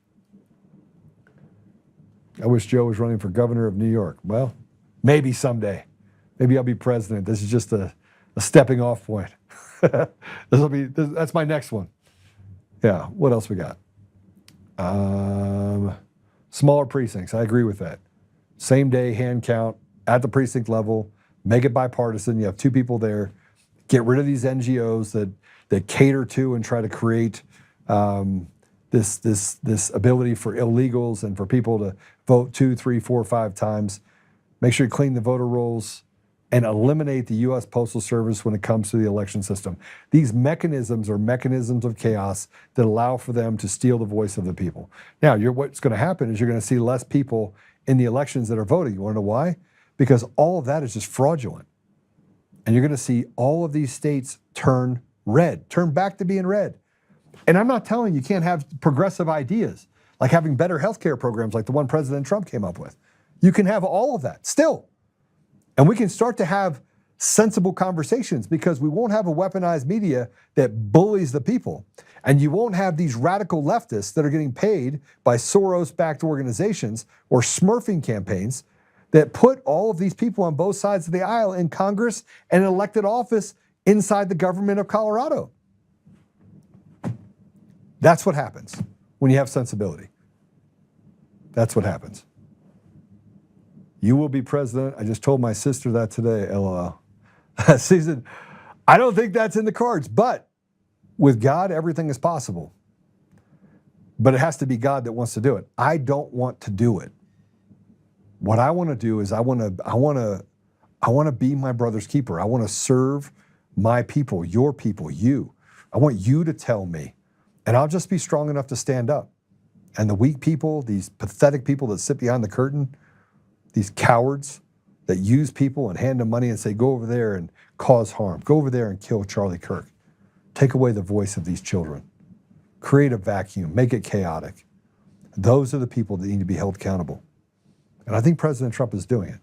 I wish Joe was running for governor of New York. Well, maybe someday. Maybe I'll be president. This is just a stepping off point. That's my next one. Yeah, what else we got? Smaller precincts, I agree with that. Same day hand count at the precinct level, make it bipartisan. You have two people there. Get rid of these NGOs that cater to and try to create this ability for illegals and for people to vote 2, 3, 4, 5 times. Make sure you clean the voter rolls and eliminate the U.S. Postal Service when it comes to the election system. These mechanisms are mechanisms of chaos that allow for them to steal the voice of the people. Now, what's going to happen is you're going to see less people in the elections that are voting. You want to know why? Because all of that is just fraudulent. And you're going to see all of these states turn red, turn back to being red. And I'm not telling you can't have progressive ideas, like having better healthcare programs like the one President Trump came up with. You can have all of that still. And we can start to have sensible conversations, because we won't have a weaponized media that bullies the people. And you won't have these radical leftists that are getting paid by Soros-backed organizations or smurfing campaigns that put all of these people on both sides of the aisle in Congress and in elected office inside the government of Colorado. That's what happens when you have sensibility. That's what happens. You will be president. I just told my sister that today, LOL. Season, I don't think that's in the cards, but with God, everything is possible. But it has to be God that wants to do it. I don't want to do it. What I want to do is I want to be my brother's keeper. I want to serve my people, your people, you. I want you to tell me, and I'll just be strong enough to stand up. And the weak people, these pathetic people that sit behind the curtain, these cowards that use people and hand them money and say, go over there and cause harm. Go over there and kill Charlie Kirk. Take away the voice of these children. Create a vacuum. Make it chaotic. Those are the people that need to be held accountable. And I think President Trump is doing it.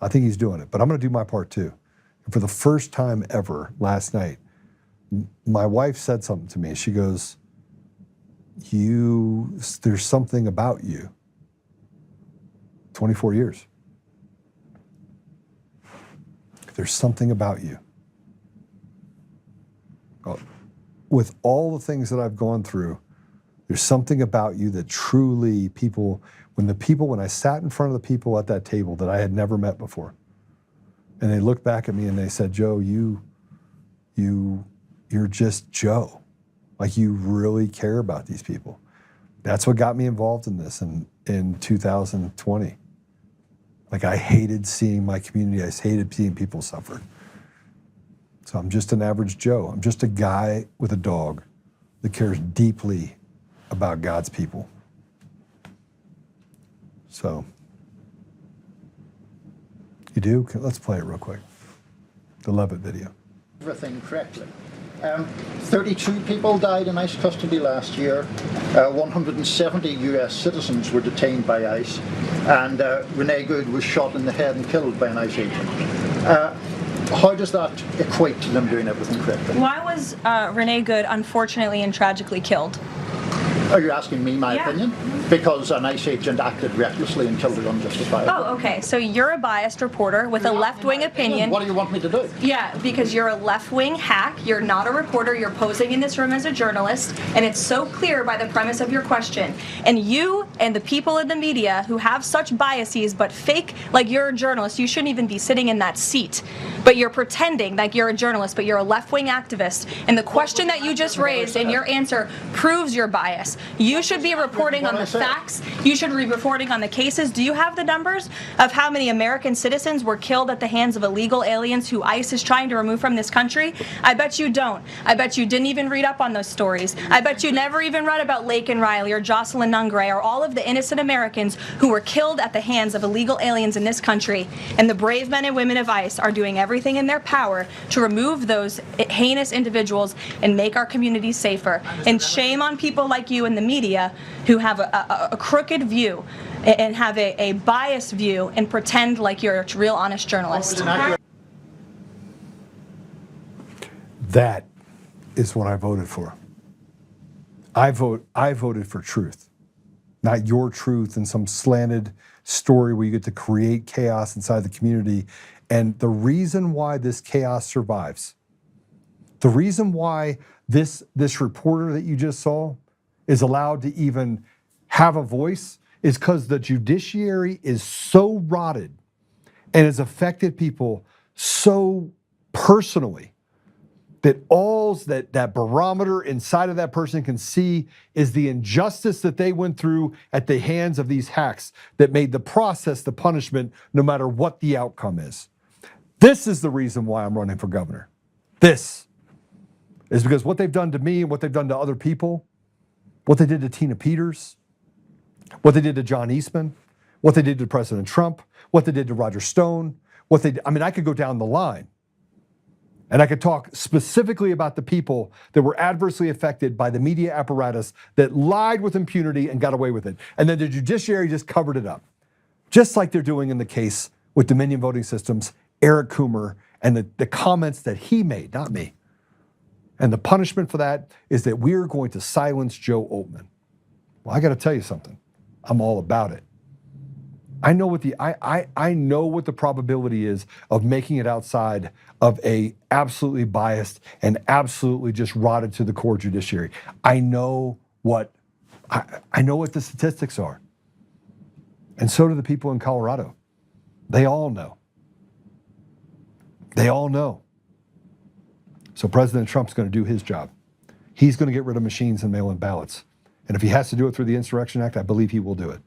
I think he's doing it. But I'm going to do my part too. And for the first time ever last night, my wife said something to me. She goes, there's something about you. 24 years. There's something about you. With all the things that I've gone through, there's something about you that truly when I sat in front of the people at that table that I had never met before, and they looked back at me and they said, Joe, you're just Joe. Like, you really care about these people. That's what got me involved in this in 2020. Like, I hated seeing my community. I hated seeing people suffer. So I'm just an average Joe. I'm just a guy with a dog that cares deeply about God's people. So, you do? Let's play it real quick. The Levitt video. Everything correctly. 32 people died in ICE custody last year. 170 US citizens were detained by ICE. And Renee Good was shot in the head and killed by an ICE agent. How does that equate to them doing everything correctly? Why was Renee Good unfortunately and tragically killed? Are you asking me my opinion? Because an ICE agent acted recklessly and killed her unjustifiably. Oh, okay. So you're a biased reporter with a left-wing opinion. What do you want me to do? Yeah, because you're a left-wing hack. You're not a reporter. You're posing in this room as a journalist, and it's so clear by the premise of your question. And you and the people in the media who have such biases but fake like you're a journalist, you shouldn't even be sitting in that seat. But you're pretending like you're a journalist, but you're a left-wing activist. And the question that you just raised and your answer proves your bias. You should be reporting on the facts. You should be reporting on the cases. Do you have the numbers of how many American citizens were killed at the hands of illegal aliens who ICE is trying to remove from this country? I bet you don't. I bet you didn't even read up on those stories. I bet you never even read about Laken Riley or Jocelyn Nungray or all of the innocent Americans who were killed at the hands of illegal aliens in this country. And the brave men and women of ICE are doing everything in their power to remove those heinous individuals and make our communities safer. And shame on people like you in the media who have a crooked view and have a biased view and pretend like you're a real honest journalist. That is what I voted for. I voted for truth, not your truth and some slanted story where you get to create chaos inside the community. And the reason why this chaos survives, the reason why this reporter that you just saw is allowed to even have a voice is because the judiciary is so rotted and has affected people so personally that all that barometer inside of that person can see is the injustice that they went through at the hands of these hacks that made the process the punishment no matter what the outcome is. This is the reason why I'm running for governor. This is because what they've done to me and what they've done to other people, what they did to Tina Peters, what they did to John Eastman, what they did to President Trump, what they did to Roger Stone, I could go down the line. And I could talk specifically about the people that were adversely affected by the media apparatus that lied with impunity and got away with it. And then the judiciary just covered it up. Just like they're doing in the case with Dominion Voting Systems Eric Coomer and the comments that he made, not me. And the punishment for that is that we're going to silence Joe Oltmann. Well, I got to tell you something. I'm all about it. I know what I know what the probability is of making it outside of a absolutely biased and absolutely just rotted to the core judiciary. I know what the statistics are. And so do the people in Colorado. They all know. They all know. So President Trump's going to do his job. He's going to get rid of machines and mail-in ballots. And if he has to do it through the Insurrection Act, I believe he will do it.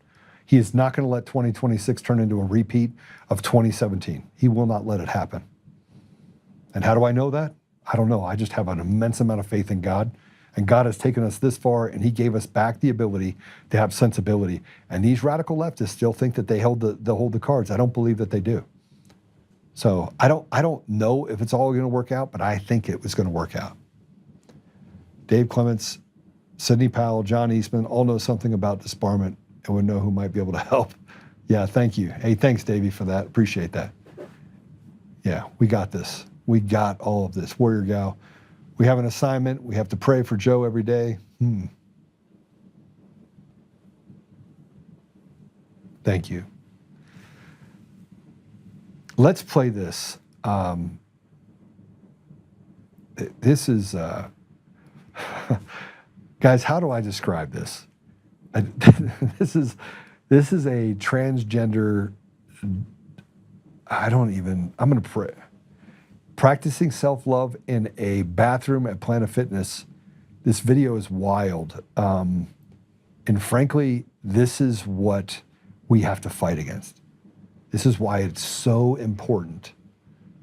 He is not going to let 2026 turn into a repeat of 2017. He will not let it happen. And how do I know that? I don't know. I just have an immense amount of faith in God. And God has taken us this far, and he gave us back the ability to have sensibility. And these radical leftists still think that they hold the cards. I don't believe that they do. So I don't know if it's all going to work out, but I think it was going to work out. Dave Clements, Sidney Powell, John Eastman all know something about disbarment and would know who might be able to help. Yeah, thank you. Hey, thanks, Davey, for that. Appreciate that. Yeah, we got this. We got all of this. Warrior Gal, we have an assignment. We have to pray for Joe every day. Thank you. Let's play this. This is, guys, how do I describe this? This is a transgender, I'm going to pray. Practicing self-love in a bathroom at Planet Fitness. This video is wild. And frankly, this is what we have to fight against. This is why it's so important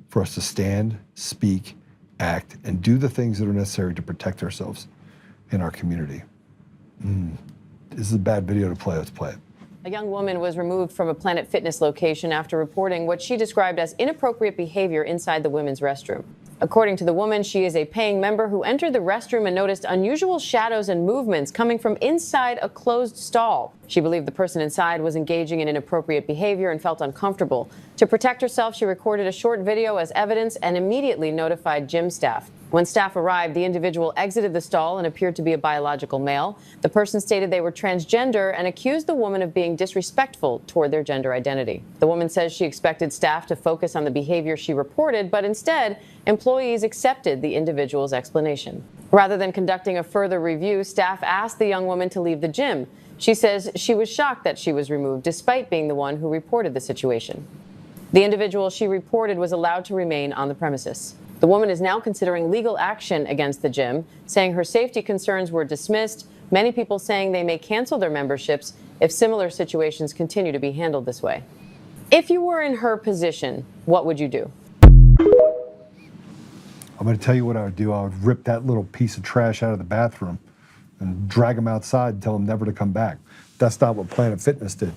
for us to stand, speak, act, and do the things that are necessary to protect ourselves in our community. This is a bad video to play. Let's play it. A young woman was removed from a Planet Fitness location after reporting what she described as inappropriate behavior inside the women's restroom. According to the woman, she is a paying member who entered the restroom and noticed unusual shadows and movements coming from inside a closed stall. She believed the person inside was engaging in inappropriate behavior and felt uncomfortable. To protect herself, she recorded a short video as evidence and immediately notified gym staff. When staff arrived, the individual exited the stall and appeared to be a biological male. The person stated they were transgender and accused the woman of being disrespectful toward their gender identity. The woman says she expected staff to focus on the behavior she reported, but instead, employees accepted the individual's explanation. Rather than conducting a further review, staff asked the young woman to leave the gym. She says she was shocked that she was removed, despite being the one who reported the situation. The individual she reported was allowed to remain on the premises. The woman is now considering legal action against the gym, saying her safety concerns were dismissed, many people saying they may cancel their memberships if similar situations continue to be handled this way. If you were in her position, what would you do? I'm going to tell you what I would do. I would rip that little piece of trash out of the bathroom and drag him outside and tell him never to come back. That's not what Planet Fitness did.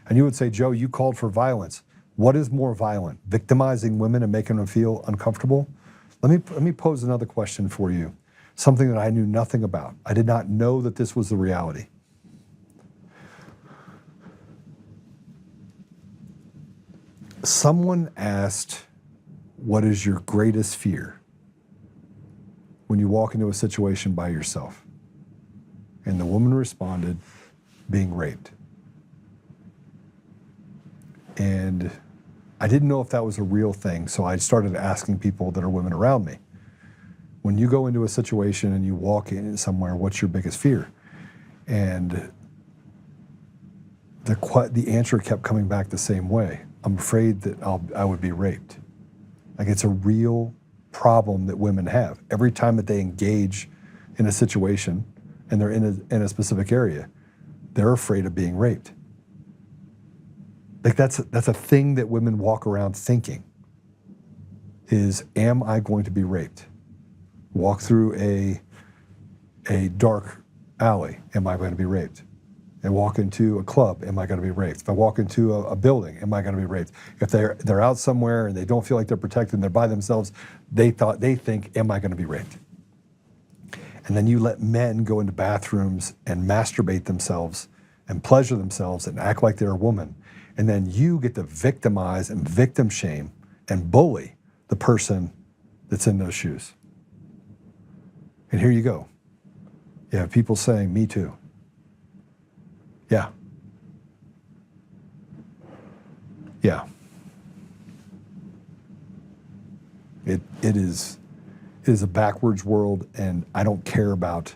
And you would say, Joe, you called for violence. What is more violent? Victimizing women and making them feel uncomfortable? Let me pose another question for you. Something that I knew nothing about. I did not know that this was the reality. Someone asked, what is your greatest fear when you walk into a situation by yourself? And the woman responded, being raped. And I didn't know if that was a real thing, so I started asking people that are women around me. When you go into a situation and you walk in somewhere, what's your biggest fear? And the answer kept coming back the same way. I'm afraid that I would be raped. Like, it's a real problem that women have. Every time that they engage in a situation and they're in a specific area, they're afraid of being raped. Like, that's a thing that women walk around thinking is, am I going to be raped? Walk through a dark alley, am I going to be raped? And walk into a club, am I going to be raped? If I walk into a building, am I going to be raped? If they're out somewhere and they don't feel like they're protected and they're by themselves, they think, am I going to be raped? And then you let men go into bathrooms and masturbate themselves and pleasure themselves and act like they're a woman. And then you get to victimize and victim shame and bully the person that's in those shoes. And here you go. You have people saying, me too. Yeah. Yeah. It is a backwards world, and I don't care about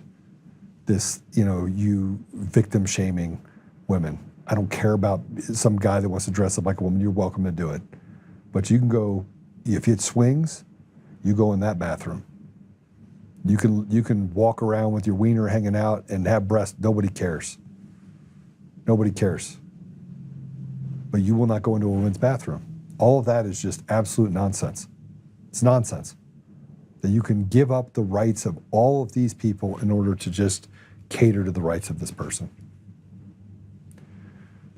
this, you victim shaming women. I don't care about some guy that wants to dress up like a woman. You're welcome to do it. But you can go, if it swings, you go in that bathroom. You can walk around with your wiener hanging out and have breasts. Nobody cares. Nobody cares. But you will not go into a women's bathroom. All of that is just absolute nonsense. It's nonsense. That you can give up the rights of all of these people in order to just cater to the rights of this person.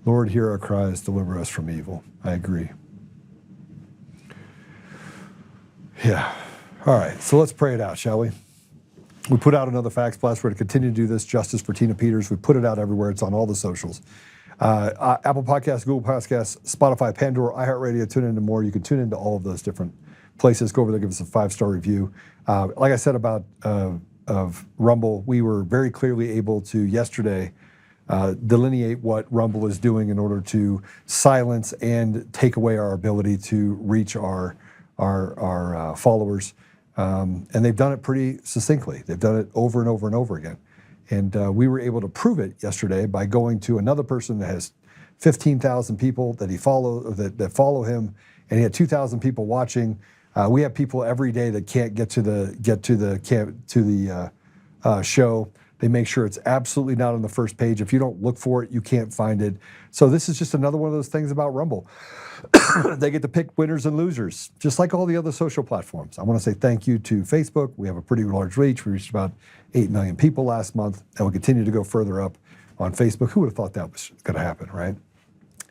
Lord, hear our cries, deliver us from evil. I agree. Yeah. All right, so let's pray it out, shall we? We put out another fax blast. We're going to continue to do this. Justice for Tina Peters. We put it out everywhere. It's on all the socials. Apple Podcasts, Google Podcasts, Spotify, Pandora, iHeartRadio. Tune into more. You can tune into all of those different places. Go over there, give us a 5-star review. Like I said about of Rumble, we were very clearly able to yesterday delineate what Rumble is doing in order to silence and take away our ability to reach our followers. And they've done it pretty succinctly. They've done it over and over and over again. And we were able to prove it yesterday by going to another person that has 15,000 people that follow him, and he had 2,000 people watching. We have people every day that can't get to the show. They make sure it's absolutely not on the first page. If you don't look for it, you can't find it. So this is just another one of those things about Rumble. They get to pick winners and losers, just like all the other social platforms. I want to say thank you to Facebook. We have a pretty large reach. We reached about 8 million people last month, and we continue to go further up on Facebook. Who would have thought that was going to happen, right?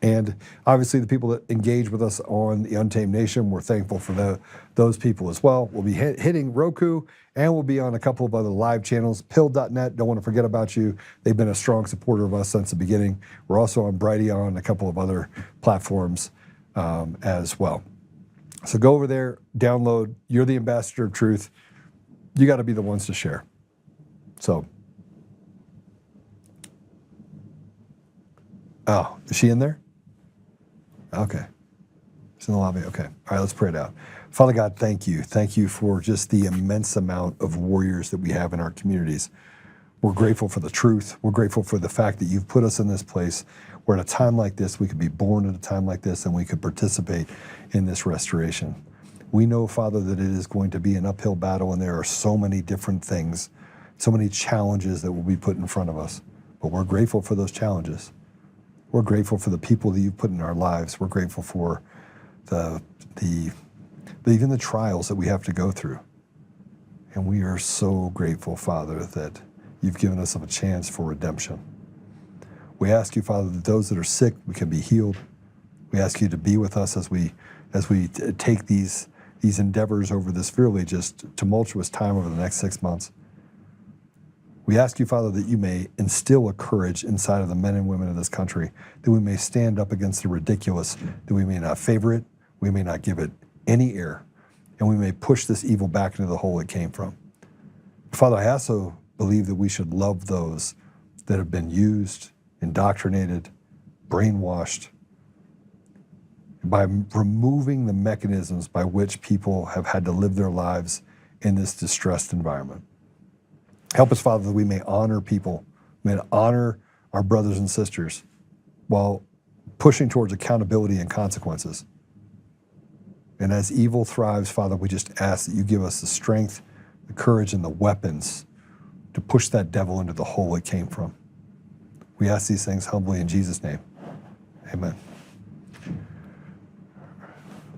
And obviously the people that engage with us on the Untamed Nation, we're thankful for those people as well. We'll be hitting Roku, and we'll be on a couple of other live channels. Pill.net, don't want to forget about you. They've been a strong supporter of us since the beginning. We're also on Brighteon and a couple of other platforms as well. So go over there, download. You're the ambassador of truth. You got to be the ones to share. So, oh, is she in there? Okay. She's in the lobby. Okay. All right, let's pray it out. Father God, thank you. Thank you for just the immense amount of warriors that we have in our communities. We're grateful for the truth. We're grateful for the fact that you've put us in this place where at a time like this, we could be born at a time like this, and we could participate in this restoration. We know, Father, that it is going to be an uphill battle, and there are so many different things, so many challenges that will be put in front of us. But we're grateful for those challenges. We're grateful for the people that you've put in our lives. We're grateful for even the trials that we have to go through. And we are so grateful, Father, that you've given us a chance for redemption. We ask you, Father, that those that are sick, we can be healed. We ask you to be with us as we take these endeavors over this really just tumultuous time over the next 6 months. We ask you, Father, that you may instill a courage inside of the men and women of this country, that we may stand up against the ridiculous, that we may not favor it, we may not give it any ear, and we may push this evil back into the hole it came from. Father, I also believe that we should love those that have been used, indoctrinated, brainwashed, by removing the mechanisms by which people have had to live their lives in this distressed environment. Help us, Father, that we may honor people, may honor our brothers and sisters while pushing towards accountability and consequences. And as evil thrives, Father, we just ask that you give us the strength, the courage, and the weapons to push that devil into the hole it came from. We ask these things humbly in Jesus' name. Amen.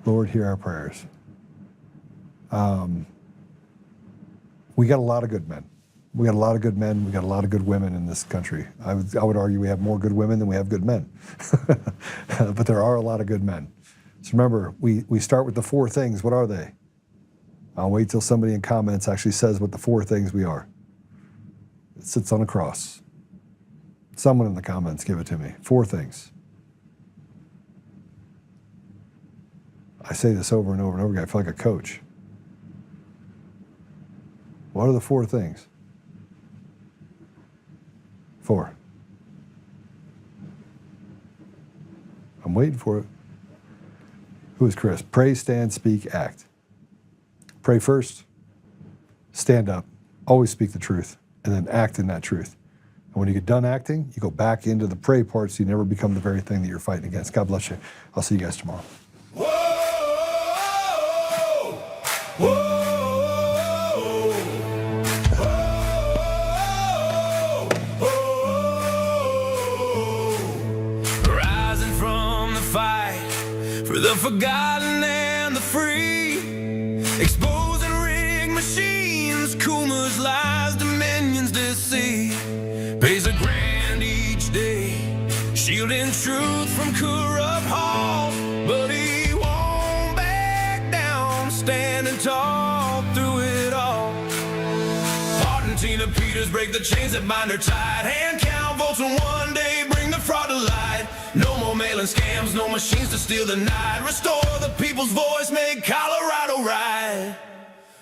Lord, hear our prayers. We got a lot of good men. We got a lot of good men. We got a lot of good women in this country. I would argue we have more good women than we have good men. But there are a lot of good men. So remember, we start with the 4 things. What are they? I'll wait till somebody in comments actually says what the 4 things we are. It sits on a cross. Someone in the comments give it to me. 4 things. I say this over and over and over again. I feel like a coach. What are the 4 things? 4. I'm waiting for it. Who is Chris? Pray, stand, speak, act. Pray first, stand up, always speak the truth, and then act in that truth. And when you get done acting, you go back into the pray part so you never become the very thing that you're fighting against. God bless you. I'll see you guys tomorrow. Rising from the fight for the forgotten and the free, exposing rigged machines, Kuma's lies, Dominion's deceit, pays a grand each day, shielding truth from corrupt halls, but he won't back down, standing tall through it all. Martin, Tina Peters break the chains that bind her tight, hand count votes and one day bring the fraud to light. No more mailing scams, no machines to steal the night. Restore the people's voice, make Colorado right.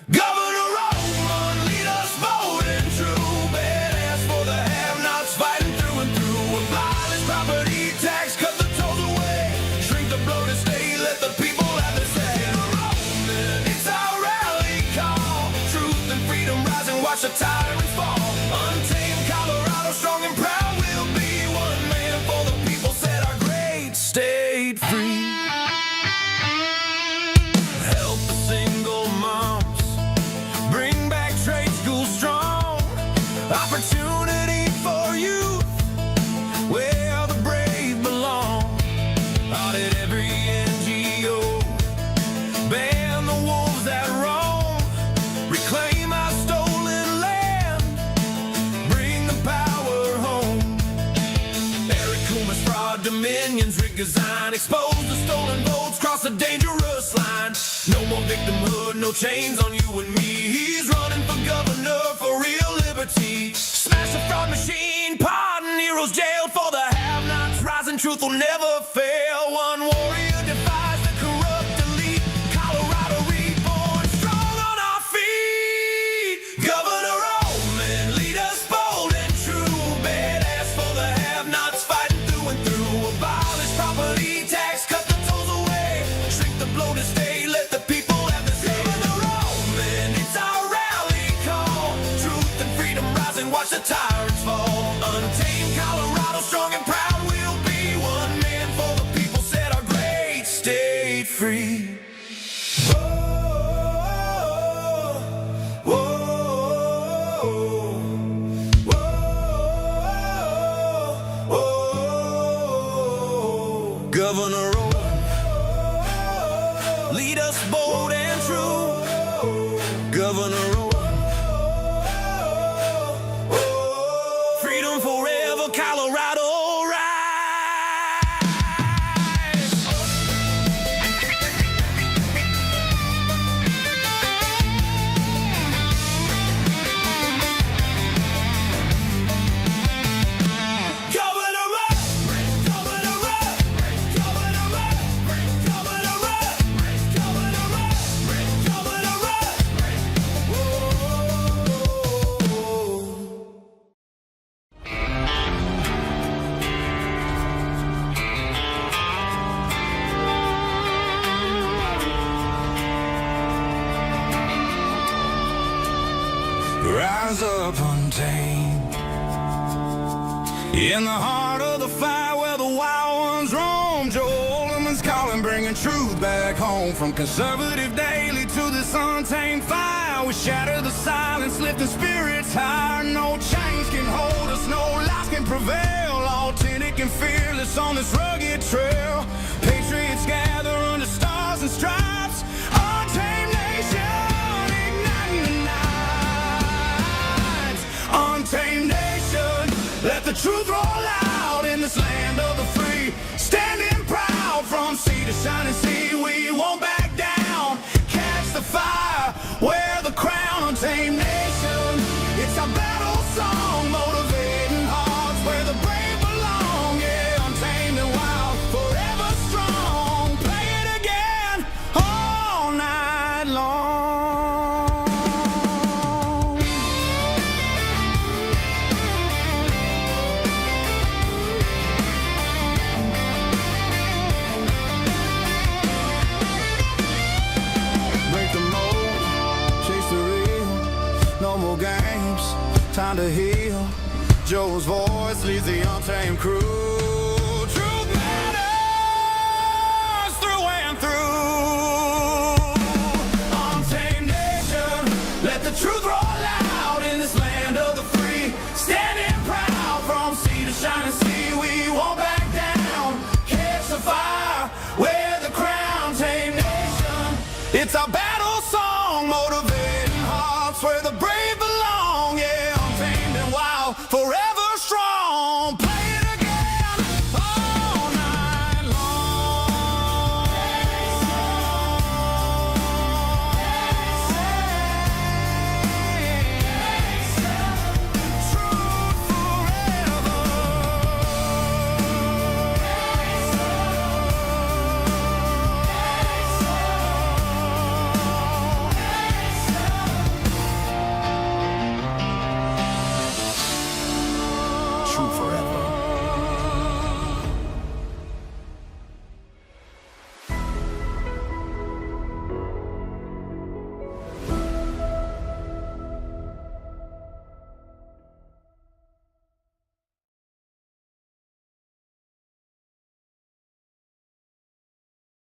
Governor Oltmann, lead us bold and true. Badass for the have-nots, fighting through and through. Abolish property tax, cut the tolls away. Shrink the bloated state, let the people have their say. Oltmann, it's our rally call. Truth and freedom rise and watch the tyrants fall. Untamed Colorado, strong and proud. We'll be one man for the people, set our great state free. Help the single moms, bring back trade school strong. Opportunity for youth, where the brave belong. Audit every NGO, ban the wolves that roam. Reclaim our stolen land, bring the power home. Eric Kuma's fraud, Dominion's rigged design, expose the stolen votes, cross the dangerous line. No more victimhood, no chains on you and me. He's running for governor for real liberty. Smash the fraud machine, pardon heroes jailed for the have-nots. Rising truth will never fail. One warrior defies the corrupt elite. Colorado reborn, strong on our feet. Governor Oltmann, lead us bold and true. Badass for the have-nots, fighting through and through. Abolish property tax, cut the tolls away. Shrink the bloated state, let the people have the say. Governor Oltmann, it's our rally call. Truth and freedom rise and watch the tyrants fall. Untamed Colorado, strong and proud. We'll be one man for the people, set our great state free. Governor Oltmann, lead us bold and true. Governor Oltmann, freedom forever, Colorado rise. Governor Oltmann, Governor Oltmann, Governor Oltmann, Governor Oltmann, Governor Oltmann, Governor Rise up untamed, in the heart of the fight where the wild ones roam. Joe Oltmann's calling, bringing truth back home. From conservative daily to this untamed fire, we shatter the silence, lifting spirits higher. No chains can hold us, no lies can prevail. Authentic and fearless on this rugged trail. Patriots gather under stars and stripes. Untamed nation, igniting the night. Untamed nation, let the truth roll out in this land of the free. Standing proud from sea to shining sea, we won't back down. Catch the fire, wear the crown. Untamed nation, it's our battle song, motivating hearts where the brave belong. Yeah, untamed and wild, forever strong. Play it again. find a heel. Joe's voice leads the untamed crew. Truth matters through and through. Untamed nation, let the truth roll out in this land of the free. Standing proud from sea to shining sea, we won't back down. Catch the fire, wear the crown, tame nation. It's our battle song, motivating hearts where the brave